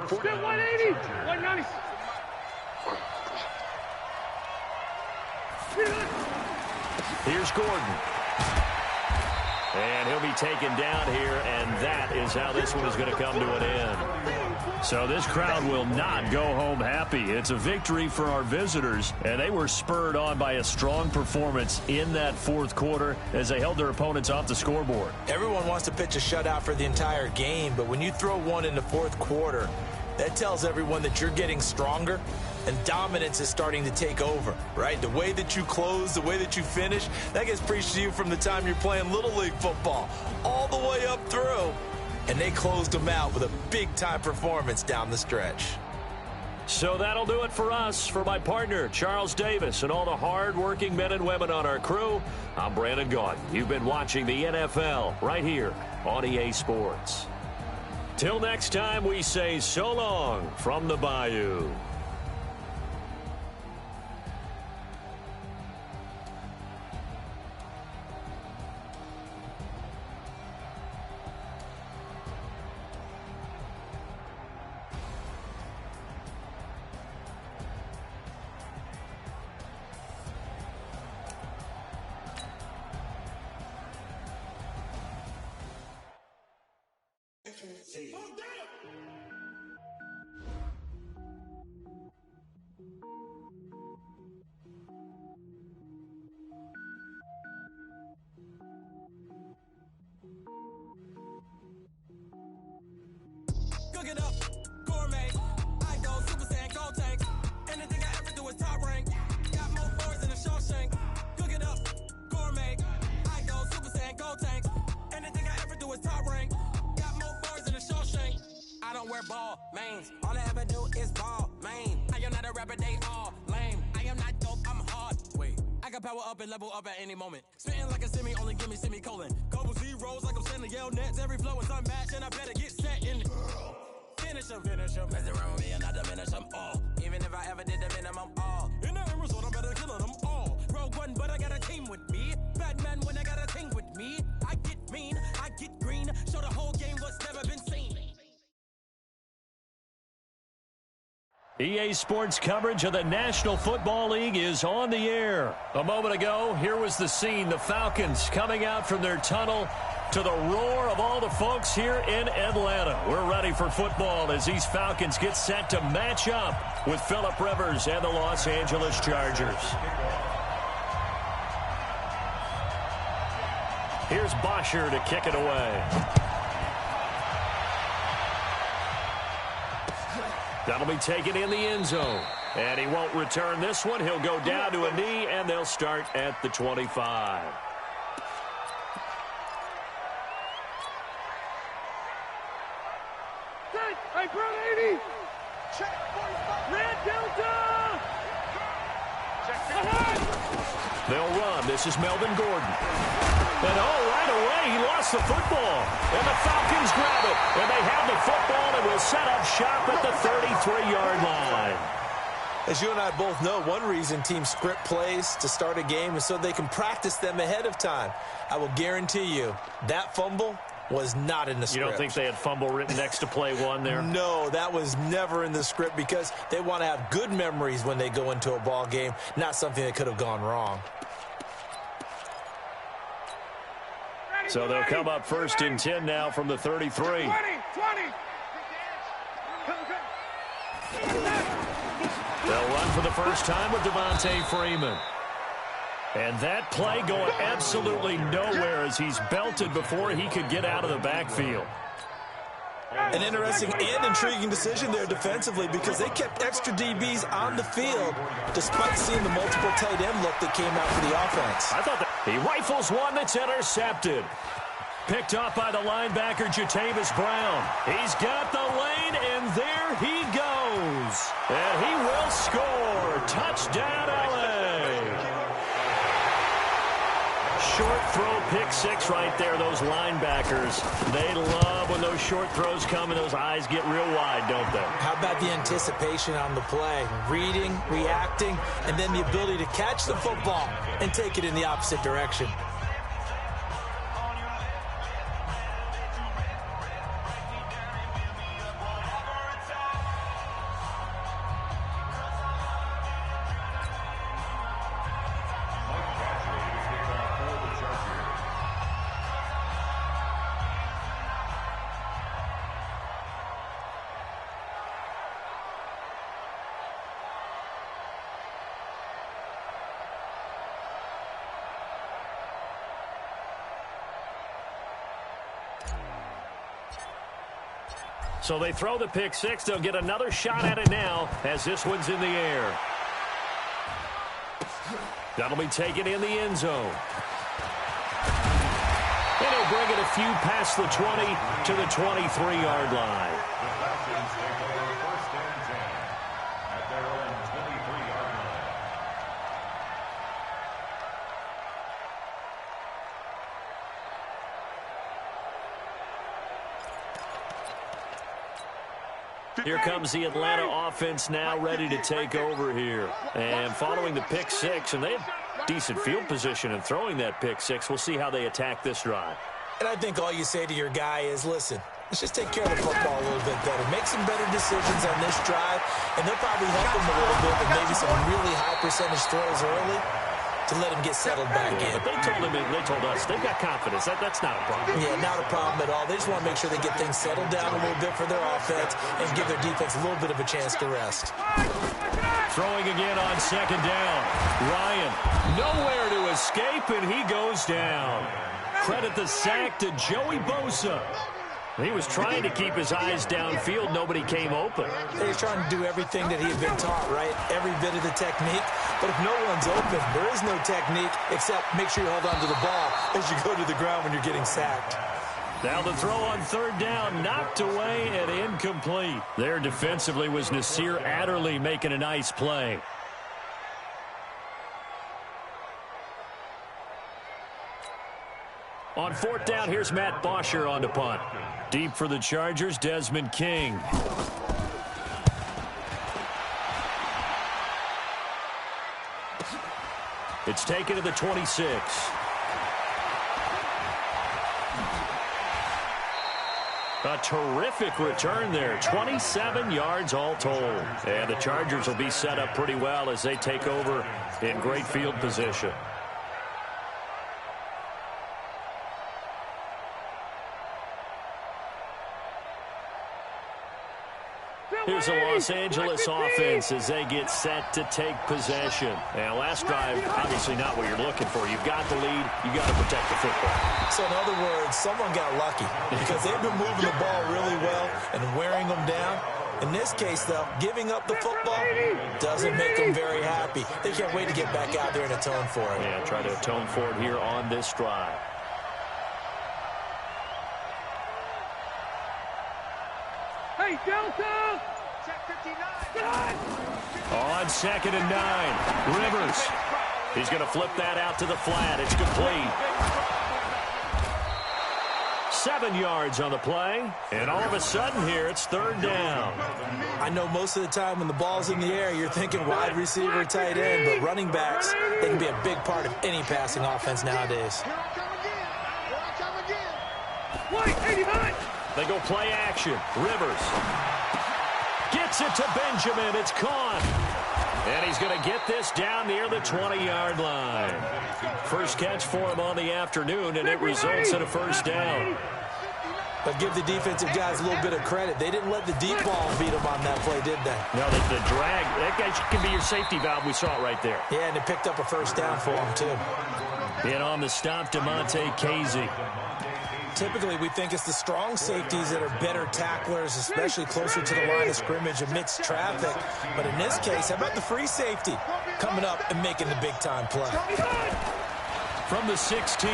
Still 180, 190. Here's Gordon. And he'll be taken down here, and that is how this one is going to come to an end. So this crowd will not go home happy. It's a victory for our visitors, and they were spurred on by a strong performance in that 4th quarter as they held their opponents off the scoreboard. Everyone wants to pitch a shutout for the entire game, but when you throw one in the 4th quarter, that tells everyone that you're getting stronger and dominance is starting to take over, right? The way that you close, the way that you finish, that gets preached to you from the time you're playing Little League football all the way up through. And they closed them out with a big-time performance down the stretch. So that'll do it for us. For my partner, Charles Davis, and all the hard-working men and women on our crew, I'm Brandon Gaudin. You've been watching the NFL right here on EA Sports. Till next time, we say so long from the Bayou. Cook it up, gourmet. I go Super Saiyan, gold tank. Anything I ever do is top rank. Got more boards than a Shawshank. Cook it up, gourmet. I go Super Saiyan, gold tank. Anything I ever do is top rank. Got more boards than a Shawshank. I don't wear ball mains. All I ever do is ball main. I am not a rapper, they all lame. I am not dope, I'm hard. Wait, I got power up and level up at any moment. Spitting like a semi, only give me semicolon. Couple zeros like I'm sending yell nets. Every flow is unmatched and I better get set in. Finish him, mess around with me and I diminish them all. Even if I ever did the minimum, all. In the end result, I'm better killing them all. Rogue One, but I got a team with me. Batman when I got a team with me. I get mean, I get green. Show the whole game what's never been seen. EA Sports coverage of the National Football League is on the air. A moment ago, here was the scene. The Falcons coming out from their tunnel to the roar of all the folks here in Atlanta. We're ready for football as these Falcons get set to match up with Phillip Rivers and the Los Angeles Chargers. Here's Bosher to kick it away. That'll be taken in the end zone. And he won't return this one. He'll go down to a knee, and they'll start at the 25. Hey, Brown 80. Check. Red Delta. They'll run. This is Melvin Gordon. And right away, he lost the football. And the Falcons grab it. And they have the football and will set up shop at the 33-yard line. As you and I both know, one reason teams script plays to start a game is so they can practice them ahead of time. I will guarantee you that fumble was not in the script. You don't think they had fumble written next to play one there? No, that was never in the script because they want to have good memories when they go into a ball game, not something that could have gone wrong. So they'll come up first and 10 now from the 33. 20. They'll run for the first time with Devontae Freeman. And that play going absolutely nowhere as he's belted before he could get out of the backfield. An interesting and intriguing decision there defensively because they kept extra DBs on the field despite seeing the multiple tight end look that came out for the offense. I thought that he rifles one that's intercepted. Picked off by the linebacker, Jatavis Brown. He's got the lane, and there he goes. And he will score. Touchdown, L.A. Short throw, pick six right there. Those linebackers, they love when those short throws come and those eyes get real wide, don't they? How about the anticipation on the play? Reading, reacting, and then the ability to catch the football and take it in the opposite direction. So they throw the pick six. They'll get another shot at it now as this one's in the air. That'll be taken in the end zone. And he'll bring it a few past the 20 to the 23-yard line. Here comes the Atlanta offense now ready to take over here. And following the pick six, and they have decent field position in throwing that pick six. We'll see how they attack this drive. And I think all you say to your guy is, listen, let's just take care of the football a little bit better. Make some better decisions on this drive, and they'll probably help him a little bit with maybe some really high percentage throws early to let him get settled back in. But they told us they've got confidence. That's not a problem. Yeah, not a problem at all. They just want to make sure they get things settled down a little bit for their offense and give their defense a little bit of a chance to rest. Throwing again on second down. Ryan, nowhere to escape, and he goes down. Credit the sack to Joey Bosa. He was trying to keep his eyes downfield. Nobody came open. He was trying to do everything that he had been taught, right? Every bit of the technique. But if no one's open, there is no technique except make sure you hold on to the ball as you go to the ground when you're getting sacked. Now the throw on third down, knocked away and incomplete. There defensively was Nasir Adderley making a nice play. On fourth down, here's Matt Bosher on the punt. Deep for the Chargers, Desmond King. It's taken to the 26. A terrific return there. 27 yards all told. And the Chargers will be set up pretty well as they take over in great field position. Here's the Los Angeles offense as they get set to take possession. And last drive, obviously not what you're looking for. You've got the lead. You've got to protect the football. So in other words, someone got lucky because they've been moving the ball really well and wearing them down. In this case, though, giving up the football doesn't make them very happy. They can't wait to get back out there and atone for it. Yeah, try to atone for it here on this drive. Hey, Delta! On second and 9, Rivers. He's going to flip that out to the flat. It's complete. 7 yards on the play, and all of a sudden here it's third down. I know most of the time when the ball's in the air, you're thinking wide receiver, tight end, but running backs, they can be a big part of any passing offense nowadays. They go play action. Rivers gets it to Benjamin. It's caught. And he's going to get this down near the 20-yard line. First catch for him on the afternoon, and it results in a first down. But give the defensive guys a little bit of credit. They didn't let the deep ball beat them on that play, did they? No, the drag, that guy can be your safety valve. We saw it right there. Yeah, and it picked up a first down for him, too. And on the stop, DeMonte Casey. Typically, we think it's the strong safeties that are better tacklers, especially closer to the line of scrimmage amidst traffic. But in this case, how about the free safety coming up and making the big-time play? From the 16,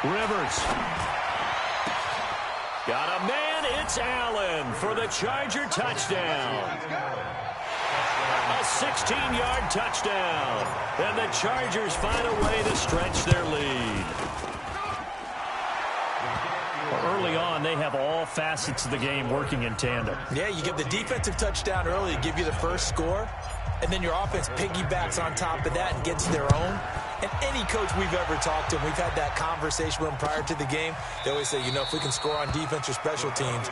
Rivers. Got a man, it's Allen for the Charger touchdown. A 16-yard touchdown. And the Chargers find a way to stretch their lead. Early on, they have all facets of the game working in tandem. Yeah, you get the defensive touchdown early to give you the first score, and then your offense piggybacks on top of that and gets their own. And any coach we've ever talked to, and we've had that conversation with them prior to the game, they always say, you know, if we can score on defense or special teams,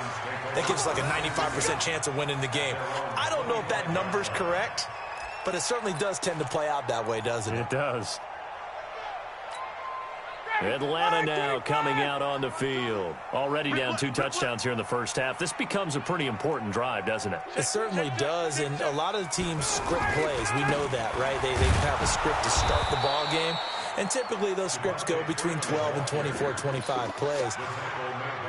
that gives us like a 95% chance of winning the game. I don't know if that number's correct, but it certainly does tend to play out that way, doesn't it? It does. Atlanta now coming out on the field. Already down 2 touchdowns here in the first half. This becomes a pretty important drive, doesn't it? It certainly does, and a lot of the teams script plays. We know that, right? They have a script to start the ball game. And typically those scripts go between 12 and 24, 25 plays.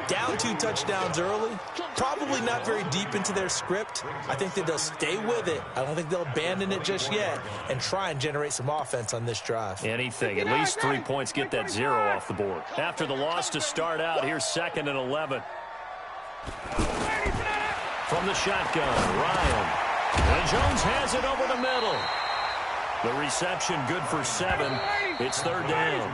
Down 2 touchdowns early, probably not very deep into their script. I think that they'll stay with it. I don't think they'll abandon it just yet and try and generate some offense on this drive. Anything. At least 3 points, get that 0 off the board. After the loss to start out, here's 2nd and 11. From the shotgun, Ryan. And Jones has it over the middle. The reception good for 7. It's 3rd down.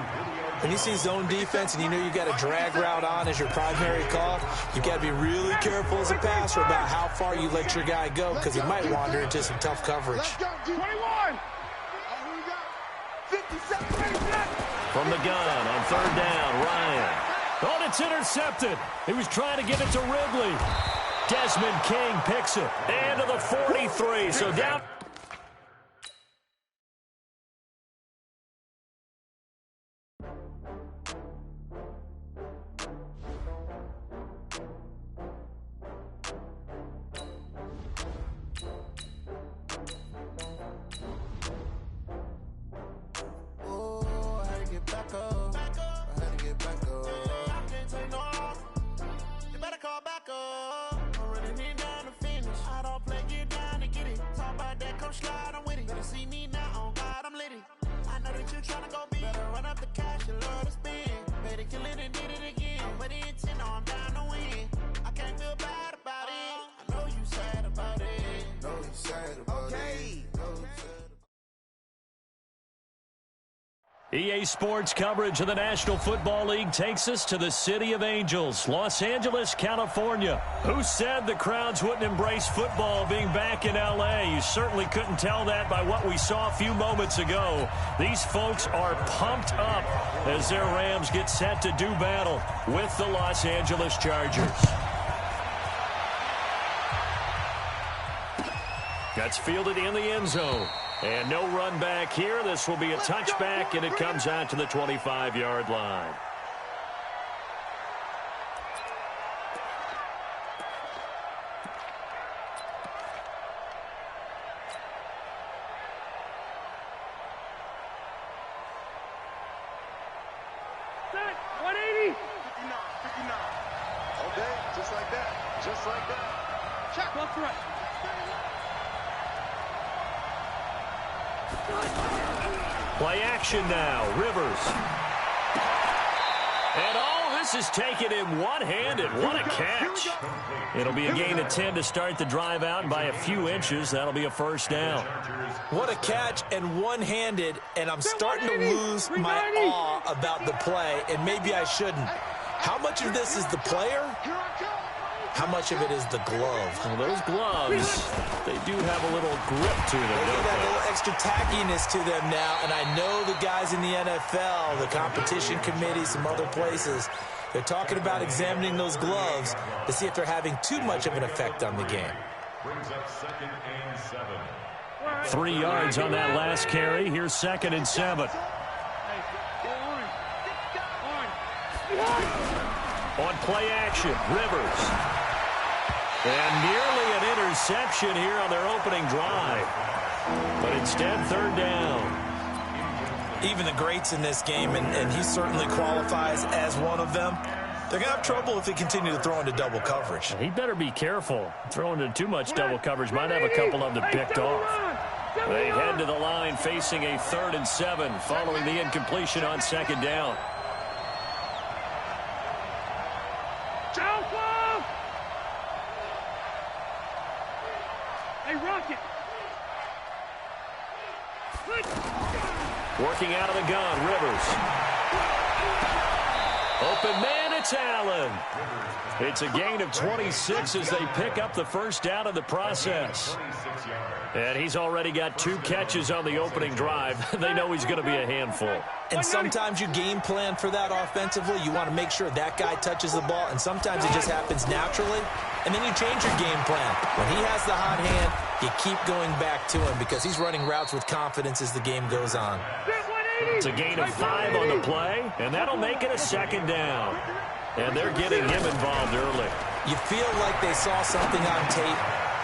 When you see zone defense and you know you got a drag route on as your primary call, you've got to be really careful as a passer about how far you let your guy go because he might wander into some tough coverage. 21. From the gun on 3rd down, Ryan. Oh, and it's intercepted. He was trying to give it to Ridley. Desmond King picks it. And to the 43. So down. EA Sports coverage of the National Football League takes us to the City of Angels, Los Angeles, California. Who said the crowds wouldn't embrace football being back in L.A.? You certainly couldn't tell that by what we saw a few moments ago. These folks are pumped up as their Rams get set to do battle with the Los Angeles Chargers. That's fielded in the end zone. And no run back here. This will be a touchback, and it comes out to the 25-yard line. Set, 180. 59. Okay, just like that. Just like that. Check, left to right. Play action now. Rivers. And all this is taken in one-handed. What a catch. It'll be a gain of 10 to start the drive out, and by a few inches, that'll be a 1st down. What a catch and one-handed, and I'm starting to lose my awe about the play, and maybe I shouldn't. How much of this is the player? How much of it is the glove? Well, those gloves, they do have a little grip to them. They got a little extra tackiness to them now, and I know the guys in the NFL, the competition committee, some other places, they're talking about examining those gloves to see if they're having too much of an effect on the game. Brings up 2nd and 7. 3 yards on that last carry. Here's 2nd and 7. On play action, Rivers. And nearly an interception here on their opening drive. But instead, 3rd down. Even the greats in this game, and he certainly qualifies as one of them, they're going to have trouble if they continue to throw into double coverage. He better be careful. Throwing into too much double coverage might have a couple of them picked off. They head to the line facing a 3rd and 7 following the incompletion on 2nd down. Working out of the gun, Rivers. Open man, it's Allen. It's a gain of 26 as they pick up the 1st down in the process. And he's already got 2 catches on the opening drive. They know he's going to be a handful. And sometimes you game plan for that offensively. You want to make sure that guy touches the ball, and sometimes it just happens naturally. And then you change your game plan. When he has the hot hand, you keep going back to him because he's running routes with confidence as the game goes on. It's a gain of 5 on the play, and that'll make it a 2nd down. And they're getting him involved early. You feel like they saw something on tape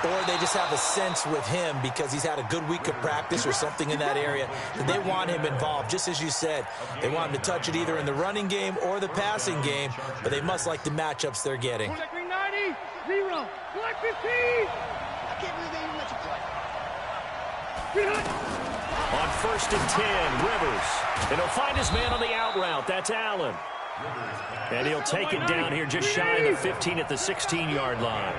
or they just have a sense with him because he's had a good week of practice or something in that area that they want him involved. Just as you said, they want him to touch it either in the running game or the passing game, but they must like the matchups they're getting. 90, 0, collect 15. I can't believe they even let you play. On 1st and 10, Rivers. And he'll find his man on the out route. That's Allen. And he'll take it down here just shy of the 15 at the 16-yard line.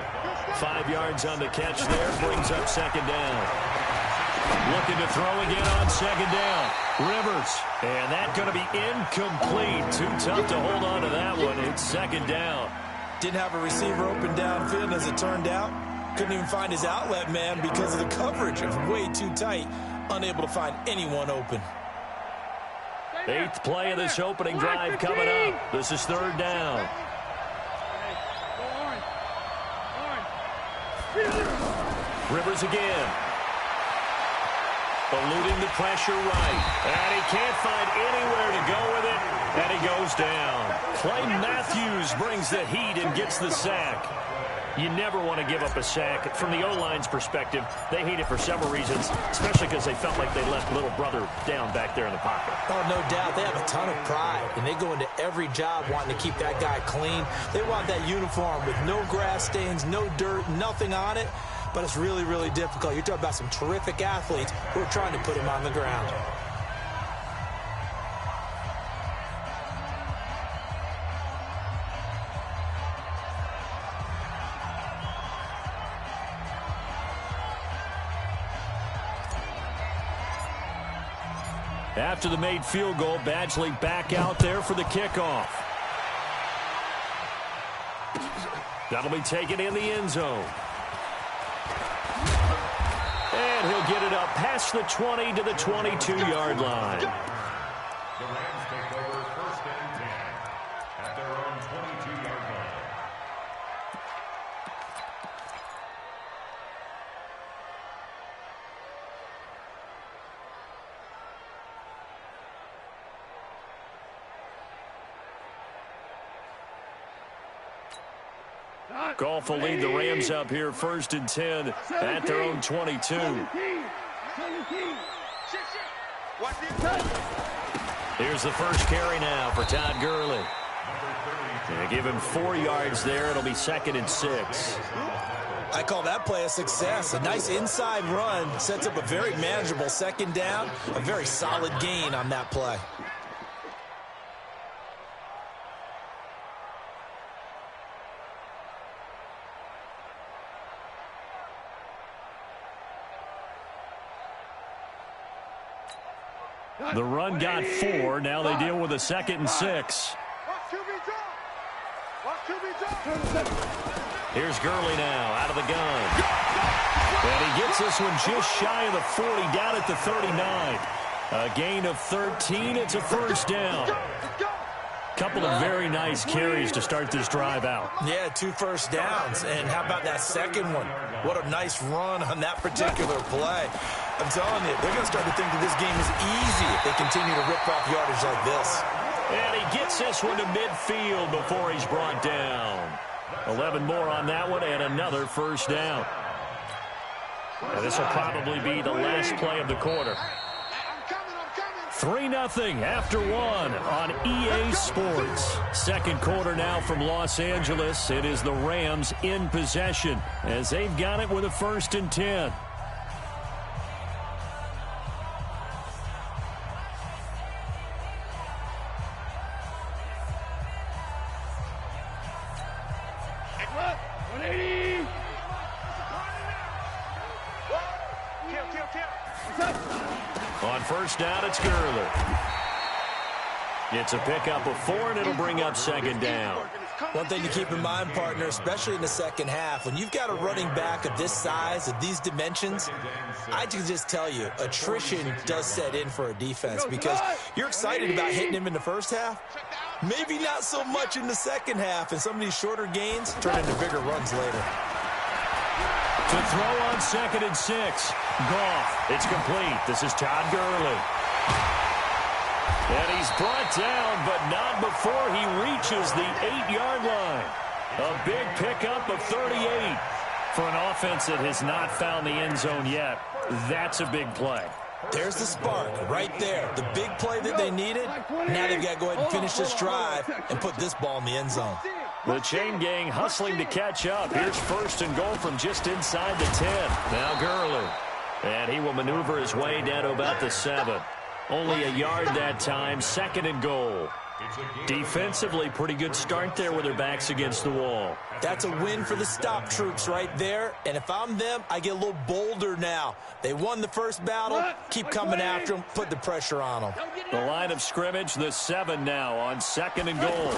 5 yards on the catch there, brings up 2nd down. Looking to throw again on 2nd down. Rivers. And that's going to be incomplete. Too tough to hold on to that one. It's 2nd down. Didn't have a receiver open downfield as it turned out. Couldn't even find his outlet man because of the coverage. It was way too tight. Unable to find anyone open. 8th play of this opening drive coming up. This is 3rd down. Rivers again. Eluding the pressure right. And he can't find anywhere to go with it. And he goes down. Clay Matthews brings the heat and gets the sack. You never want to give up a sack. From the O-line's perspective, they hate it for several reasons, especially because they felt like they left little brother down back there in the pocket. Oh, no doubt. They have a ton of pride, and they go into every job wanting to keep that guy clean. They want that uniform with no grass stains, no dirt, nothing on it, but it's really, really difficult. You're talking about some terrific athletes who are trying to put him on the ground. After the made field goal, Badgley back out there for the kickoff. That'll be taken in the end zone. And he'll get it up past the 20 to the 22-yard line. The Rams take over 1st and 10 at their own 22-yard line. Goff will lead the Rams up here 1st and 10 at their own 22. Here's the first carry now for Todd Gurley. Give him 4 yards there. It'll be 2nd and 6. I call that play a success. A nice inside run sets up a very manageable 2nd down. A very solid gain on that play. The run got 4. Now they deal with a 2nd and 6. Here's Gurley now out of the gun. And he gets this one just shy of the 40, down at the 39. A gain of 13. It's a 1st down. Couple of very nice carries to start this drive out. Yeah, 2 first downs. And how about that second one? What a nice run on that particular play. I'm telling you, they're going to start to think that this game is easy if they continue to rip off yardage like this. And he gets this one to midfield before he's brought down. 11 more on that one and another 1st down. And this will probably be the last play of the quarter. 3-0 after 1 on EA Sports. 2nd quarter now from Los Angeles. It is the Rams in possession as they've got it with a 1st and 10. On 1st down, it's Gurley. It's a pickup of 4, and it'll bring up 2nd down. One thing to keep in mind, partner, especially in the second half, when you've got a running back of this size, of these dimensions, I can just tell you, attrition does set in for a defense because you're excited about hitting him in the first half. Maybe not so much in the second half, and some of these shorter gains turn into bigger runs later. To throw on 2nd and 6. Goff. It's complete. This is Todd Gurley. And he's brought down, but not before he reaches the 8-yard line. A big pickup of 38. For an offense that has not found the end zone yet, that's a big play. There's the spark right there. The big play that they needed. Now they've got to go ahead and finish this drive and put this ball in the end zone. The chain gang hustling to catch up. Here's first and goal from just inside the 10. Now Gurley. And he will maneuver his way down to about the 7. Only a yard that time. Second and goal. Defensively, pretty good start there with their backs against the wall. That's a win for the stop troops right there. And if I'm them, I get a little bolder now. They won the first battle. Keep coming after them. Put the pressure on them. The line of scrimmage, the 7 now on second and goal.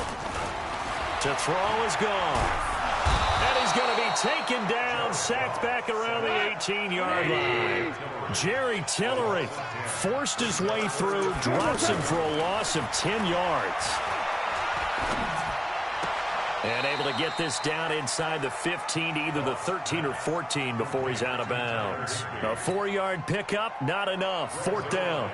To throw is gone. And he's going to be taken down, sacked back around the 18-yard line. Jerry Tillery forced his way through, drops him for a loss of 10 yards. And able to get this down inside the 15 to either the 13 or 14 before he's out of bounds. A 4-yard pickup, not enough. Fourth down.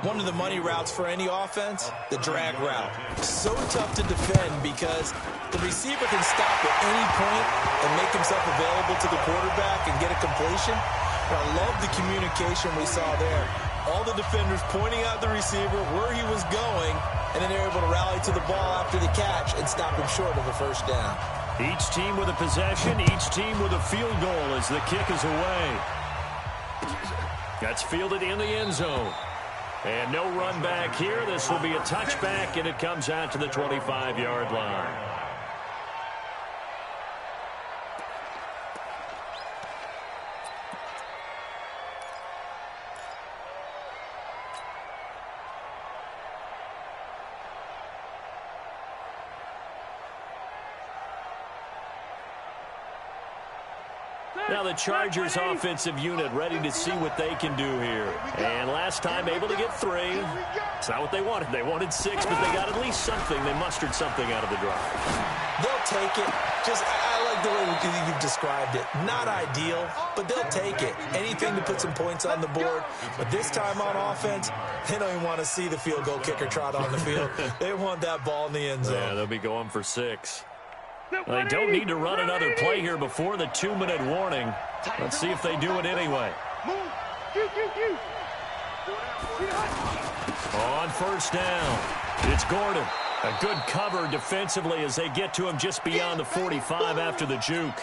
One of the money routes for any offense, the drag route. So tough to defend because the receiver can stop at any point and make himself available to the quarterback and get a completion. But I love the communication we saw there. All the defenders pointing out the receiver where he was going, and then they're able to rally to the ball after the catch and stop him short of a first down. Each team with a possession, each team with a field goal as the kick is away. That's fielded in the end zone. And no run back here. This will be a touchback, and it comes out to the 25-yard line. Now the Chargers offensive unit ready to see what they can do here. And last time able to get 3. It's not what they wanted. They wanted 6, but they got at least something. They mustered something out of the drive. They'll take it. I like the way you've described it. Not ideal, but they'll take it. Anything to put some points on the board. But this time on offense, they don't even want to see the field goal kicker trot on the field. They want that ball in the end zone. Yeah, they'll be going for 6. They don't need to run another play here before the 2-minute warning. Let's see if they do it anyway. On first down, it's Gordon. A good cover defensively as they get to him just beyond the 45 after the juke.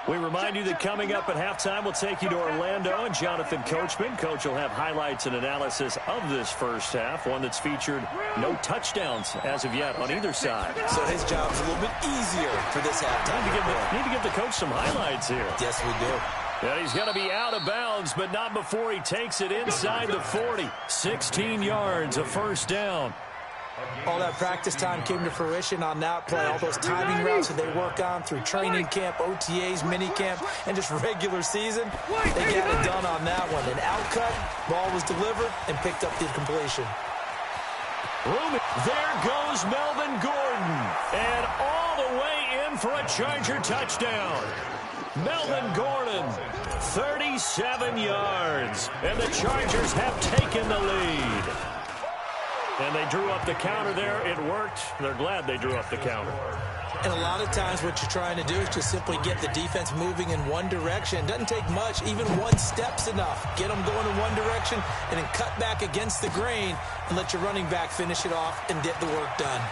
We remind you that coming up at halftime, we'll take you to Orlando and Jonathan Coachman. Coach will have highlights and analysis of this first half, one that's featured no touchdowns as of yet on either side. So his job's a little bit easier for this halftime. Need to give the coach some highlights here. Yes, we do. And he's going to be out of bounds, but not before he takes it inside the 40. 16 yards, a first down. All that practice time came to fruition on that play. All those timing routes that they work on through training camp, OTAs, minicamp, and just regular season, they got it done on that one. An outcut, ball was delivered, and picked up the completion. There goes Melvin Gordon, and all the way in for a Charger touchdown. Melvin Gordon, 37 yards, and the Chargers have taken the lead. And they drew up the counter there. It worked. They're glad they drew up the counter. And a lot of times what you're trying to do is just simply get the defense moving in one direction. It doesn't take much. Even one step's enough. Get them going in one direction and then cut back against the grain and let your running back finish it off and get the work done.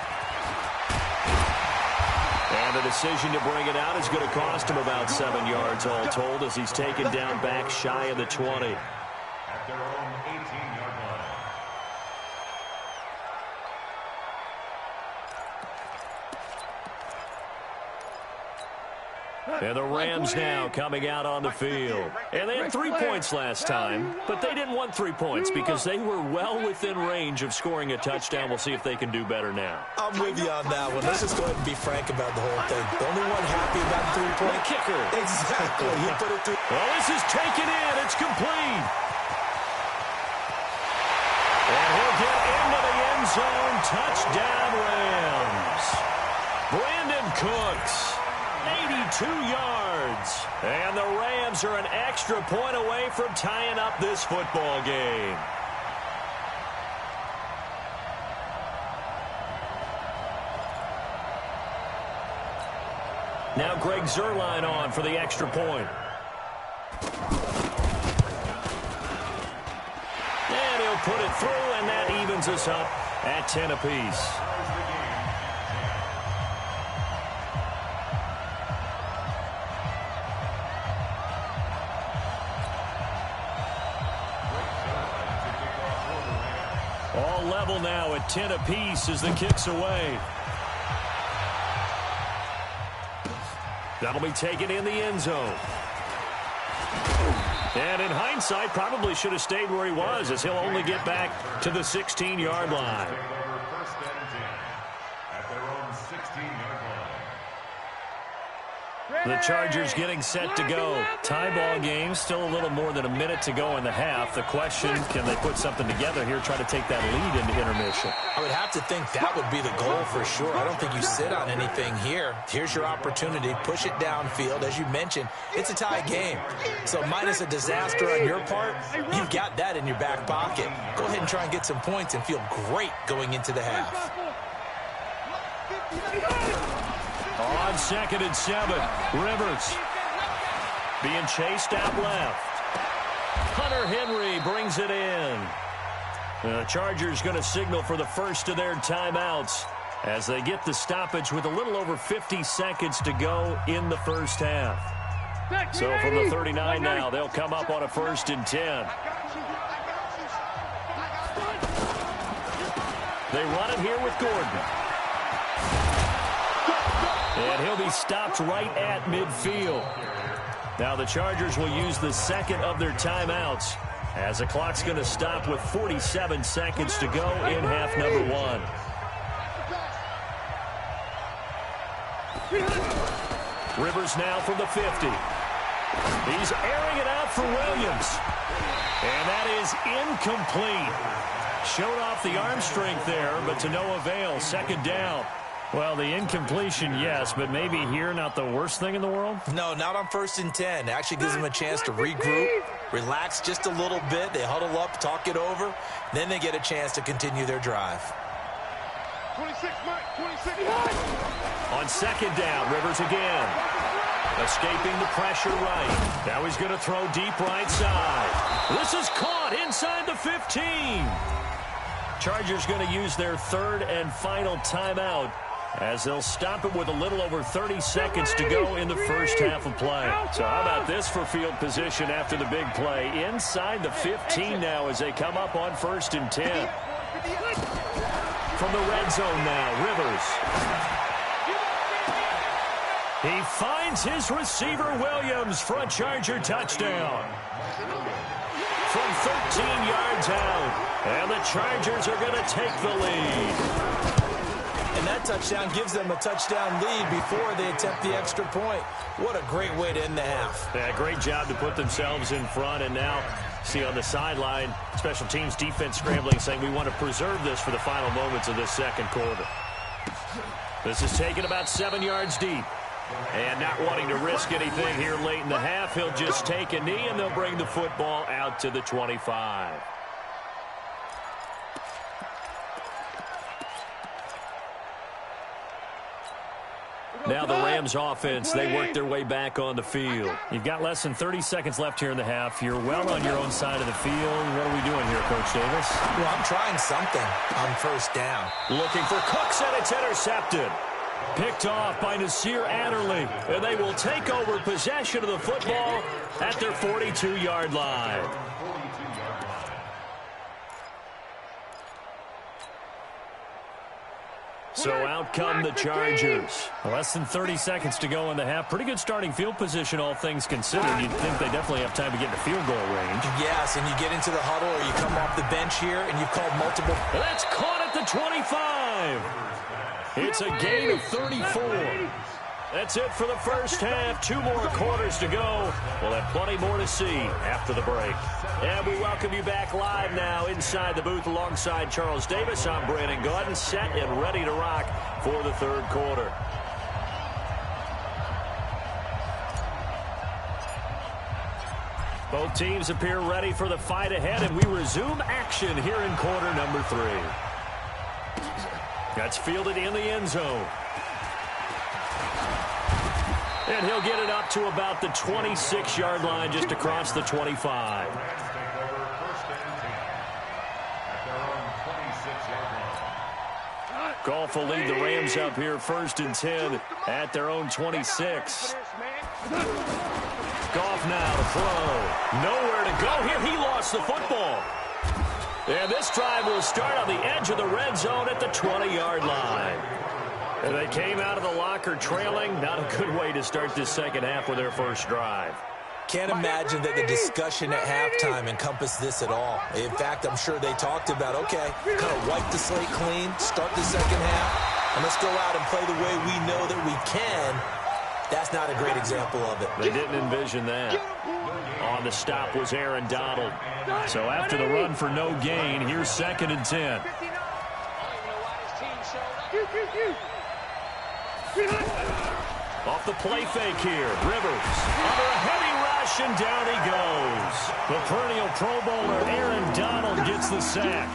And the decision to bring it out is going to cost him about 7 yards all told as he's taken down back shy of the 20. At their own 18-yard line. And the Rams now coming out on the field. And they had 3 points last time, but they didn't want 3 points because they were well within range of scoring a touchdown. We'll see if they can do better now. I'm with you on that one. Let's just go ahead and be frank about the whole thing. The only one happy about the 3-point kicker. Exactly. He put it through. Well, this is taken in. It's complete. And he'll get into the end zone. Touchdown, Rams. Brandon Cooks. 82 yards. And the Rams are an extra point away from tying up this football game. Now Greg Zuerlein on for the extra point. And he'll put it through, and that evens us up at 10 apiece. All level now at 10 apiece as the kick's away. That'll be taken in the end zone. And in hindsight, probably should have stayed where he was, as he'll only get back to the 16-yard line. First and 10 at their own 16-yard line. The Chargers getting set to go. Tie ball game, still a little more than a minute to go in the half. The question, can they put something together here, try to take that lead into intermission? I would have to think that would be the goal for sure. I don't think you sit on anything here. Here's your opportunity. Push it downfield. As you mentioned, it's a tie game. So minus a disaster on your part, you've got that in your back pocket. Go ahead and try and get some points and feel great going into the half. On 2nd and 7, Rivers being chased out left. Hunter Henry brings it in. The Chargers going to signal for the first of their timeouts as they get the stoppage with a little over 50 seconds to go in the first half. So from the 39 now, they'll come up on a 1st and 10. They run it here with Gordon. And he'll be stopped right at midfield. Now the Chargers will use the second of their timeouts as the clock's going to stop with 47 seconds to go in half number 1. Rivers now from the 50. He's airing it out for Williams. And that is incomplete. Showed off the arm strength there, but to no avail. 2nd down. Well, the incompletion, yes, but maybe here not the worst thing in the world? No, not on 1st and 10. It actually gives them a chance to regroup, relax just a little bit. They huddle up, talk it over. Then they get a chance to continue their drive. 26, Mike, 26. On 2nd down, Rivers again. Escaping the pressure right. Now he's going to throw deep right side. This is caught inside the 15. Chargers going to use their 3rd and final timeout, as they'll stop it with a little over 30 seconds to go in the first half of play. So how about this for field position after the big play? Inside the 15 now as they come up on 1st and 10. From the red zone now, Rivers. He finds his receiver, Williams, for a Charger touchdown. From 13 yards out, and the Chargers are going to take the lead. And that touchdown gives them a touchdown lead before they attempt the extra point. What a great way to end the half. Yeah, great job to put themselves in front. And now, see on the sideline, special teams defense scrambling, saying we want to preserve this for the final moments of this 2nd quarter. This is taken about 7 yards deep. And not wanting to risk anything here late in the half, he'll just take a knee, and they'll bring the football out to the 25. Now the Rams offense, they work their way back on the field. You've got less than 30 seconds left here in the half. You're well on your own side of the field. What are we doing here, Coach Davis? Well, I'm trying something on 1st down. Looking for Cooks, and it's intercepted. Picked off by Nasir Adderley, and they will take over possession of the football at their 42-yard line. So out come the Chargers. Less than 30 seconds to go in the half. Pretty good starting field position, all things considered. You'd think they definitely have time to get into field goal range. Yes, and you get into the huddle or you come off the bench here and you've called multiple. That's caught at the 25. It's a gain of 34. That's it for the first half. 2 more quarters to go. We'll have plenty more to see after the break. And we welcome you back live now inside the booth alongside Charles Davis. I'm Brandon Gordon, set and ready to rock for the 3rd quarter. Both teams appear ready for the fight ahead, and we resume action here in quarter number 3. That's fielded in the end zone. And he'll get it up to about the 26-yard line, just across the 25. Goff will lead the Rams up here 1st and 10 at their own 26. Goff now to throw. Nowhere to go here. He lost the football. And this drive will start on the edge of the red zone at the 20-yard line. And they came out of the locker trailing. Not a good way to start this second half with their first drive. Can't imagine that the discussion at halftime encompassed this at all. In fact, I'm sure they talked about, okay, kind of wipe the slate clean, start the second half, and let's go out and play the way we know that we can. That's not a great example of it. They didn't envision that. On the stop was Aaron Donald. So after the run for no gain, here's 2nd and 10. Off the play fake here. Rivers under a heavy rush, and down he goes. The perennial Pro Bowler Aaron Donald gets the sack.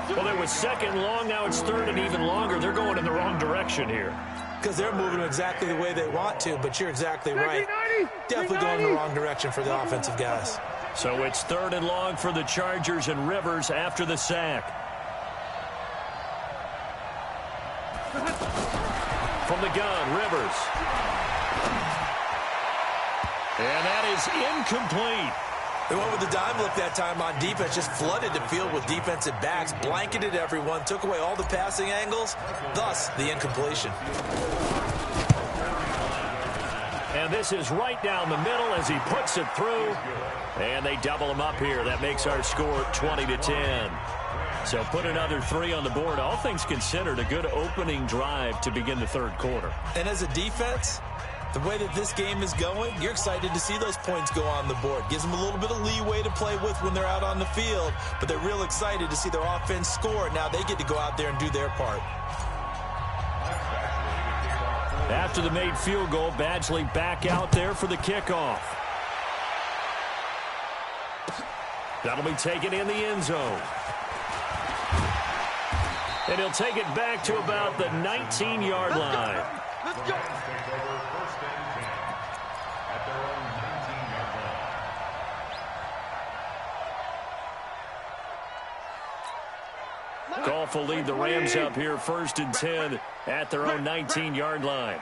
Well, it was 2nd long. Now it's 3rd and even longer. They're going in the wrong direction here. Because they're moving exactly the way they want to, but you're exactly right. Definitely going in the wrong direction for the offensive guys. So it's 3rd and long for the Chargers, and Rivers after the sack. From the gun, Rivers. And that is incomplete. They went with the dime look that time on defense, just flooded the field with defensive backs, blanketed everyone, took away all the passing angles, thus the incompletion. And this is right down the middle as he puts it through. And they double him up here. That makes our score 20-10. So put another 3 on the board. All things considered, a good opening drive to begin the 3rd quarter. And as a defense, the way that this game is going, you're excited to see those points go on the board. Gives them a little bit of leeway to play with when they're out on the field, but they're real excited to see their offense score. Now they get to go out there and do their part. After the made field goal, Badgley back out there for the kickoff. That'll be taken in the end zone. And he'll take it back to about the 19-yard line. Let's go. Goff will lead the Rams up here 1st and 10 at their own 19-yard line.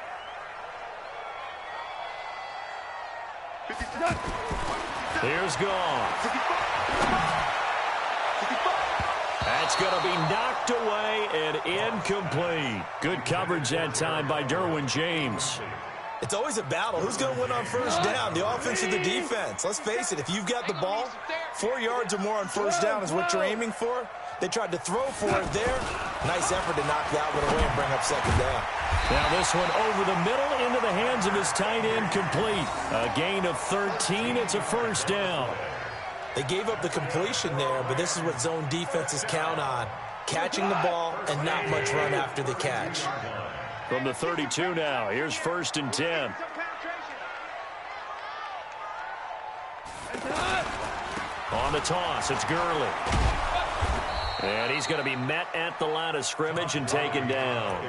Here's Goff. That's going to be knocked away and incomplete. Good coverage that time by Derwin James. It's always a battle. Who's going to win on 1st down, the offense or the defense? Let's face it, if you've got the ball, 4 yards or more on 1st down is what you're aiming for. They tried to throw for it there. Nice effort to knock that one away and bring up 2nd down. Now this one over the middle into the hands of his tight end, complete. A gain of 13. It's a 1st down. They gave up the completion there, but this is what zone defenses count on. Catching the ball and not much run after the catch. From the 32 now, here's 1st and 10. On the toss, it's Gurley. And he's going to be met at the line of scrimmage and taken down.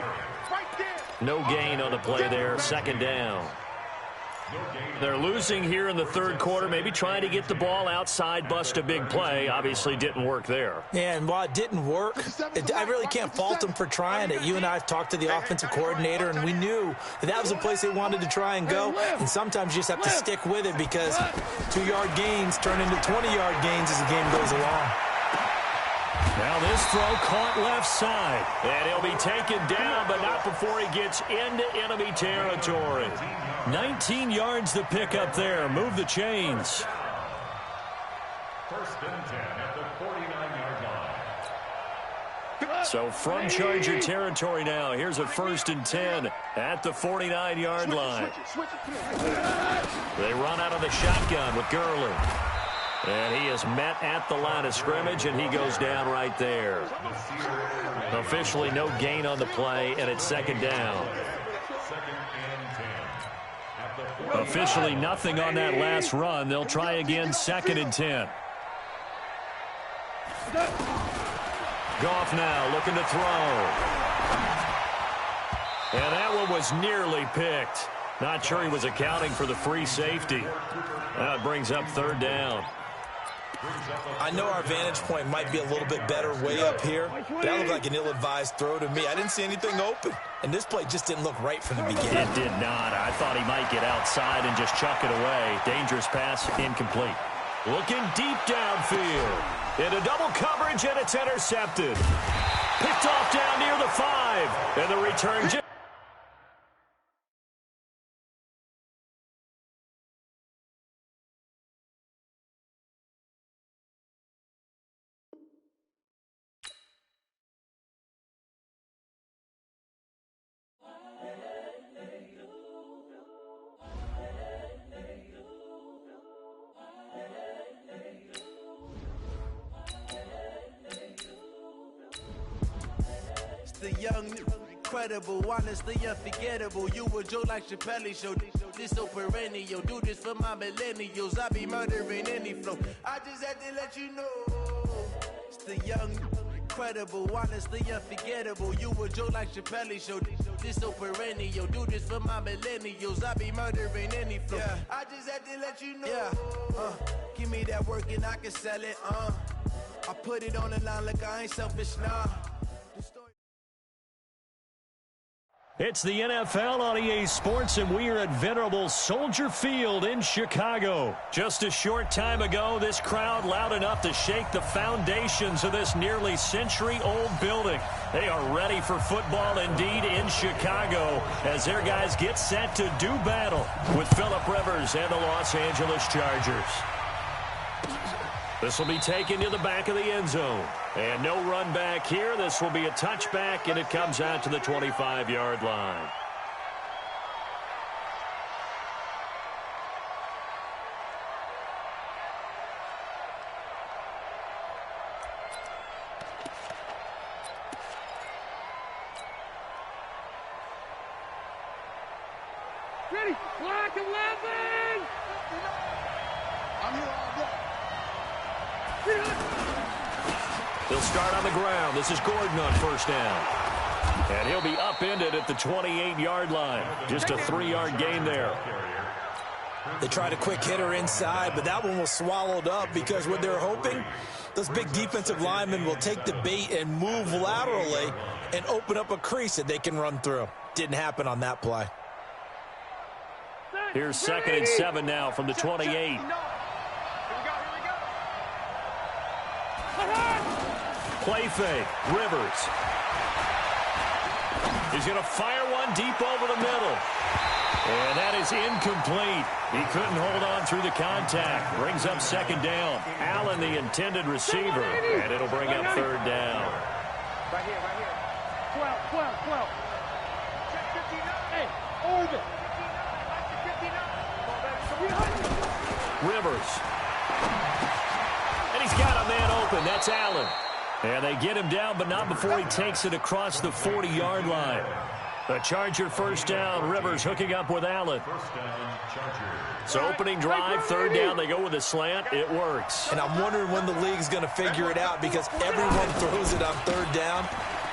No gain on the play there, 2nd down. They're losing here in the 3rd quarter, maybe trying to get the ball outside, bust a big play. Obviously didn't work there. Yeah, and while it didn't work, I really can't fault them for trying it. You and I have talked to the offensive coordinator, and we knew that was a place they wanted to try and go. And sometimes you just have to stick with it because 2-yard gains turn into 20-yard gains as the game goes along. Now this throw caught left side. And he'll be taken down, but not before he gets into enemy territory. 19 yards to pick up there. Move the chains. 1st and 10 at the 49-yard line. So from Charger territory now, here's a 1st and 10 at the 49-yard line. They run out of the shotgun with Gurley. And he is met at the line of scrimmage, and he goes down right there. Officially no gain on the play, and it's 2nd down. Officially nothing on that last run. They'll try again, 2nd and 10. Goff now looking to throw. And that one was nearly picked. Not sure he was accounting for the free safety. That brings up third down. I know our vantage point might be a little bit better way up here, but that looked like an ill-advised throw to me. I didn't see anything open, and this play just didn't look right from the beginning. It did not. I thought he might get outside and just chuck it away. Dangerous pass, incomplete. Looking deep downfield. Into double coverage, and it's intercepted. Picked off down near the 5, and the return. The young, incredible, honestly unforgettable. You a Joe like Chappelle show. This so perennial. Do this for my millennials. I be murdering any flow. I just had to let you know. It's the young, incredible, honestly unforgettable. You a Joe like Chappelle show. This so perennial. Do this for my millennials. I be murdering any flow. Yeah. I just had to let you know. Yeah. Give me that work and I can sell it. I put it on the line like I ain't selfish, nah. It's the NFL on EA Sports, and we are at venerable Soldier Field in Chicago. Just a short time ago, this crowd loud enough to shake the foundations of this nearly century-old building. They are ready for football indeed in Chicago as their guys get set to do battle with Phillip Rivers and the Los Angeles Chargers. This will be taken to the back of the end zone. And no run back here. This will be a touchback, and it comes out to the 25-yard line. Ready, black 11! I'm here all day. They'll start on the ground. This is Gordon on first down. And he'll be upended at the 28-yard line. Just a 3-yard gain there. They tried a quick hitter inside, but that one was swallowed up because what they're hoping, those big defensive linemen will take the bait and move laterally and open up a crease that they can run through. Didn't happen on that play. Here's 2nd and 7 now from the 28. Play fake. Rivers. He's going to fire one deep over the middle. And that is incomplete. He couldn't hold on through the contact. Brings up 2nd down. Allen, the intended receiver. And it'll bring up 3rd down. Right here, right here. 12. Hey, Orbit. Rivers. And he's got a man open. That's Allen. And they get him down, but not before he takes it across the 40-yard line. The Charger first down. Rivers hooking up with Allen. So opening drive, 3rd down. They go with a slant. It works. And I'm wondering when the league's going to figure it out because everyone throws it on 3rd down.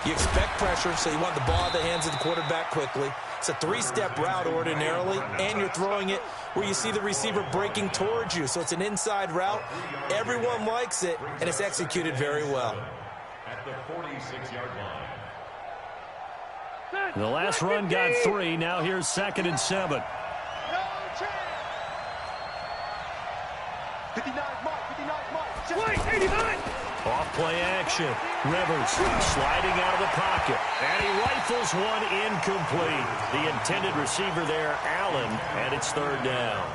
You expect pressure, so you want the ball in the hands of the quarterback quickly. It's a 3-step route ordinarily, and you're throwing it where you see the receiver breaking towards you. So it's an inside route. Everyone likes it, and it's executed very well. At the 46-yard line. The last run got 3. Now here's 2nd and 7. 59 mark. 89. Off play action. Rivers sliding out of the pocket. And he rifles one incomplete. The intended receiver there, Allen, and it's 3rd down.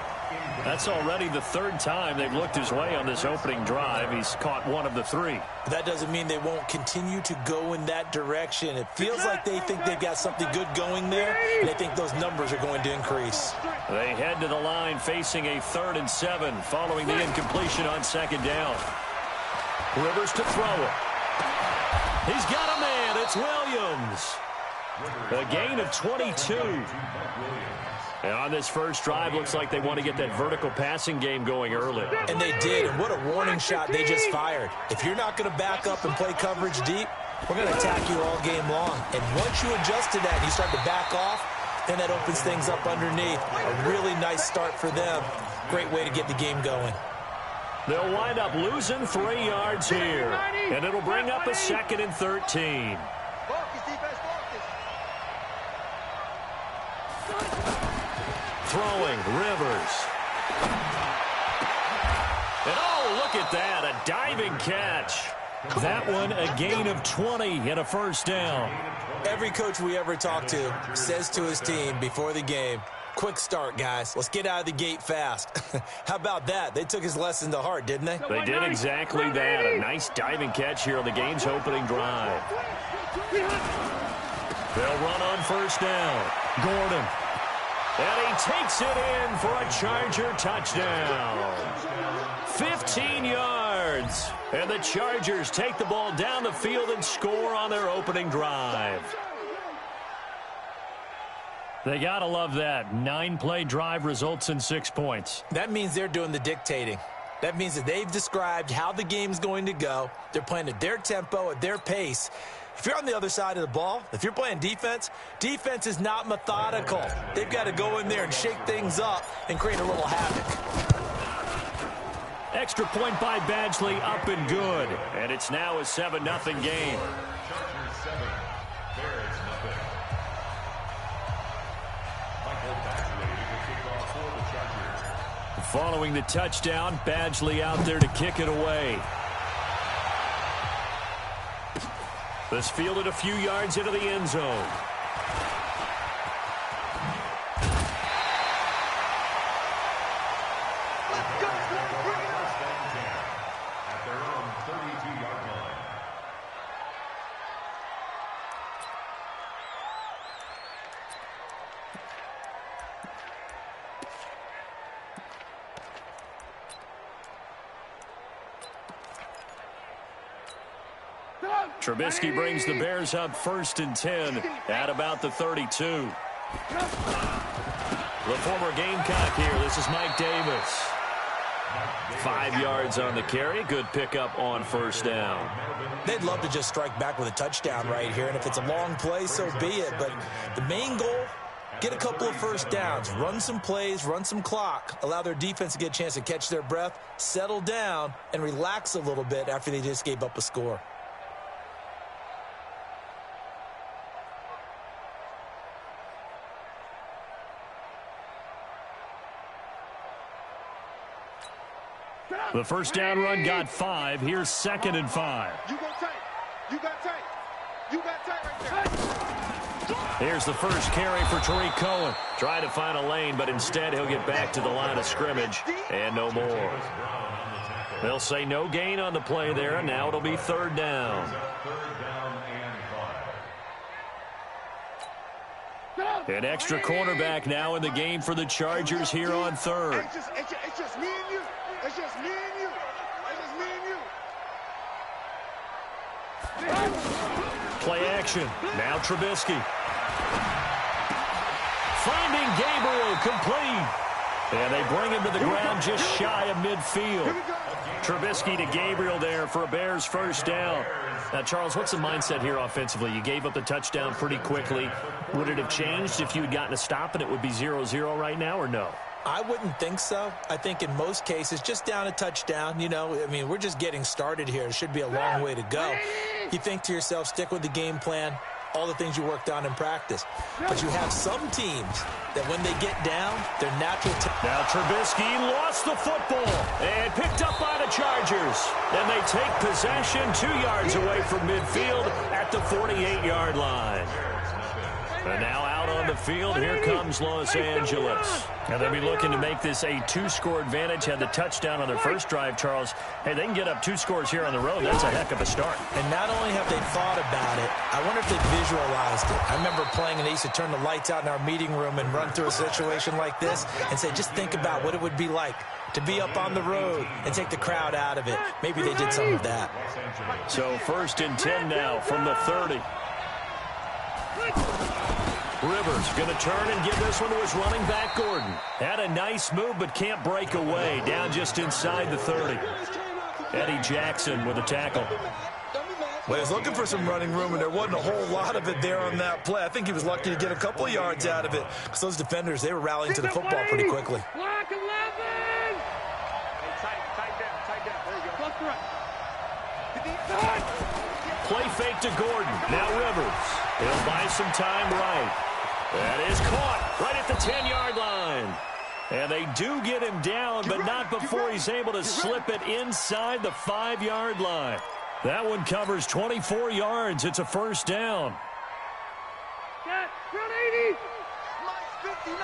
That's already the 3rd time they've looked his way on this opening drive. He's caught one of the 3. That doesn't mean they won't continue to go in that direction. It feels like they think they've got something good going there, and they think those numbers are going to increase. They head to the line facing a 3rd and 7 following the incompletion on 2nd down. Rivers to throw it. He's got a man. It's Williams. A gain of 22. And on this first drive, looks like they want to get that vertical passing game going early. And they did, and what a warning shot they just fired. If you're not going to back up and play coverage deep, we're going to attack you all game long. And once you adjust to that and you start to back off, and that opens things up underneath. A really nice start for them. Great way to get the game going. They'll wind up losing 3 yards here, and it'll bring up a 2nd and 13. Throwing, Rivers. And oh, look at that, a diving catch. That one, a gain of 20 and a first down. Every coach we ever talk to says to his team before the game, quick start, guys. Let's get out of the gate fast. How about that? They took his lesson to heart, didn't they? They did exactly that. A nice diving catch here on the game's opening drive. They'll run on first down. Gordon. And he takes it in for a Charger touchdown. 15 yards. And the Chargers take the ball down the field and score on their opening drive. They got to love that. 9-play drive results in 6 points. That means they're doing the dictating. That means that they've described how the game's going to go. They're playing at their tempo, at their pace. If you're on the other side of the ball, if you're playing defense, defense is not methodical. They've got to go in there and shake things up and create a little havoc. Extra point by Badgley, up and good. And it's now a 7-0 game. Chargers 7, Bears nothing. Michael Badgley will kick off for the Chargers. Following the touchdown, Badgley out there to kick it away. This fielded a few yards into the end zone. At their own 32-yard line. Trubisky brings the Bears up 1st and 10 at about the 32. The former Gamecock here. This is Mike Davis. 5 yards on the carry. Good pickup on first down. They'd love to just strike back with a touchdown right here, and if it's a long play, so be it. But the main goal, get a couple of first downs, run some plays, run some clock, allow their defense to get a chance to catch their breath, settle down, and relax a little bit after they just gave up a score. The first down run got 5. Here's 2nd and 5. You go tight. You got tight. You got tight right there. Here's the first carry for Tariq Cohen. Trying to find a lane, but instead he'll get back to the line of scrimmage and no more. They'll say no gain on the play there, and now it'll be 3rd down. 3rd down and 5. An extra cornerback now in the game for the Chargers here on 3rd. It's just me and you. It's just me and you. It's just me and you. Play action. Now Trubisky. Finding Gabriel complete. And they bring him to the ground just shy of midfield. Trubisky to Gabriel there for a Bears first down. Now, Charles, what's the mindset here offensively? You gave up the touchdown pretty quickly. Would it have changed if you had gotten a stop and it would be 0-0 right now, or no? I wouldn't think so. I think in most cases, just down a touchdown, we're just getting started here. It should be a long way to go. You think to yourself, stick with the game plan, all the things you worked on in practice. But you have some teams that when they get down, their natural... Now Trubisky lost the football and picked up by the Chargers. And they take possession 2 yards away from midfield at the 48-yard line. And now out on the field, here comes Los Angeles. And they'll be looking to make this a 2-score advantage. Had the touchdown on their first drive, Charles. Hey, they can get up 2 scores here on the road. That's a heck of a start. And not only have they thought about it, I wonder if they visualized it. I remember playing, and they used to turn the lights out in our meeting room and run through a situation like this and say, just think about what it would be like to be up on the road and take the crowd out of it. Maybe they did some of that. So 1st and 10 now from the 30. Rivers going to turn and give this one to his running back, Gordon. Had a nice move, but can't break away. Down just inside the 30. Eddie Jackson with a tackle. Well, he was looking for some running room, and there wasn't a whole lot of it there on that play. I think he was lucky to get a couple of yards out of it because those defenders, they were rallying to the football pretty quickly. Block 11! Hey, tight down. There you go. Close to right. Play fake to Gordon. Now Rivers. He'll buy some time right. That is caught right at the 10-yard line. And they do get him down, but not before he's able to slip it inside the 5-yard line. That one covers 24 yards. It's a first down. Get front 80. Mike 59.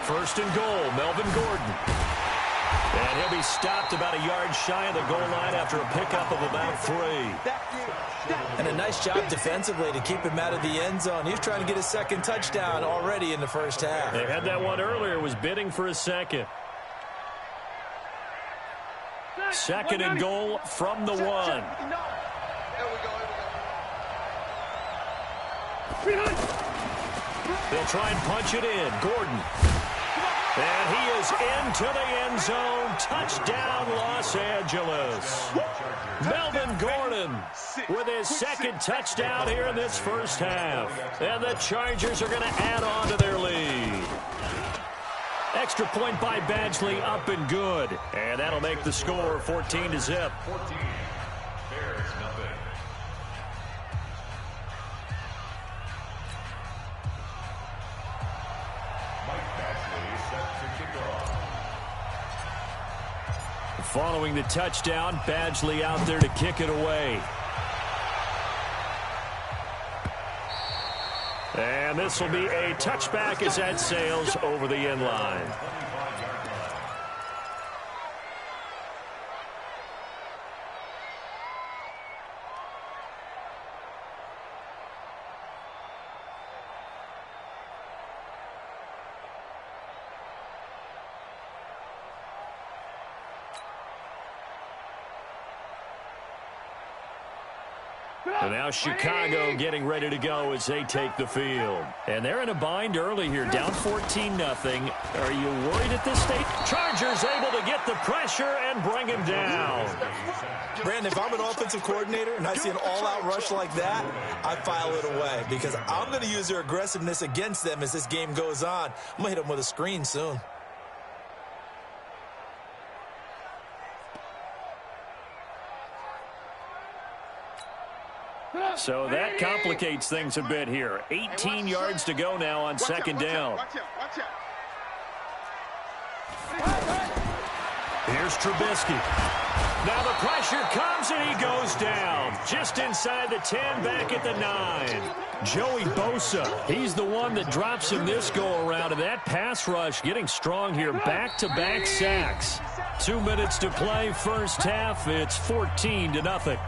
First and goal, Melvin Gordon. And he'll be stopped about a yard shy of the goal line after a pickup of about 3. And a nice job defensively to keep him out of the end zone. He's trying to get his second touchdown already in the first half. They had that one earlier, was bidding for a second. Second and goal from the 1. They'll try and punch it in. Gordon. And he is into the end zone. Touchdown, Los Angeles. Melvin Gordon with his second touchdown here in this first half. And the Chargers are going to add on to their lead. Extra point by Badgley, up and good. And that'll make the score 14-0. 14. Bears nothing. Mike Badgley set to kick off. Following the touchdown, Badgley out there to kick it away. And this will be a touchback as that sails over the end line. And now Chicago getting ready to go as they take the field. And they're in a bind early here, down 14-0. Are you worried at this stage? Chargers able to get the pressure and bring him down. Brandon, if I'm an offensive coordinator and I see an all-out rush like that, I file it away because I'm going to use their aggressiveness against them as this game goes on. I'm going to hit them with a screen soon. So that complicates things a bit here. 18 yards to go now on second down. Here's Trubisky. Now the pressure comes and he goes down. Just inside the 10, back at the 9. Joey Bosa, he's the one that drops him this go-around. And that pass rush getting strong here. Back-to-back sacks. 2 minutes to play first half. It's 14-0.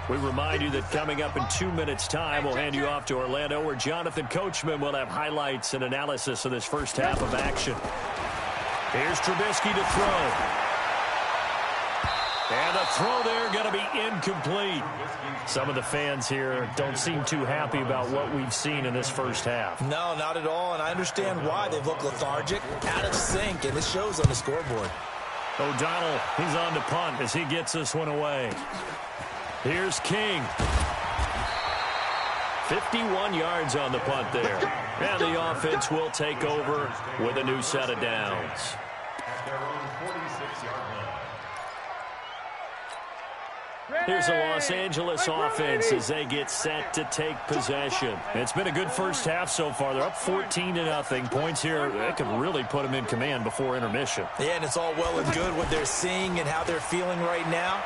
We remind you that coming up in 2 minutes' time, we'll hand you off to Orlando, where Jonathan Coachman will have highlights and analysis of this first half of action. Here's Trubisky to throw. And the throw there going to be incomplete. Some of the fans here don't seem too happy about what we've seen in this first half. No, not at all, and I understand why. They've looked lethargic, out of sync, and it shows on the scoreboard. O'Donnell, he's on to punt as he gets this one away. Here's King. 51 yards on the punt there. And the offense will take over with a new set of downs. At their own 46-yard line. Here's the Los Angeles offense as they get set to take possession. It's been a good first half so far. They're up 14-0. Points here, that could really put them in command before intermission. Yeah, and it's all well and good what they're seeing and how they're feeling right now.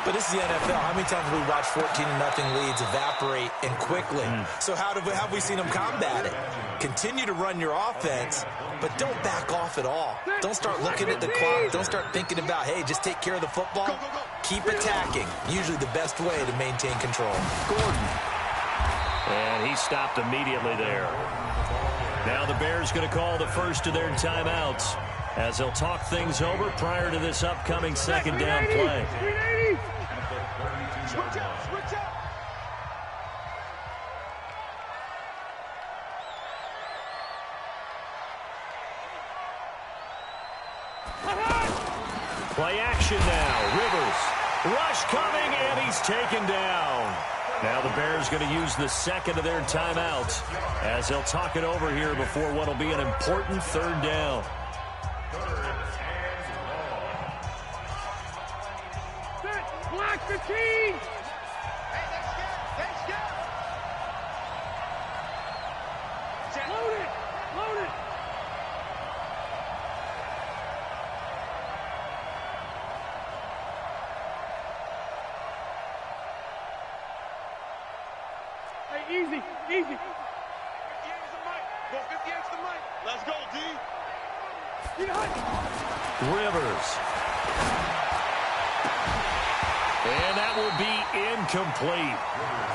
But this is the NFL. How many times have we watched 14-0 leads evaporate and quickly? So how have we seen them combat it? Continue to run your offense, but don't back off at all. Don't start looking at the clock. Don't start thinking about, hey, just take care of the football. Keep attacking. Usually the best way to maintain control. Gordon. And he stopped immediately there. Now the Bears going to call the first of their timeouts as they'll talk things over prior to this upcoming second down play. Switch out, switch out. Play action now. Rivers. Rush coming, and he's taken down. Now the Bears going to use the second of their timeouts as they'll talk it over here before what will be an important third down. Block 15! Load it! Load it! Hey, easy, easy. 58's the mic. Go 58's the mic. Let's go, D. Rivers. And that will be incomplete.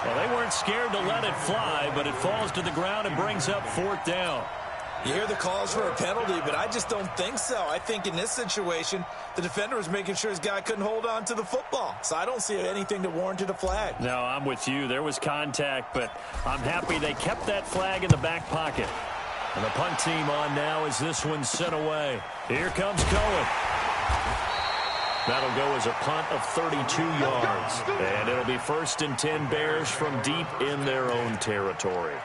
Well, they weren't scared to let it fly, but it falls to the ground and brings up fourth down. You hear the calls for a penalty, but I just don't think so. I think in this situation, the defender was making sure his guy couldn't hold on to the football. So I don't see anything that warranted a flag. No, I'm with you. There was contact, but I'm happy they kept that flag in the back pocket. And the punt team on now as this one's sent away. Here comes Cohen. That'll go as a punt of 32 yards. And it'll be 1st and 10 Bears from deep in their own territory.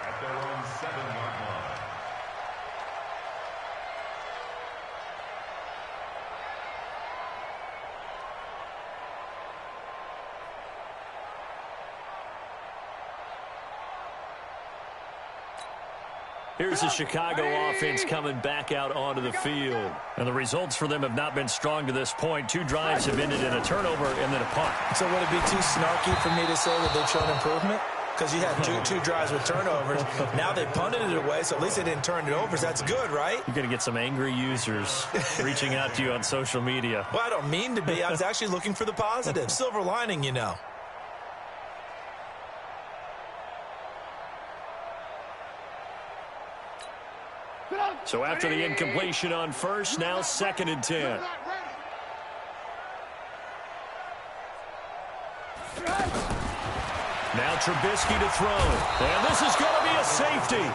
Here's the Chicago offense coming back out onto the field. And the results for them have not been strong to this point. 2 drives have ended in a turnover and then a punt. So would it be too snarky for me to say that they've shown improvement? Because you had two drives with turnovers. Now they punted it away, so at least they didn't turn it over. So that's good, right? You're going to get some angry users reaching out to you on social media. Well, I don't mean to be. I was actually looking for the positive. Silver lining, you know. So after the incompletion on first, now 2nd and 10. Now Trubisky to throw. And this is going to be a safety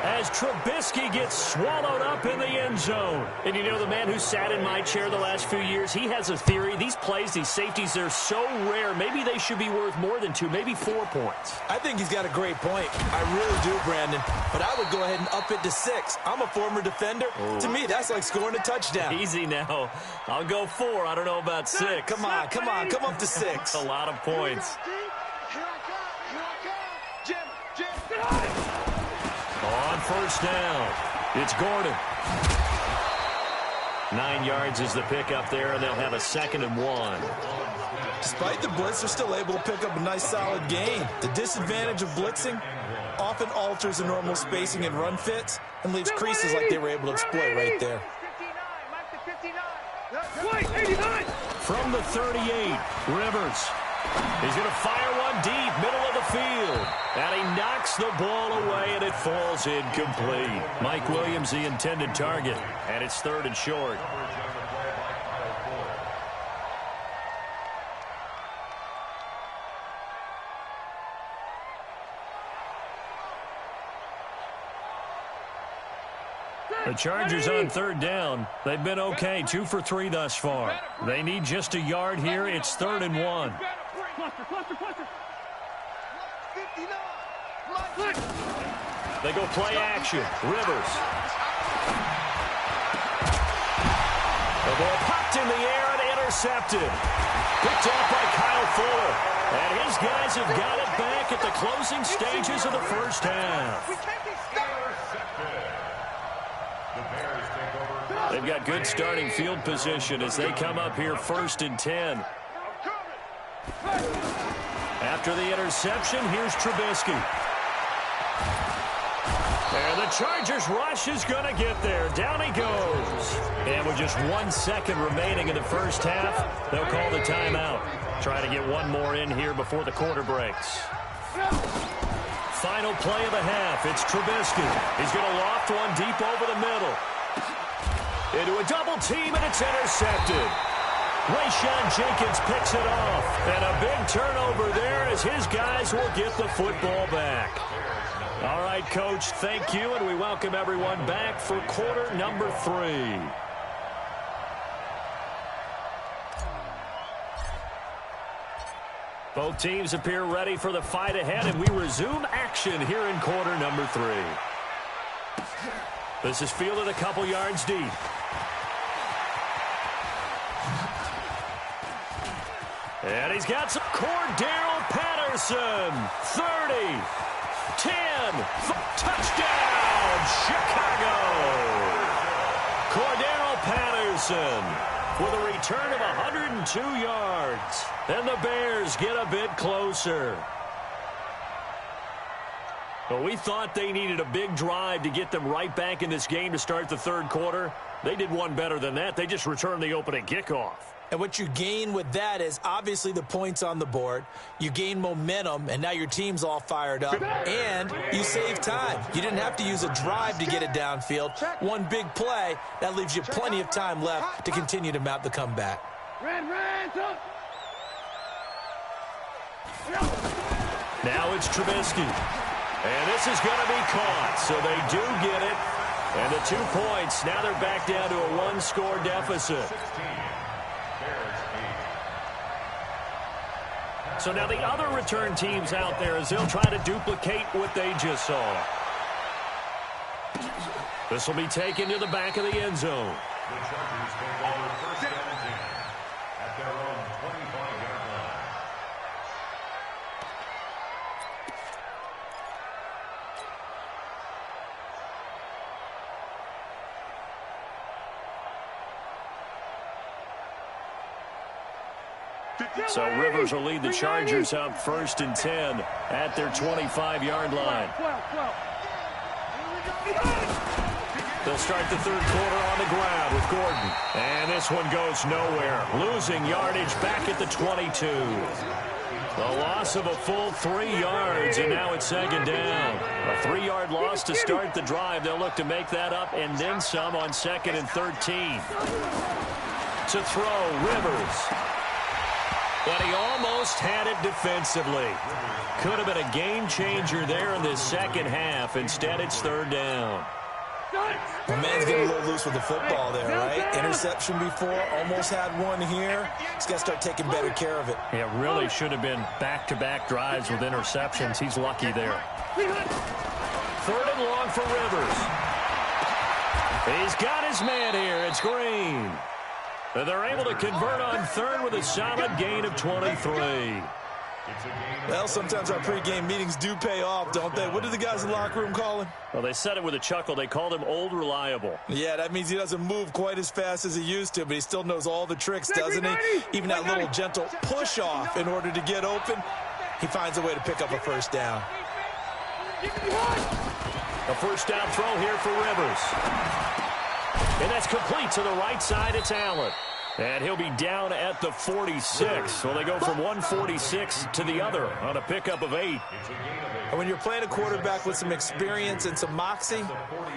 as Trubisky gets swallowed up in the end zone. And you know, the man who sat in my chair the last few years, he has a theory. These plays, these safeties, they're so rare. Maybe they should be worth more than 2, maybe 4 points. I think he's got a great point. I really do, Brandon. But I would go ahead and up it to 6. I'm a former defender. Ooh. To me, that's like scoring a touchdown. Easy now. I'll go 4. I don't know about 6. Come on. Come up to 6. A lot of points. On first down, it's Gordon. 9 yards is the pickup there, and they'll have a 2nd and 1. Despite the blitz, they're still able to pick up a nice, solid gain. The disadvantage of blitzing often alters the normal spacing and run fits and leaves creases like they were able to exploit right there. From the 38, Rivers. He's going to fire one deep, middle of the field. And he knocks the ball away, and it falls incomplete. Mike Williams, the intended target. And it's 3rd and short. The Chargers on 3rd down. They've been okay, 2 for 3 thus far. They need just a yard here. It's 3rd and 1. They go play action. Rivers. The ball popped in the air and intercepted. Picked off by Kyle Fuller. And his guys have got it back at the closing stages of the first half. They've got good starting field position as they come up here 1st and 10. After the interception, here's Trubisky. And the Chargers rush is going to get there. Down he goes. And with just 1 second remaining in the first half, they'll call the timeout. Trying to get one more in here before the quarter breaks. Final play of the half. It's Trubisky. He's going to loft one deep over the middle. Into a double team, and it's intercepted. Rayshon Jenkins picks it off. And a big turnover there as his guys will get the football back. All right, Coach, thank you, and we welcome everyone back for quarter number 3. Both teams appear ready for the fight ahead, and we resume action here in quarter number 3. This is fielded a couple yards deep. And he's got some Cordero Patterson. 30, 10, touchdown, Chicago. Cordero Patterson with a return of 102 yards. And the Bears get a bit closer. Well, we thought they needed a big drive to get them right back in this game to start the third quarter. They did one better than that. They just returned the opening kickoff. And what you gain with that is obviously the points on the board. You gain momentum, and now your team's all fired up. And you save time. You didn't have to use a drive to get it downfield. One big play, that leaves you plenty of time left to continue to mount the comeback. Now it's Trubisky. And this is going to be caught, so they do get it. And the 2 points, now they're back down to a one-score deficit. So now the other return teams out there as they'll try to duplicate what they just saw. This will be taken to the back of the end zone. The Chargers take over first down and 10 at their own 25-yard line. So Rivers will lead the Chargers up 1st and 10 at their 25-yard line. They'll start the third quarter on the ground with Gordon. And this one goes nowhere. Losing yardage back at the 22. The loss of a full 3 yards, and now it's second down. A 3-yard loss to start the drive. They'll look to make that up and then some on 2nd and 13. To throw, Rivers. But he almost had it defensively. Could have been a game changer there in this second half. Instead, it's third down. The man's getting a little loose with the football there, right? Interception before, almost had one here. He's got to start taking better care of it. Yeah, really should have been back-to-back drives with interceptions. He's lucky there. 3rd and long for Rivers. He's got his man here. It's Green. They're able to convert on 3rd with a solid gain of 23. Well, sometimes our pregame meetings do pay off, don't they? What do the guys in the locker room call him? Well, they said it with a chuckle. They called him Old Reliable. Yeah, that means he doesn't move quite as fast as he used to, but he still knows all the tricks, doesn't he? Even that little gentle push-off in order to get open, he finds a way to pick up a first down. A first down throw here for Rivers. And that's complete to the right side. It's Allen. And he'll be down at the 46. So they go from 146 to the other on a pickup of 8. And when you're playing a quarterback with some experience and some moxie,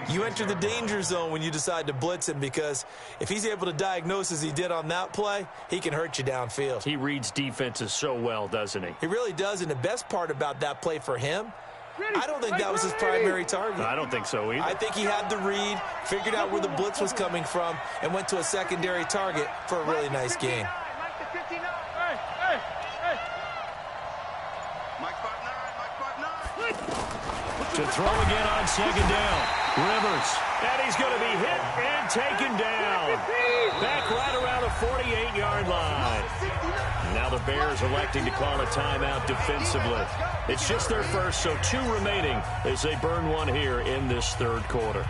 you enter the danger zone when you decide to blitz him, because if he's able to diagnose as he did on that play, he can hurt you downfield. He reads defenses so well, doesn't he? He really does, and the best part about that play for him, I don't think that was his primary target. I don't think so either. I think he had the read, figured out where the blitz was coming from, and went to a secondary target for a really nice gain. To throw again on second down. Rivers. And he's going to be hit and taken down. Back right around the 48-yard line. Now the Bears electing to call a timeout defensively. It's just their first, so 2 remaining as they burn one here in this third quarter.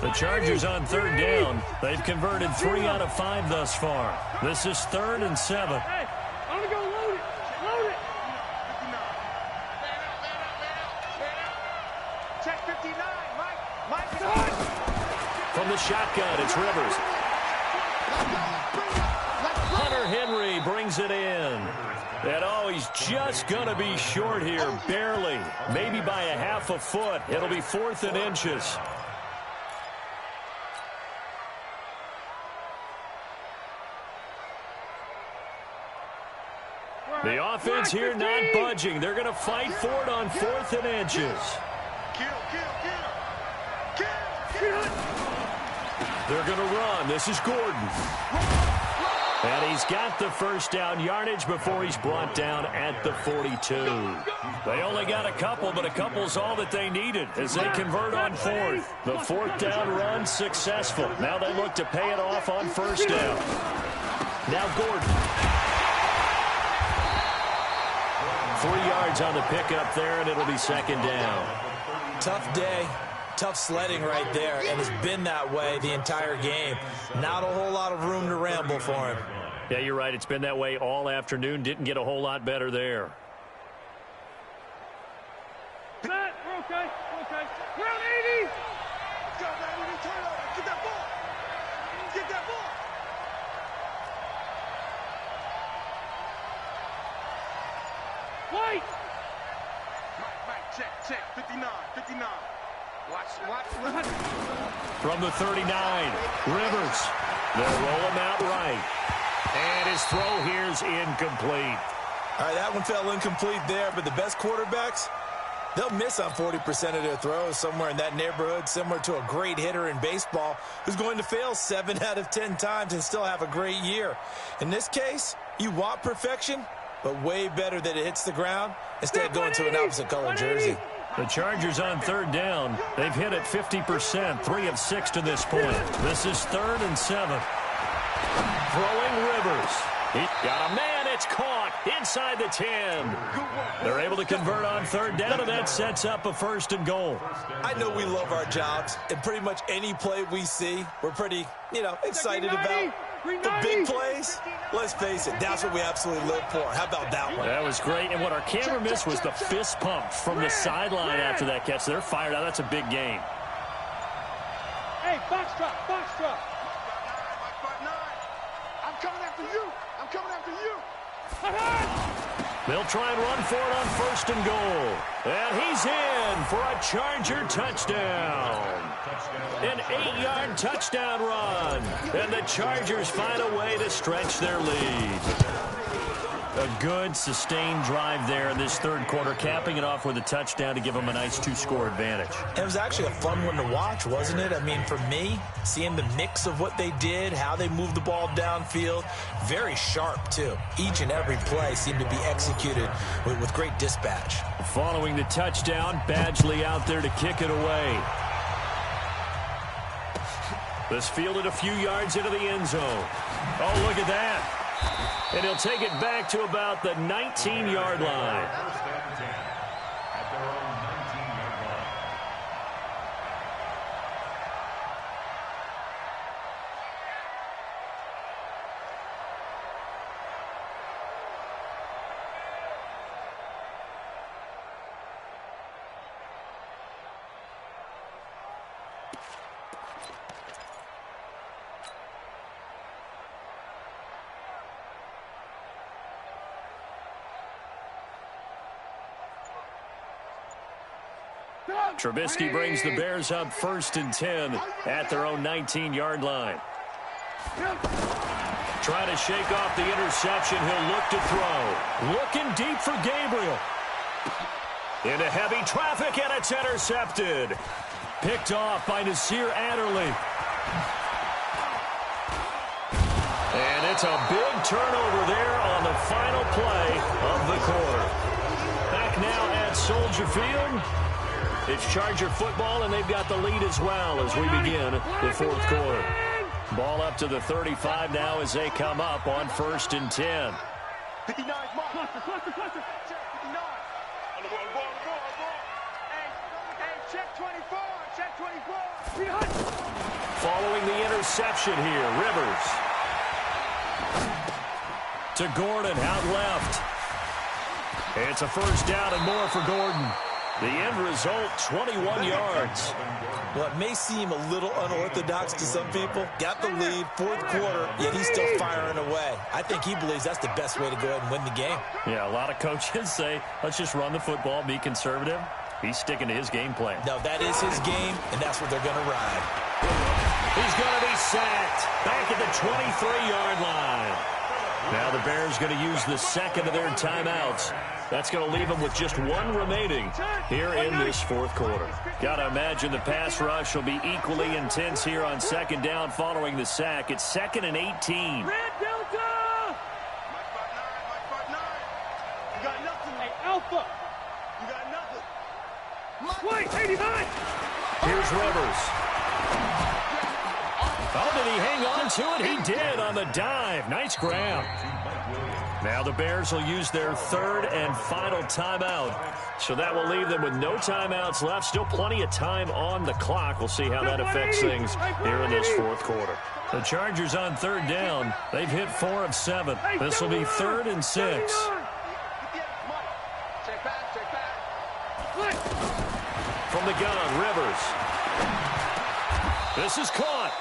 The Chargers on third down. They've converted 3 out of 5 thus far. This is 3rd and 7. Hey, I'm going to go load it. Load it. Check 59. Mike. From the shotgun, it's Rivers. Hunter Henry brings it in. And he's just going to be short here, barely. Maybe by a half a foot. It'll be 4th and inches. The offense here not budging. They're going to fight for it on 4th and inches. They're going to run. This is Gordon. And he's got the first down yardage before he's brought down at the 42. They only got a couple, but a couple's all that they needed as they convert on fourth. The fourth down run successful. Now they look to pay it off on first down. Now Gordon. 3 yards on the pickup there, and it'll be second down. Tough day. Tough sledding right there, and it's been that way the entire game. Not a whole lot of room to ramble for him. Yeah, you're right. It's been that way all afternoon. Didn't get a whole lot better there. Matt, we're okay. We're okay. We're on 80. Let's go, man. We need to turn over. Get that ball. Get that ball. Wait. Mike, check. 59. Watch. From the 39, Rivers. They'll roll him out right. And his throw here is incomplete. All right, that one fell incomplete there, but the best quarterbacks, they'll miss on 40% of their throws, somewhere in that neighborhood, similar to a great hitter in baseball who's going to fail 7 out of 10 times and still have a great year. In this case, you want perfection, but way better that it hits the ground instead of going to an opposite color jersey. The Chargers on third down. They've hit it 50%, 3 of 6 to this point. This is 3rd and 7. Throwing Rivers. He got a man. It's caught inside the 10. They're able to convert on third down, and that sets up a 1st and goal. I know we love our jobs, and pretty much any play we see, we're pretty, excited about. The big plays, let's face it, that's what we absolutely live for. How about that one? That was great, and what our camera missed was the fist pump from the sideline after that catch. They're fired out. That's a big game. Hey, box drop. I'm coming after you. They'll try and run for it on 1st and goal. And he's in for a Charger touchdown. An 8-yard touchdown run. And the Chargers find a way to stretch their lead. A good, sustained drive there in this third quarter, capping it off with a touchdown to give them a nice 2-score advantage. It was actually a fun one to watch, wasn't it? I mean, for me, seeing the mix of what they did, how they moved the ball downfield, very sharp, too. Each and every play seemed to be executed with great dispatch. Following the touchdown, Badgley out there to kick it away. This fielded a few yards into the end zone. Oh, look at that. And he'll take it back to about the 19-yard line. Trubisky brings the Bears up 1st and 10 at their own 19-yard line. Trying to shake off the interception. He'll look to throw. Looking deep for Gabriel. Into heavy traffic, and it's intercepted. Picked off by Nasir Adderley. And it's a big turnover there on the final play of the quarter. Back now at Soldier Field. It's Charger football, and they've got the lead as well as we begin the fourth quarter. Ball up to the 35 now as they come up on 1st and 10. 59, cluster. 59. On the ball. Hey, check 24. Following the interception here, Rivers. To Gordon, out left. It's a 1st down and more for Gordon. The end result, 21 yards. Well, it may seem a little unorthodox to some people. Got the lead, 4th quarter, yet he's still firing away. I think he believes that's the best way to go ahead and win the game. Yeah, a lot of coaches say, let's just run the football, be conservative. He's sticking to his game plan. No, that is his game, and that's what they're going to ride. He's going to be sacked back at the 23-yard line. Now the Bears going to use the second of their timeouts. That's going to leave them with just one remaining here in this fourth quarter. Got to imagine the pass rush will be equally intense here on second down following the sack. It's 2nd and 18. Red Delta! You got nothing. Hey, Alpha! You got nothing. Wait, 89! Here's Rivers. Oh, did he hang on to it? He did on the dive. Nice grab. Now the Bears will use their third and final timeout. So that will leave them with no timeouts left. Still plenty of time on the clock. We'll see how that affects things here in this fourth quarter. The Chargers on third down. They've hit 4 of 7. This will be 3rd and 6. From the gun, Rivers. This is caught.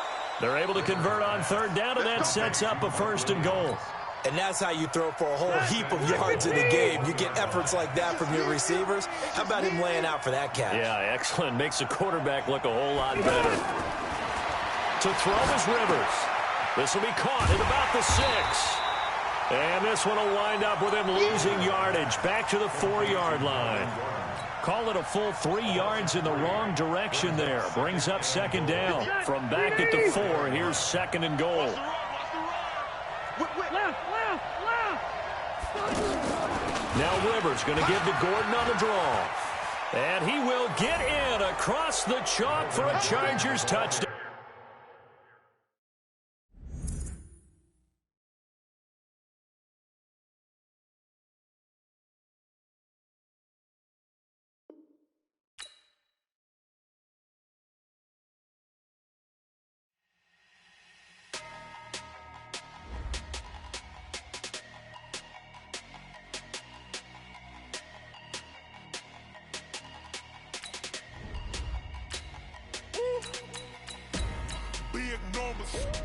They're able to convert on third down, and that sets up a 1st and goal. And that's how you throw for a whole heap of yards in the game. You get efforts like that from your receivers. How about him laying out for that catch? Yeah, excellent. Makes the quarterback look a whole lot better. To throw is Rivers. This will be caught at about the 6. And this one will wind up with him losing yardage back to the 4-yard line. Call it a full 3 yards in the wrong direction there. Brings up second down. From back at the 4, here's 2nd and goal. Now Rivers going to give to Gordon on the draw. And he will get in across the chalk for a Chargers touchdown. Big numbers.